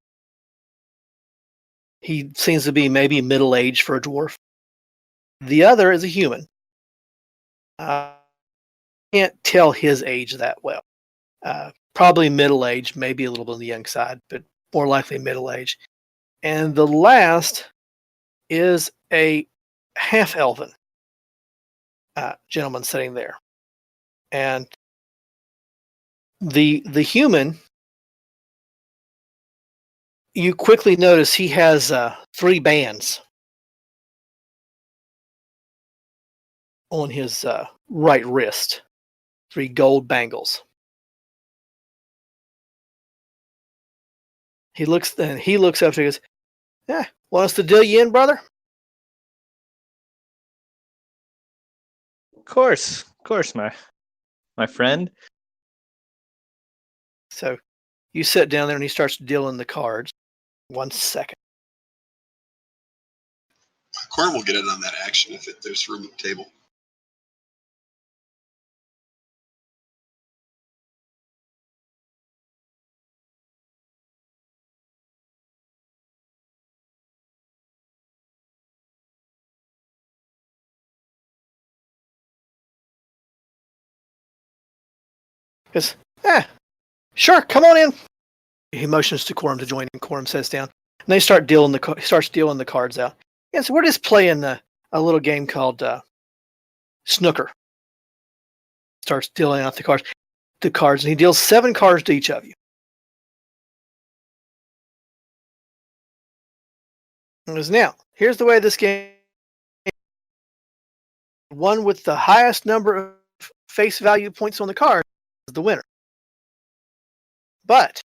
He seems to be maybe middle-aged for a dwarf. The other is a human. I can't tell his age that well. Probably middle-aged, maybe a little bit on the young side, but more likely middle-aged. And the last is a half-elven gentleman sitting there. And the human, you quickly notice he has 3 bands on his right wrist. 3 gold bangles. He looks up and he goes, "Yeah, want us to deal you in, brother?" Of course, my friend. So you sit down there and he starts dealing the cards. 1 second. Corn will get in on that action if there's room at the table. Because, sure, come on in. He motions to Quorum to join him. Quorum sits down. And they start starts dealing the cards out. Yeah, so we're just playing a little game called snooker. Starts dealing out the cards, and he deals 7 cards to each of you. And goes, now, here's the way this game. One with the highest number of face value points on the card is the winner. But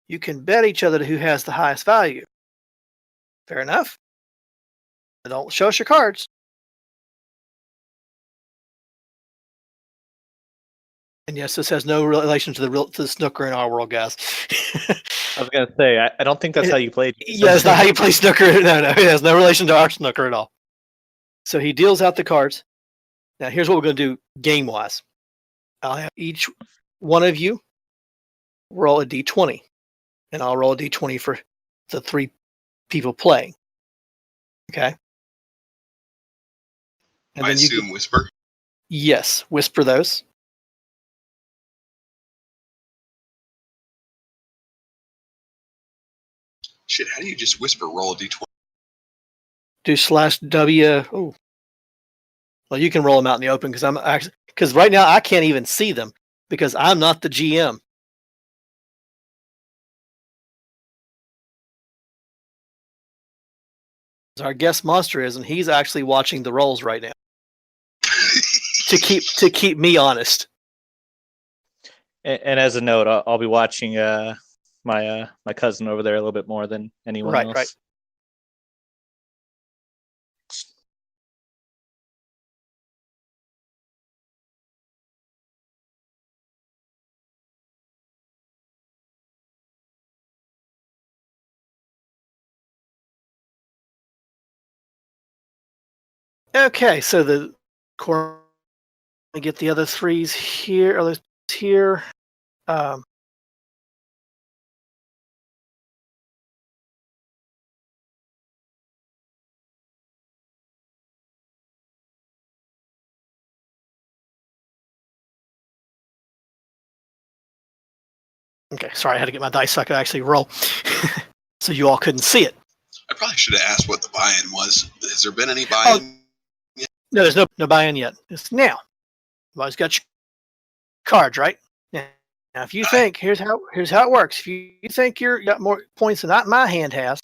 you can bet each other who has the highest value. Fair enough. Don't show us your cards. And yes, this has no relation to the snooker in our world, guys. I was gonna say, I don't think that's how you played. Yeah, it's not how you play snooker. No, it has no relation to our snooker at all. So he deals out the cards. Now, here's what we're going to do game-wise. I'll have each one of you roll a d20, and I'll roll a d20 for the 3 people playing. Okay? And I assume whisper. Yes, whisper those. Shit, how do you just whisper roll a d20? Do /W. Oh, well, you can roll them out in the open because right now I can't even see them because I'm not the GM. Our guest monster is, and he's actually watching the rolls right now to keep me honest. And as a note, I'll be watching my cousin over there a little bit more than anyone else. Right. Okay, so the core. Get the other 3s here. Others here. Okay, sorry, I had to get my dice so I could actually roll, so you all couldn't see it. I probably should have asked what the buy-in was. Has there been any buy-in? No, there's no buy-in yet. It's now. You've always got your cards, right? Now, if you think here's how it works. If you think you got more points than my hand has,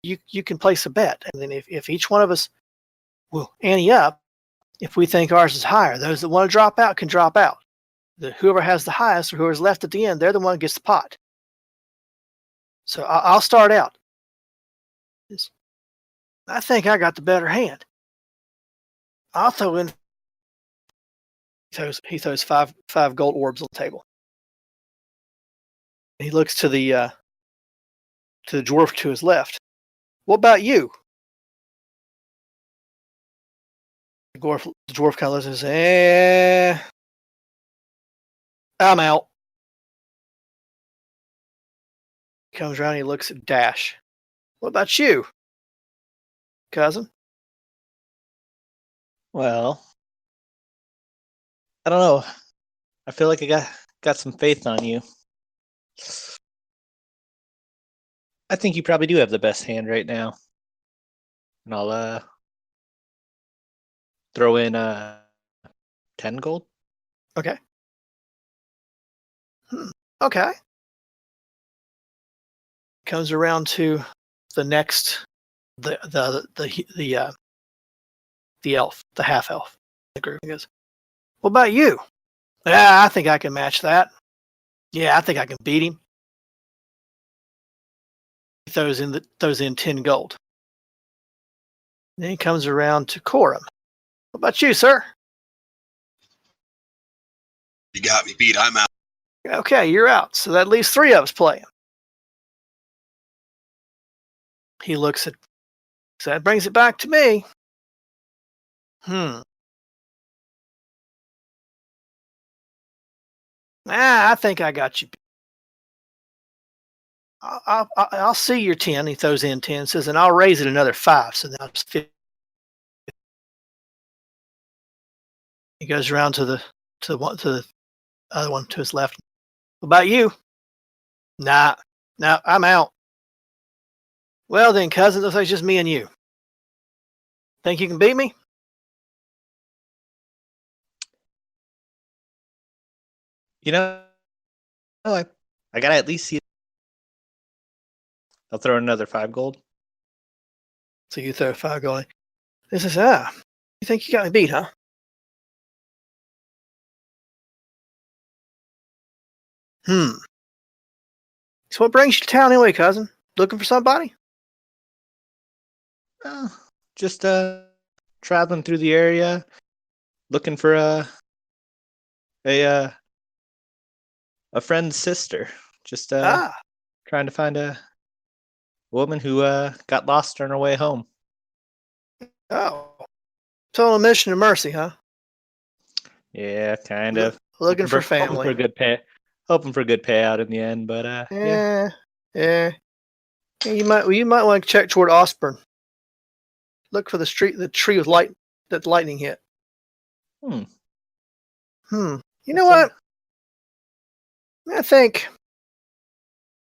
you can place a bet, and then if each one of us will ante up, if we think ours is higher, those that want to drop out can drop out. Whoever has the highest or whoever's left at the end, they're the one who gets the pot. So I'll start out. I think I got the better hand. I'll throw in. He throws five gold orbs on the table. He looks to the dwarf to his left. What about you? The dwarf kind of looks and says, I'm out. He comes around and he looks at Dash. What about you, cousin? Well, I don't know. I feel like I got some faith on you. I think you probably do have the best hand right now. And I'll throw in 10 gold. Okay. Okay. Comes around to the next the elf, the half elf. the group. He goes, "What about you?" "Yeah, I think I can match that. Yeah, I think I can beat him." He throws in 10 gold. Then he comes around to Corum. "What about you, sir?" You got me beat. I'm out. "Okay, you're out. So that leaves 3 of us playing." He looks at. So that brings it back to me. I think I got you. I'll see your 10. He throws in 10, says, and I'll raise it another 5. So now it's 50. He goes around to the other one to his left. "What about you?" Nah, I'm out." "Well then, cousin, looks like it's just me and you. Think you can beat me?" You know, I gotta at least see. I'll throw in another 5 gold. So you throw 5 gold. He says, you think you got me beat, huh? So what brings you to town anyway, cousin? Looking for somebody? Just traveling through the area, looking for a friend's sister. Just trying to find a woman who got lost on her way home. Oh. Total mission of mercy, huh? Yeah, kind of. Looking for family. Hoping for a good pay. Hoping for a good payout in the end, but yeah. Yeah. You might want to check toward Osborne. Look for the tree with light that lightning hit. You know what?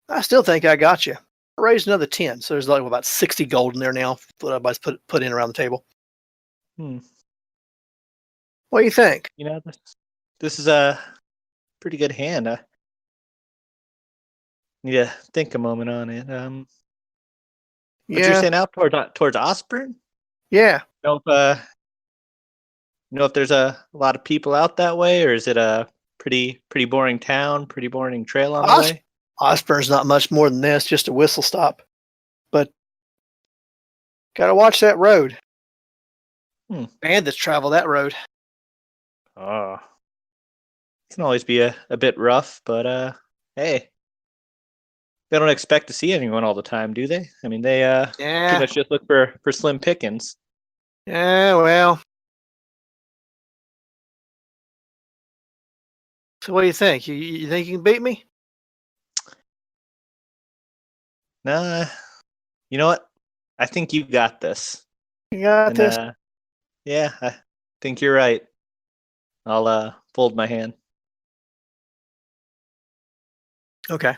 I still think I got you. I raised another 10, so there's like about 60 gold in there now. What everybody's put in around the table. What do you think? You know, this is a pretty good hand. I need to think a moment on it. But you're saying out towards Osborne? Yeah. You know if there's a lot of people out that way, or is it a pretty boring town, pretty boring trail on the way? Osborne's not much more than this, just a whistle stop. But gotta watch that road. Bandits travel that road. Oh. It can always be a bit rough, but hey. They don't expect to see anyone all the time, do they? I mean, they pretty much just look for slim pickings. Yeah, well. So what do you think? You think you can beat me? Nah. You know what? I think you got this. You got this? Yeah, I think you're right. I'll fold my hand. Okay.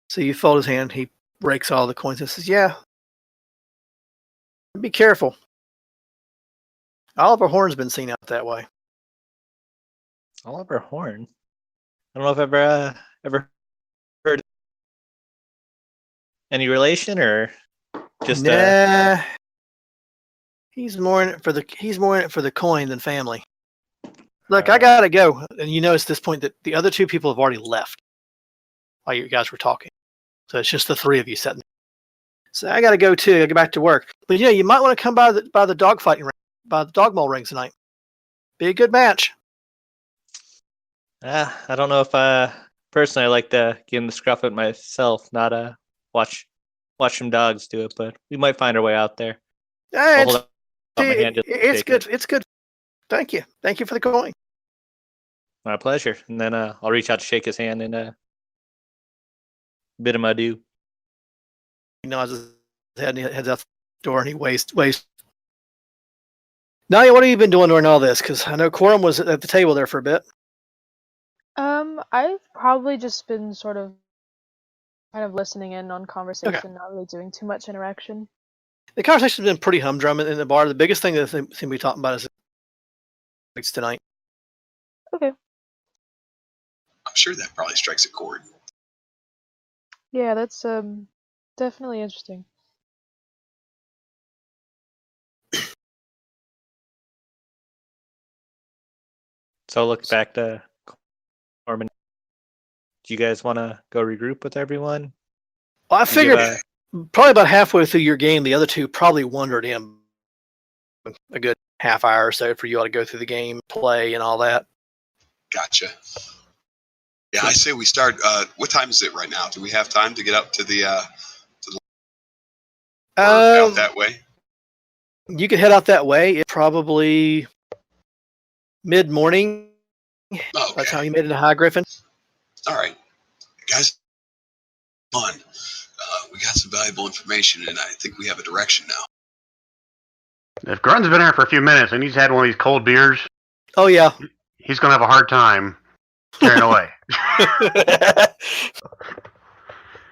So you fold his hand. He breaks all the coins and says, "Yeah. Be careful. Oliver Horn's been seen out that way." Oliver Horn? I don't know if I've ever heard any relation or just Nah. He's more in it for the coin than family. Look, I gotta go. And you notice at this point that the other 2 people have already left while you guys were talking. So it's just the 3 of you sitting there. So I gotta go too. I gotta get back to work. But you might want to come by the dogfighting ring, by the dog mole ring tonight. Be a good match. I don't know if personally I like to get in the scruff it myself, not watch some dogs do it, but we might find our way out there. It's good. It's good. Thank you. Thank you for the coin. My pleasure. And then I'll reach out to shake his hand and bid him adieu. He nods his head and he heads out the door and he waves. Nadia, what have you been doing during all this? Because I know Corum was at the table there for a bit. I've probably just been sort of kind of listening in on conversation, not really doing too much interaction. The conversation's been pretty humdrum in the bar. The biggest thing that they seem to be talking about is tonight. Okay. I'm sure that probably strikes a chord. Yeah, that's definitely interesting. So I'll look back to Corman. Do you guys want to go regroup with everyone? Well, I You give figured a- probably about halfway through your game, the other two probably wandered in a good half hour or so for you all to go through the game, play, and all that. Gotcha. Yeah, I say we start. What time is it right now? Do we have time to get up to the or out that way? You could head out that way. It's probably mid-morning by the Okay. time you made it to High Griffin. All right, guys. Fun. We got some valuable information, and I think we have a direction now. If Grun's been here for a few minutes and he's had one of these cold beers, Oh, yeah. he's gonna have a hard time carrying away.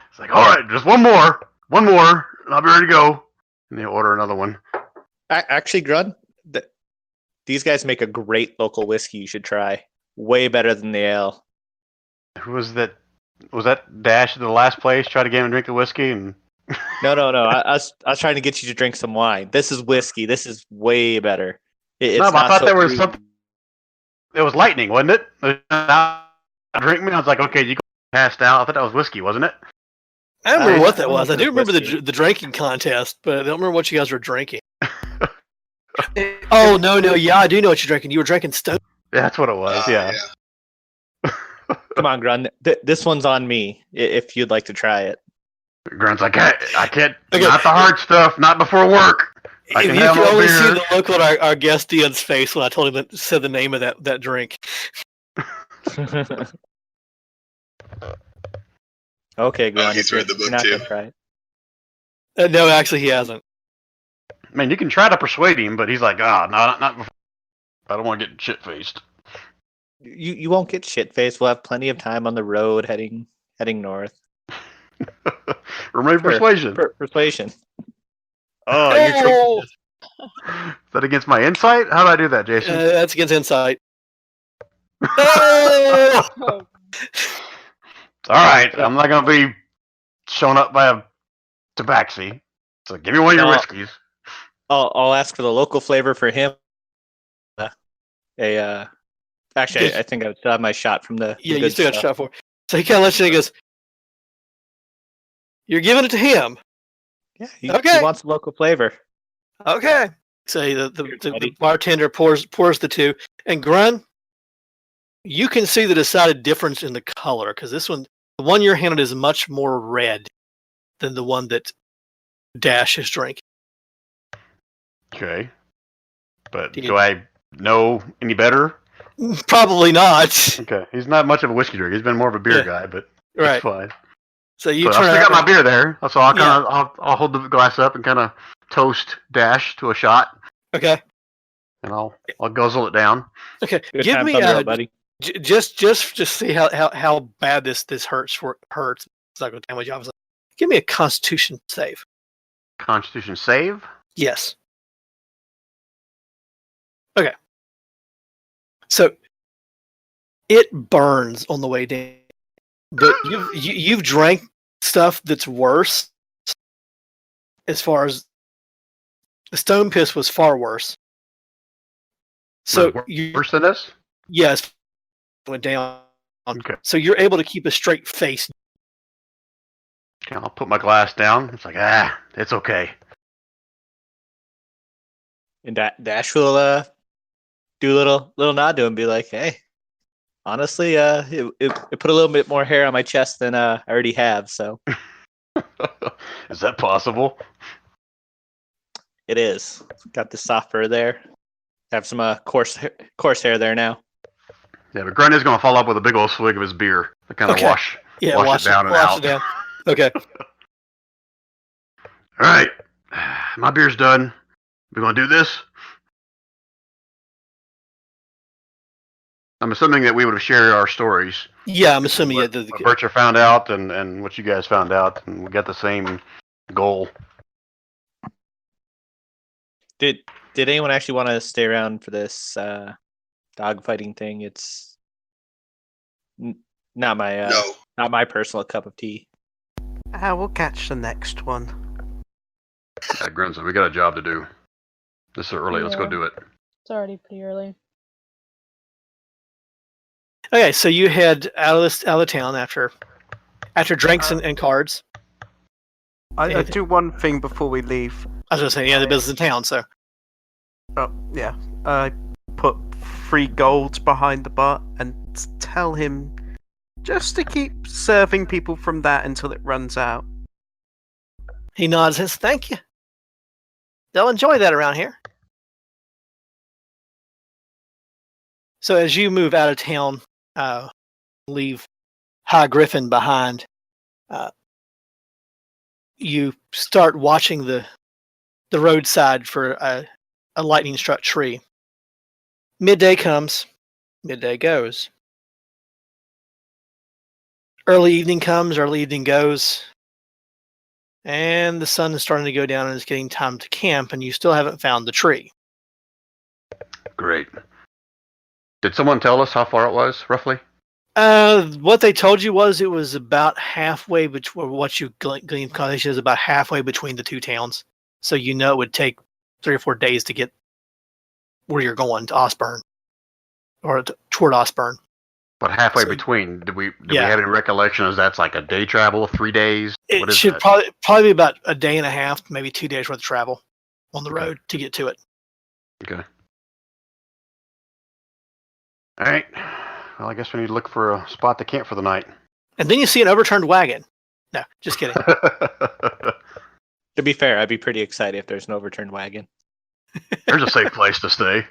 It's like, all right, just one more, and I'll be ready to go. And they order another one. Actually, Grun, these guys make a great local whiskey you should try. Way better than the ale. Who was that? Was that Dash at the last place? Try to get him to drink the whiskey and. No. I was trying to get you to drink some wine. This is whiskey. This is way better. It's No, but I not thought so there was fruity. something. It was lightning, wasn't it? Drink me. I was like, okay, you passed out. I thought that was whiskey, wasn't it? I don't remember what that I was. I think do it was remember whiskey. the drinking contest, but I don't remember what you guys were drinking. Oh, no. Yeah, I do know what you're drinking. You were drinking Stone. Yeah, that's what it was. Yeah. Come on, Grun. This one's on me. If you'd like to try it. Grun's like, I can't. Okay. Not the hard stuff. Not before work. I If can you have could a only beer. see the look on our guest Ian's face when I told him said the name of that drink. Okay, Grun. he's if you're, read the book you're not too. gonna try it. No, actually, he hasn't. I mean, you can try to persuade him, but he's like, not before. I don't want to get shit faced. You won't get shit faced. We'll have plenty of time on the road heading north. Remove Sure. persuasion. Persuasion. Oh, you're Oh! Is that against my insight? How do I do that, Jason? That's against insight. Oh! Oh, All right, I'm not gonna be shown up by a tabaxi. So give me one of your No. whiskeys. I'll ask for the local flavor for him. Actually, Yes. I think I still have my shot from the. Yeah, you good still got stuff. shot for. So he kind of lets you know, he goes, "You're giving it to him." Yeah, he Okay. wants the local flavor. Okay. So the buddy. bartender pours the two, and Grun, you can see the decided difference in the color because the one you're handed is much more red than the one that Dash is drinking. Okay. But Do you- do I know any better? Probably not. Okay. He's not much of a whiskey drinker. He's been more of a beer Yeah. guy, but Right. that's fine. So you But turn I still got my around. beer there, so I'll hold the glass up and kind of toast Dash to a shot, Okay. and I'll guzzle it down. Okay. Good Give times me on the road, buddy. just see how bad this hurts. It's not going to damage you. Obviously. Give me a Constitution save. Constitution save. Yes. Okay. So it burns on the way down, but you've drank stuff that's worse. As far as the stone piss was far worse. So Worse than this. yes, went down. Okay. So you're able to keep a straight face. Okay, I'll put my glass down. It's like, it's okay. And Dash will do a little nod to him, and be like, "Hey, honestly, it put a little bit more hair on my chest than I already have, so Is that possible? it is. Got the soft fur there. Have some coarse hair there now." Yeah, but Grunt is going to follow up with a big old swig of his beer to kind of Okay. wash Yeah, it down and wash out. it down. Okay. All right, my beer's done. We're going to do this. I'm assuming that we would have shared our stories. Yeah, I'm assuming What the Bircher found out and what you guys found out, and we got the same goal. Did anyone actually want to stay around for this dogfighting thing? It's not my No. not my personal cup of tea. We'll catch the next one. Yeah, Grinson, we got a job to do. This is early. Let's go Yeah. do it. it's already pretty early. Okay, so you head out of town after drinks and cards. I do one thing before we leave. I was gonna say, the business in town. So Oh, yeah. I put 3 gold behind the bar and tell him just to keep serving people from that until it runs out. he nods and says, "Thank you. They'll enjoy that around here." So as you move out of town, leave High Griffin behind, you start watching the roadside for a lightning struck tree. Midday comes, midday goes. Early evening comes, early evening goes, and the sun is starting to go down and it's getting time to camp, and you still haven't found the tree. Great. Did someone tell us how far it was, roughly? What they told you was it was about halfway between what you gleaned from is about halfway between the two towns. So you know it would take 3 or 4 days to get where you're going to Osborne or toward Osborne. But halfway So- between, do we Yeah. have any recollection? Is that's like a day travel, 3 days? It is should that? probably be about a day and a half, maybe 2 days worth of travel on the Okay. road to get to it. Okay. All right. Well, I guess we need to look for a spot to camp for the night. And then you see an overturned wagon. No, just kidding. To be fair, I'd be pretty excited if there's an overturned wagon. There's a safe place to stay.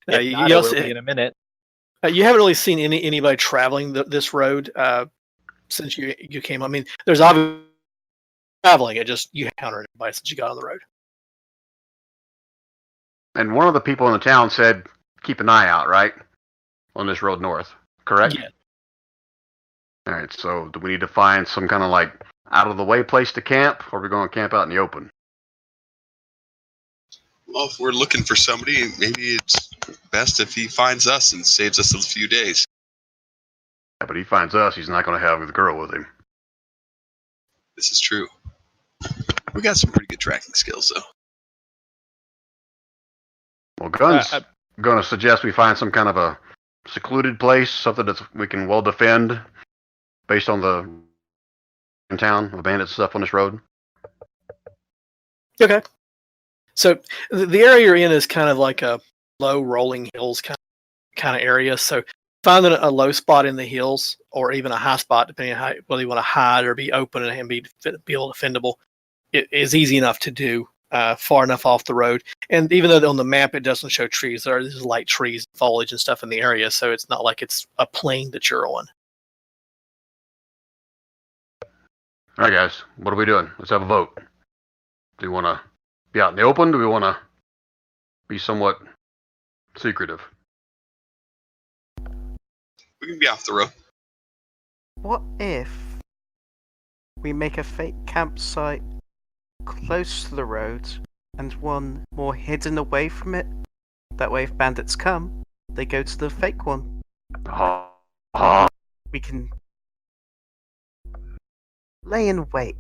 Yeah, If you not, it also- will be in a minute. You haven't really seen anybody traveling this road since you came. I mean, there's obviously traveling. It just you encountered anybody since you got on the road. And one of the people in the town said, keep an eye out, right? On this road north, correct? Yeah. All right, so do we need to find some kind of like out-of-the-way place to camp, or are we going to camp out in the open? Well, if we're looking for somebody, maybe it's best if he finds us and saves us a few days. Yeah, but he finds us, he's not going to have the girl with him. This is true. We got some pretty good tracking skills, though. Well, Gun's I- going to suggest we find some kind of a secluded place, something that we can well defend based on the in town abandoned stuff on this road. Okay. So the area you're in is kind of like a low rolling hills kind of area. So finding a low spot in the hills or even a high spot, depending on whether you want to hide or be open and be able defendable, it is easy enough to do. Far enough off the road, and even though on the map it doesn't show trees, there are these light trees, foliage, and stuff in the area, so it's not like it's a plain that you're on. All right, guys, what are we doing? Let's have a vote. Do we want to be out in the open? Do we want to be somewhat secretive? We can be off the road. What if we make a fake campsite close to the road and one more hidden away from it? That way, if bandits come, they go to the fake one. Oh, We can lay in wait.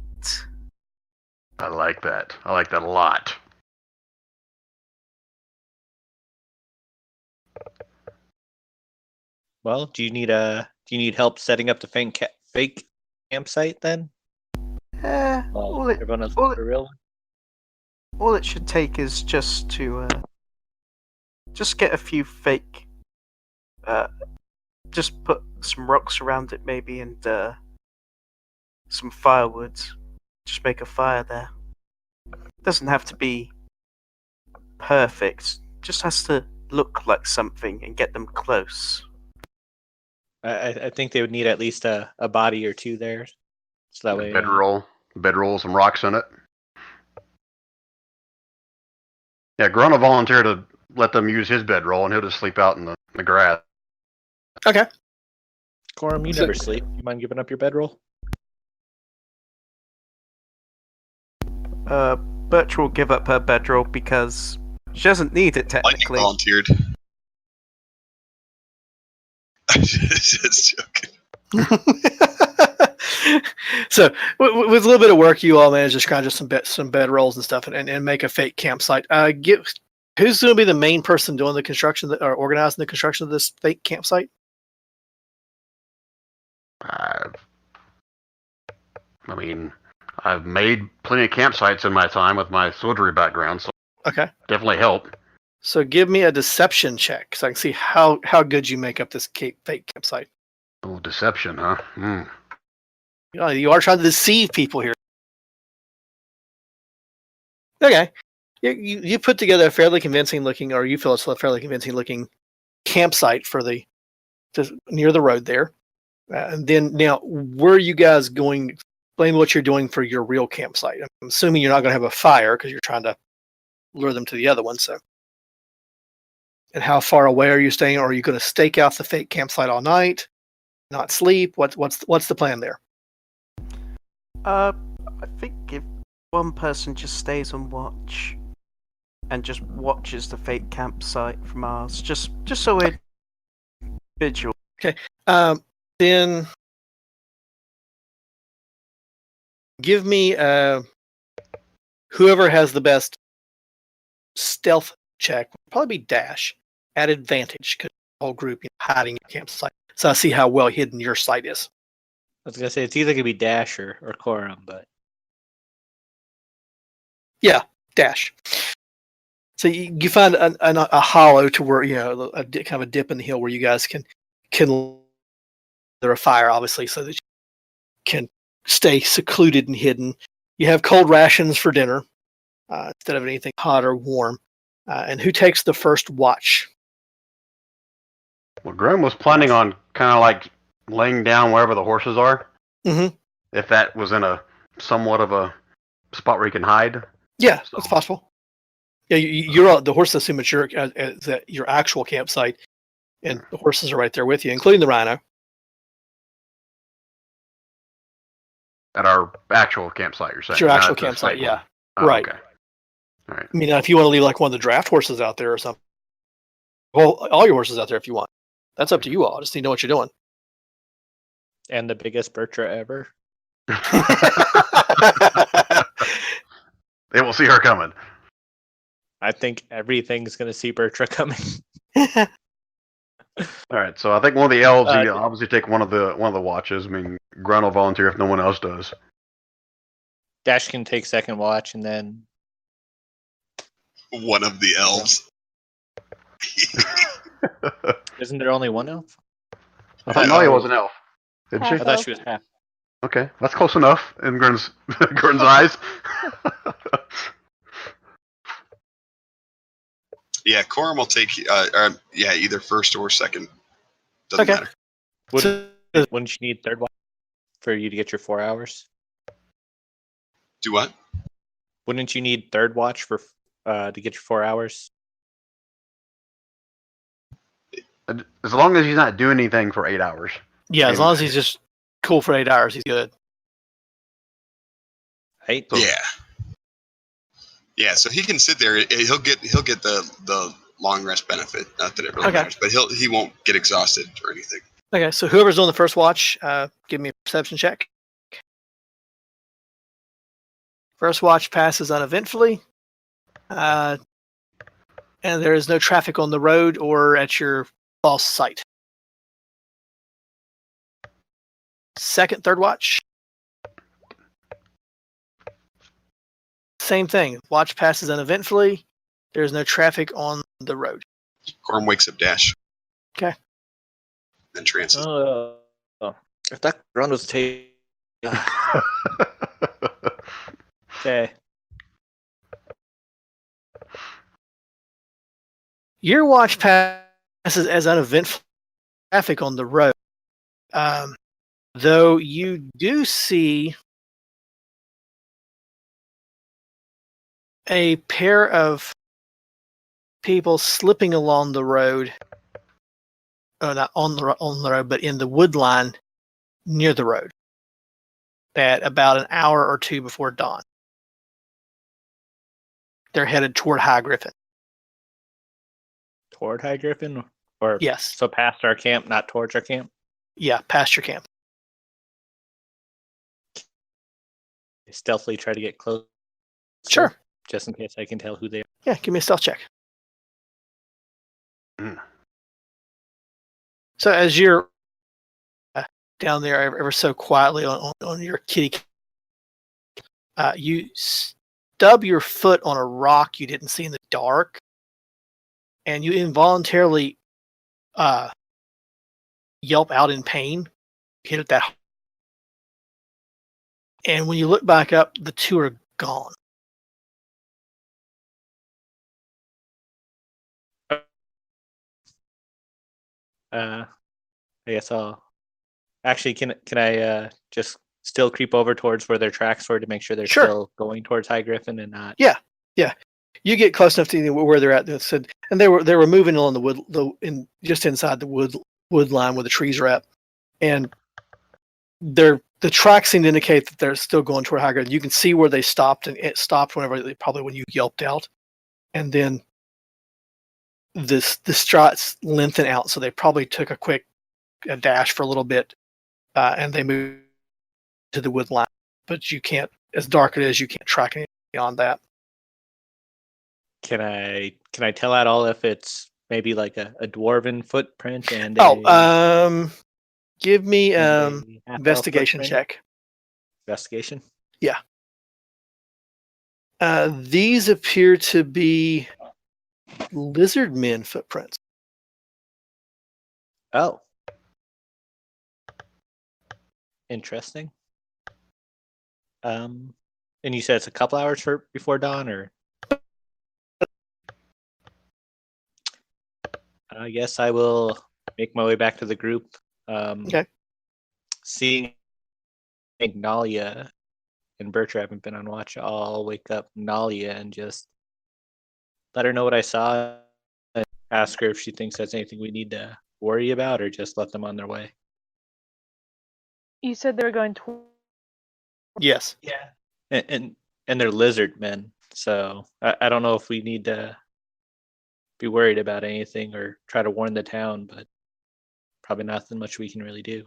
I like that. I like that a lot. Well, do you need help setting up the fake campsite then? All it Everyone else all for real? all it should take is just to just get a few fake, just put some rocks around it maybe and some firewood. Just make a fire there. Doesn't have to be perfect. Just has to look like something and get them close. I think they would need at least a body or two there, so that way. Bedroll, some rocks in it. Yeah, Grunt will volunteer to let them use his bedroll, and he'll just sleep out in the grass. Okay. Corum, you So- never sleep. You mind giving up your bedroll? Birch will give up her bedroll because she doesn't need it Lightning technically. volunteered. I'm just joking. So with a little bit of work, you all managed to scrounge up some bed rolls and stuff and make a fake campsite. Who's going to be the main person doing the construction or organizing the construction of this fake campsite? I mean, I've made plenty of campsites in my time with my soldiery background, so Okay. definitely help. So give me a deception check so I can see how good you make up this fake campsite. Oh, deception, huh? You are trying to deceive people here. Okay. You put together a fairly convincing looking, or you feel it's a fairly convincing looking campsite for near the road there. And then now, where are you guys going? Explain what you're doing for your real campsite. I'm assuming you're not going to have a fire because you're trying to lure them to the other one. So, and how far away are you staying? Or are you going to stake out the fake campsite all night, not sleep? What's the plan there? I think if one person just stays on watch and just watches the fake campsite from ours, just so we're vigilant. Okay. Then give me whoever has the best stealth check will probably be Dash at advantage because the whole group hiding your campsite. So I see how well hidden your site is. I was gonna say it's either gonna be Dash or Corum, but yeah, Dash. So you find a hollow to where a kind of a dip in the hill where you guys can there a fire obviously so that you can stay secluded and hidden. You have cold rations for dinner instead of anything hot or warm. And who takes the first watch? Well, Grim was planning on kind of like laying down wherever the horses are. Mm-hmm. If that was in a somewhat of a spot where you can hide. Yeah, that's possible. Yeah, you're the horses assume it's your actual campsite, and the horses are right there with you, including the rhino. At our actual campsite, you're saying? It's your actual campsite, yeah. Oh, right. Okay. All right. I mean, if you want to leave like one of the draft horses out there or something, well, all your horses out there if you want. That's up to you all. I just need to know what you're doing. and the biggest Bertra ever. They will see her coming. I think everything's gonna see Bertra coming. All right, so I think one of the elves obviously take one of the watches. I mean, Grunt will volunteer if no one else does. Dash can take second watch, and then One of the elves. isn't there only one elf? I thought Molly was an elf. Did she? I thought she was half. Okay, that's close enough in Grunt's eyes. Yeah, Corum will take either first or second. Doesn't matter. Wouldn't you need third watch for you to get your 4 hours? Do what? Wouldn't you need third watch for to get your 4 hours? As long as he's not doing anything for 8 hours. Yeah, as long as he's just cool for 8 hours, he's good. Right? Yeah. Yeah, so he can sit there. He'll get the long rest benefit. Not that it really matters, but he won't get exhausted or anything. Okay, so whoever's on the first watch, give me a perception check. First watch passes uneventfully, and there is no traffic on the road or at your false site. Third watch. Same thing. Watch passes uneventfully. There is no traffic on the road. Corum wakes up Dash. Okay. Then trances. If that run was taken. Okay. Your watch passes as uneventful traffic on the road. Though you do see a pair of people slipping along the road. Oh, not on the road, but in the wood line near the road at about an hour or two before dawn. They're headed toward High Griffin. Toward High Griffin? Or yes. So past our camp, not towards our camp? Yeah, past your camp. Stealthily try to get close. Sure. Just in case I can tell who they are. Yeah, give me a stealth check. Mm. So as you're down there ever so quietly on your kitty, you stub your foot on a rock you didn't see in the dark, and you involuntarily yelp out in pain. Hit it that, and when you look back up, the two are gone. I guess I'll actually can I just still creep over towards where their tracks were to make sure they're Sure. still going towards High Griffin and not. Yeah. You get close enough to where they're at. Said, and they were moving along just inside the wood line where the trees are at, and the tracks seem to indicate that they're still going toward High Griffin. You can see where they stopped, and it stopped probably when you yelped out, and then the strides lengthen out, so they probably took a dash for a little bit, and they moved to the wood line. But you can't, as dark it is, you can't track anything beyond that. Can I tell at all if it's maybe like a dwarven footprint and give me and a half-elf investigation footprint? check. Investigation. Yeah. These appear to be lizard men footprints. Oh, interesting. And you said it's a couple hours before dawn, or? I guess I will make my way back to the group. Okay. Seeing Nalia and Bertram haven't been on watch, I'll wake up Nalia and just let her know what I saw and ask her if she thinks there's anything we need to worry about, or just let them on their way. You said they were going to. Yes. Yeah. And they're lizard men, so I don't know if we need to be worried about anything or try to warn the town, but probably nothing much we can really do.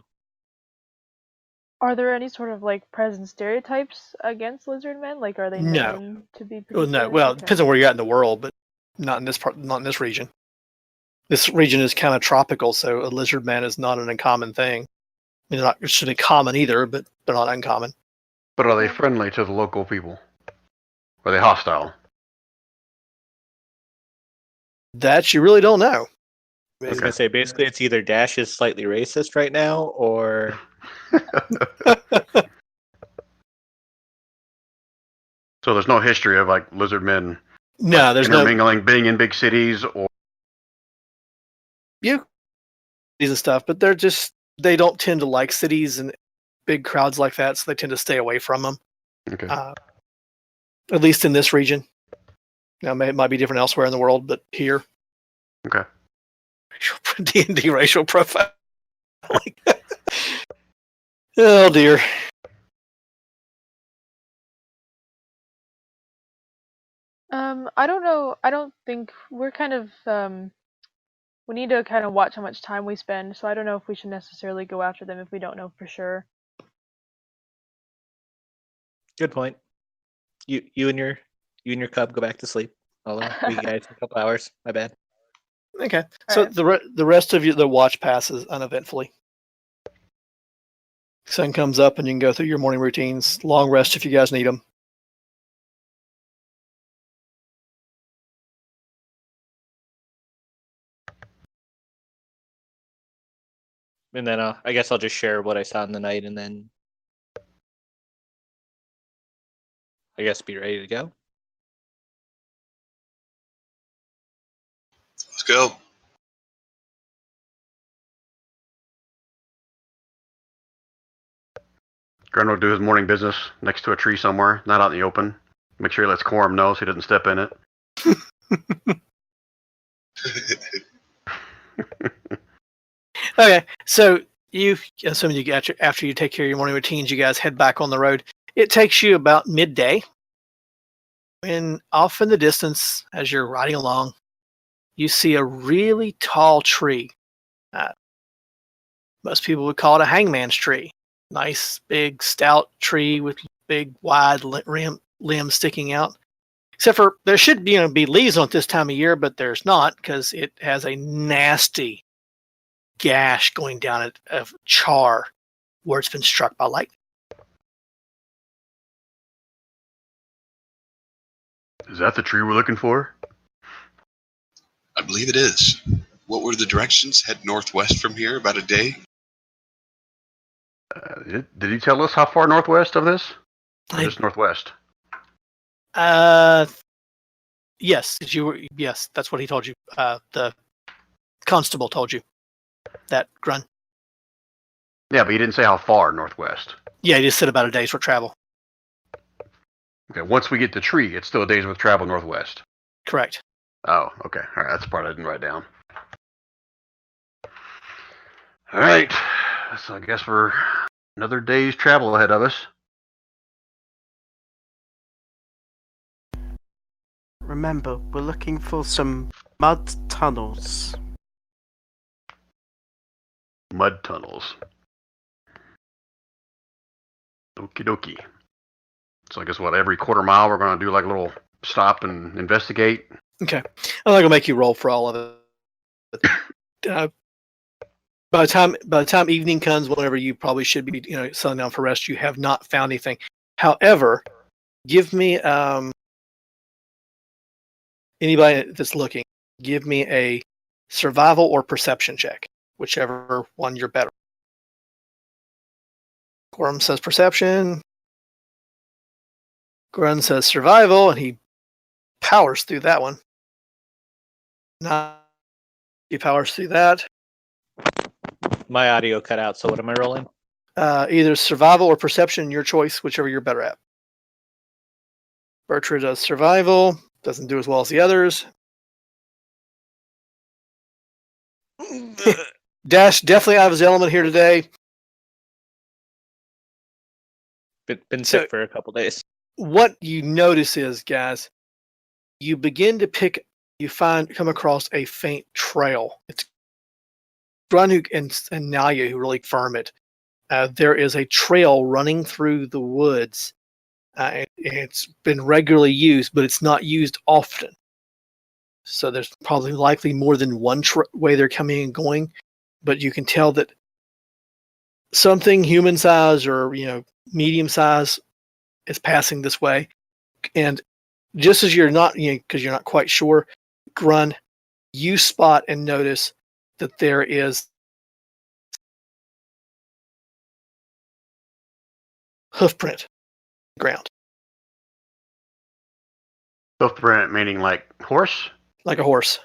Are there any sort of like present stereotypes against lizard men? Like, are they No. known to be? Well, no. Well, it depends on where you're at in the world, but not in this part. Not in this region. This region is kind of tropical, so a lizard man is not an uncommon thing. I mean, it shouldn't be common either, but they're not uncommon. But are they friendly to the local people? Are they hostile? That you really don't know. I was gonna say basically it's either Dash is slightly racist right now, or So there's no history of like lizard men No, there's no intermingling, being in big cities, or these and stuff, but they don't tend to like cities and big crowds like that, so they tend to stay away from them. okay. At least in this region. Now, it might be different elsewhere in the world, but here, Okay. D&D racial profile. Oh dear. I don't know. I don't think we're kind of we need to kind of watch how much time we spend. So I don't know if we should necessarily go after them if we don't know for sure. good point. You and your cub go back to sleep. I'll leave you guys in a couple hours. My bad. Okay, so Alright. the rest of you, the watch passes uneventfully. Sun comes up and you can go through your morning routines. Long rest if you guys need them. And then I guess I'll just share what I saw in the night, and then I guess be ready to go. Let's go. Gren will do his morning business next to a tree somewhere, not out in the open. Make sure he lets Quorum know so he doesn't step in it. Okay, so assuming you get after you take care of your morning routines, you guys head back on the road. It takes you about midday. And off in the distance, as you're riding along, you see a really tall tree. Most people would call it a hangman's tree. Nice, big, stout tree with big, wide limbs sticking out. Except for there should be leaves on it this time of year, but there's not because it has a nasty gash going down it of char where it's been struck by lightning. Is that the tree we're looking for? I believe it is. What were the directions? Head northwest from here, about a day. Did he tell us how far northwest of this? Or just northwest? Yes. Yes, that's what he told you. The constable told you that, Grun. Yeah, but he didn't say how far northwest. Yeah, he just said about a day's worth of travel. Okay, once we get to tree, it's still a day's worth of travel northwest. Correct. Oh, okay. All right, that's the part I didn't write down. All right, so I guess we're another day's travel ahead of us. Remember, we're looking for some mud tunnels. Mud tunnels. Okie dokie. So I guess every quarter mile we're going to do like a little stop and investigate? Okay. I'm not going to make you roll for all of it. By the time evening comes, whenever you probably should be settling down for rest, you have not found anything. However, give me anybody that's looking, give me a survival or perception check, whichever one you're better. Quorum says perception. Grun says survival, and he powers through that one. He powers through that. My audio cut out, so what am I rolling? Either survival or perception, your choice, whichever you're better at. Bertra does survival, doesn't do as well as the others. Dash definitely out of his element here today. Been sick for a couple days. What you notice is, guys, you begin to come across a faint trail. It's Grun and Nalia who really firm it. There is a trail running through the woods. It's been regularly used, but it's not used often. So there's probably likely more than one way they're coming and going, but you can tell that something human size or medium size is passing this way. And just as you're not, because you're not quite sure, Grun, you spot and notice that there is hoofprint ground. Hoofprint meaning like horse? Like a horse.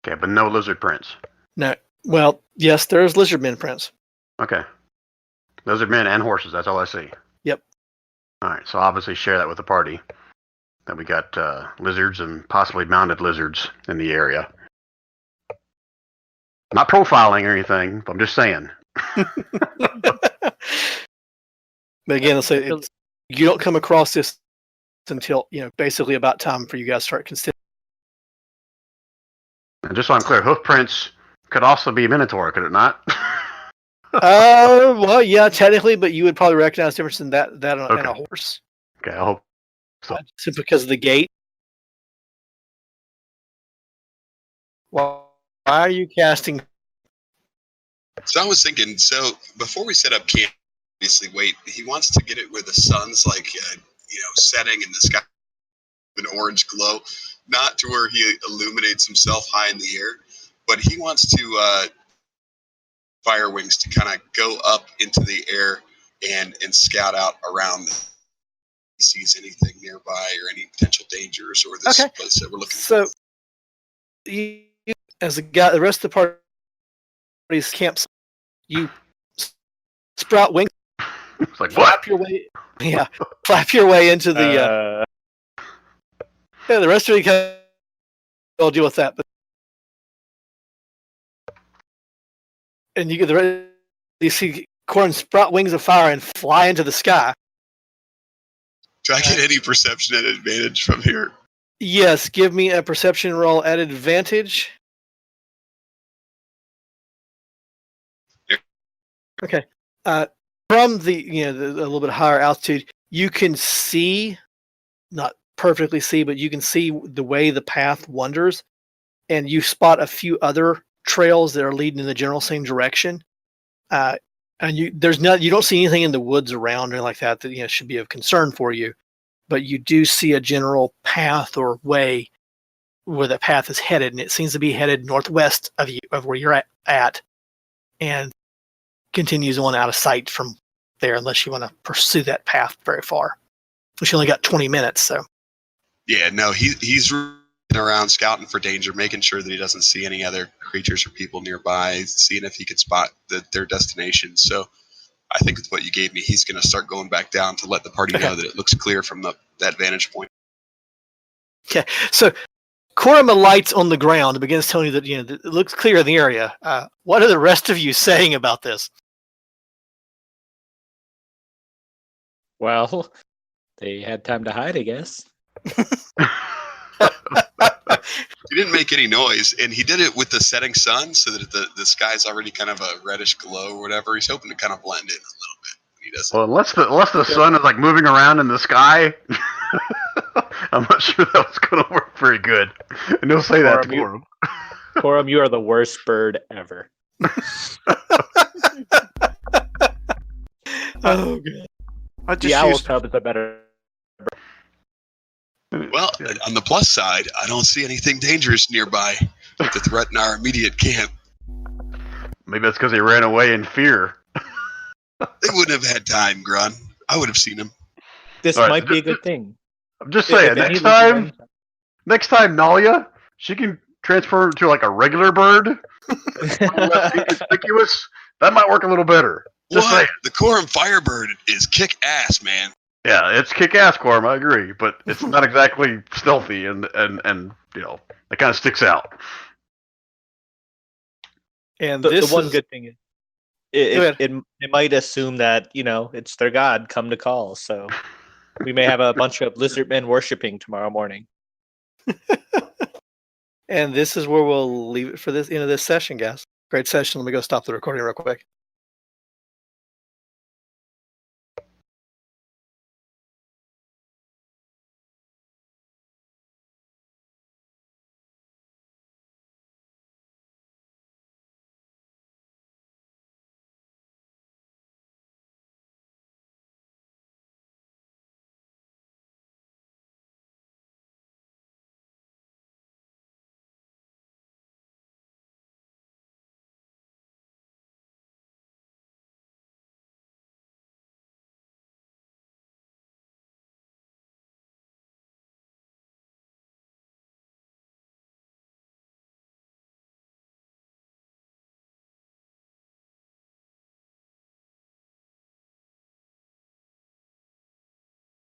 Okay, but no lizard prints. No. Well, yes, there's lizardmen prints. Okay. Lizardmen and horses, that's all I see. Yep. All right, so obviously share that with the party. That we got lizards and possibly mounted lizards in the area. Not profiling or anything, but I'm just saying. But again, I'll say you don't come across this until basically about time for you guys to start considering. And just so I'm clear, hoof prints could also be Minotaur, could it not? Well, yeah, technically, but you would probably recognize the difference in that and a horse. Okay, I hope so. Simply because of the gait. Why are you casting? So I was thinking, before we set up camp, obviously he wants to get it where the sun's setting in the sky, an orange glow, not to where he illuminates himself high in the air, but he wants to fire wings to kind of go up into the air and scout out around he sees anything nearby or any potential dangers or this place that we're looking for. So, as the rest of the party's camps, you sprout wings. It's like what? Flap your way into the. The rest of you will deal with that, but and you get you see Corn sprout wings of fire and fly into the sky. Do I get any perception at advantage from here? Yes, give me a perception roll at advantage. Okay. From the a little bit higher altitude, you can see, not perfectly see, but you can see the way the path wanders, and you spot a few other trails that are leading in the general same direction. And you don't see anything in the woods around or like that should be of concern for you, but you do see a general path or way where the path is headed, and it seems to be headed northwest of where you're at, and continues on out of sight from there unless you want to pursue that path very far. Which you only got 20 minutes, so. Yeah, no, he's running around scouting for danger, making sure that he doesn't see any other creatures or people nearby, seeing if he could spot their destination. So I think with what you gave me, he's going to start going back down to let the party know that it looks clear from that vantage point. Okay, so Corum alights on the ground and begins telling you that it looks clear in the area. What are the rest of you saying about this? Well, they had time to hide, I guess. He didn't make any noise, and he did it with the setting sun, so that the sky's already kind of a reddish glow or whatever. He's hoping to kind of blend in a little bit. He doesn't. Well, unless the sun is like moving around in the sky, I'm not sure that was going to work very good. And he'll say that to Corum. Corum, you are the worst bird ever. Oh, God. The owl cub is a better bird. Well, on the plus side, I don't see anything dangerous nearby to threaten our immediate camp. Maybe that's because he ran away in fear. They wouldn't have had time, Grun. I would have seen him. This might be a good thing. I'm just saying, next time, Nalia, she can transfer to like a regular bird. Less inconspicuous. That might work a little better. Just saying. The Corum Firebird is kick-ass, man. Yeah, it's kick-ass, Corum, I agree, but it's not exactly stealthy, and it kind of sticks out. And the one good thing is, it might assume that it's their god come to call, so we may have a bunch of lizard men worshiping tomorrow morning. And this is where we'll leave it for this session, guys. Great session. Let me go stop the recording real quick.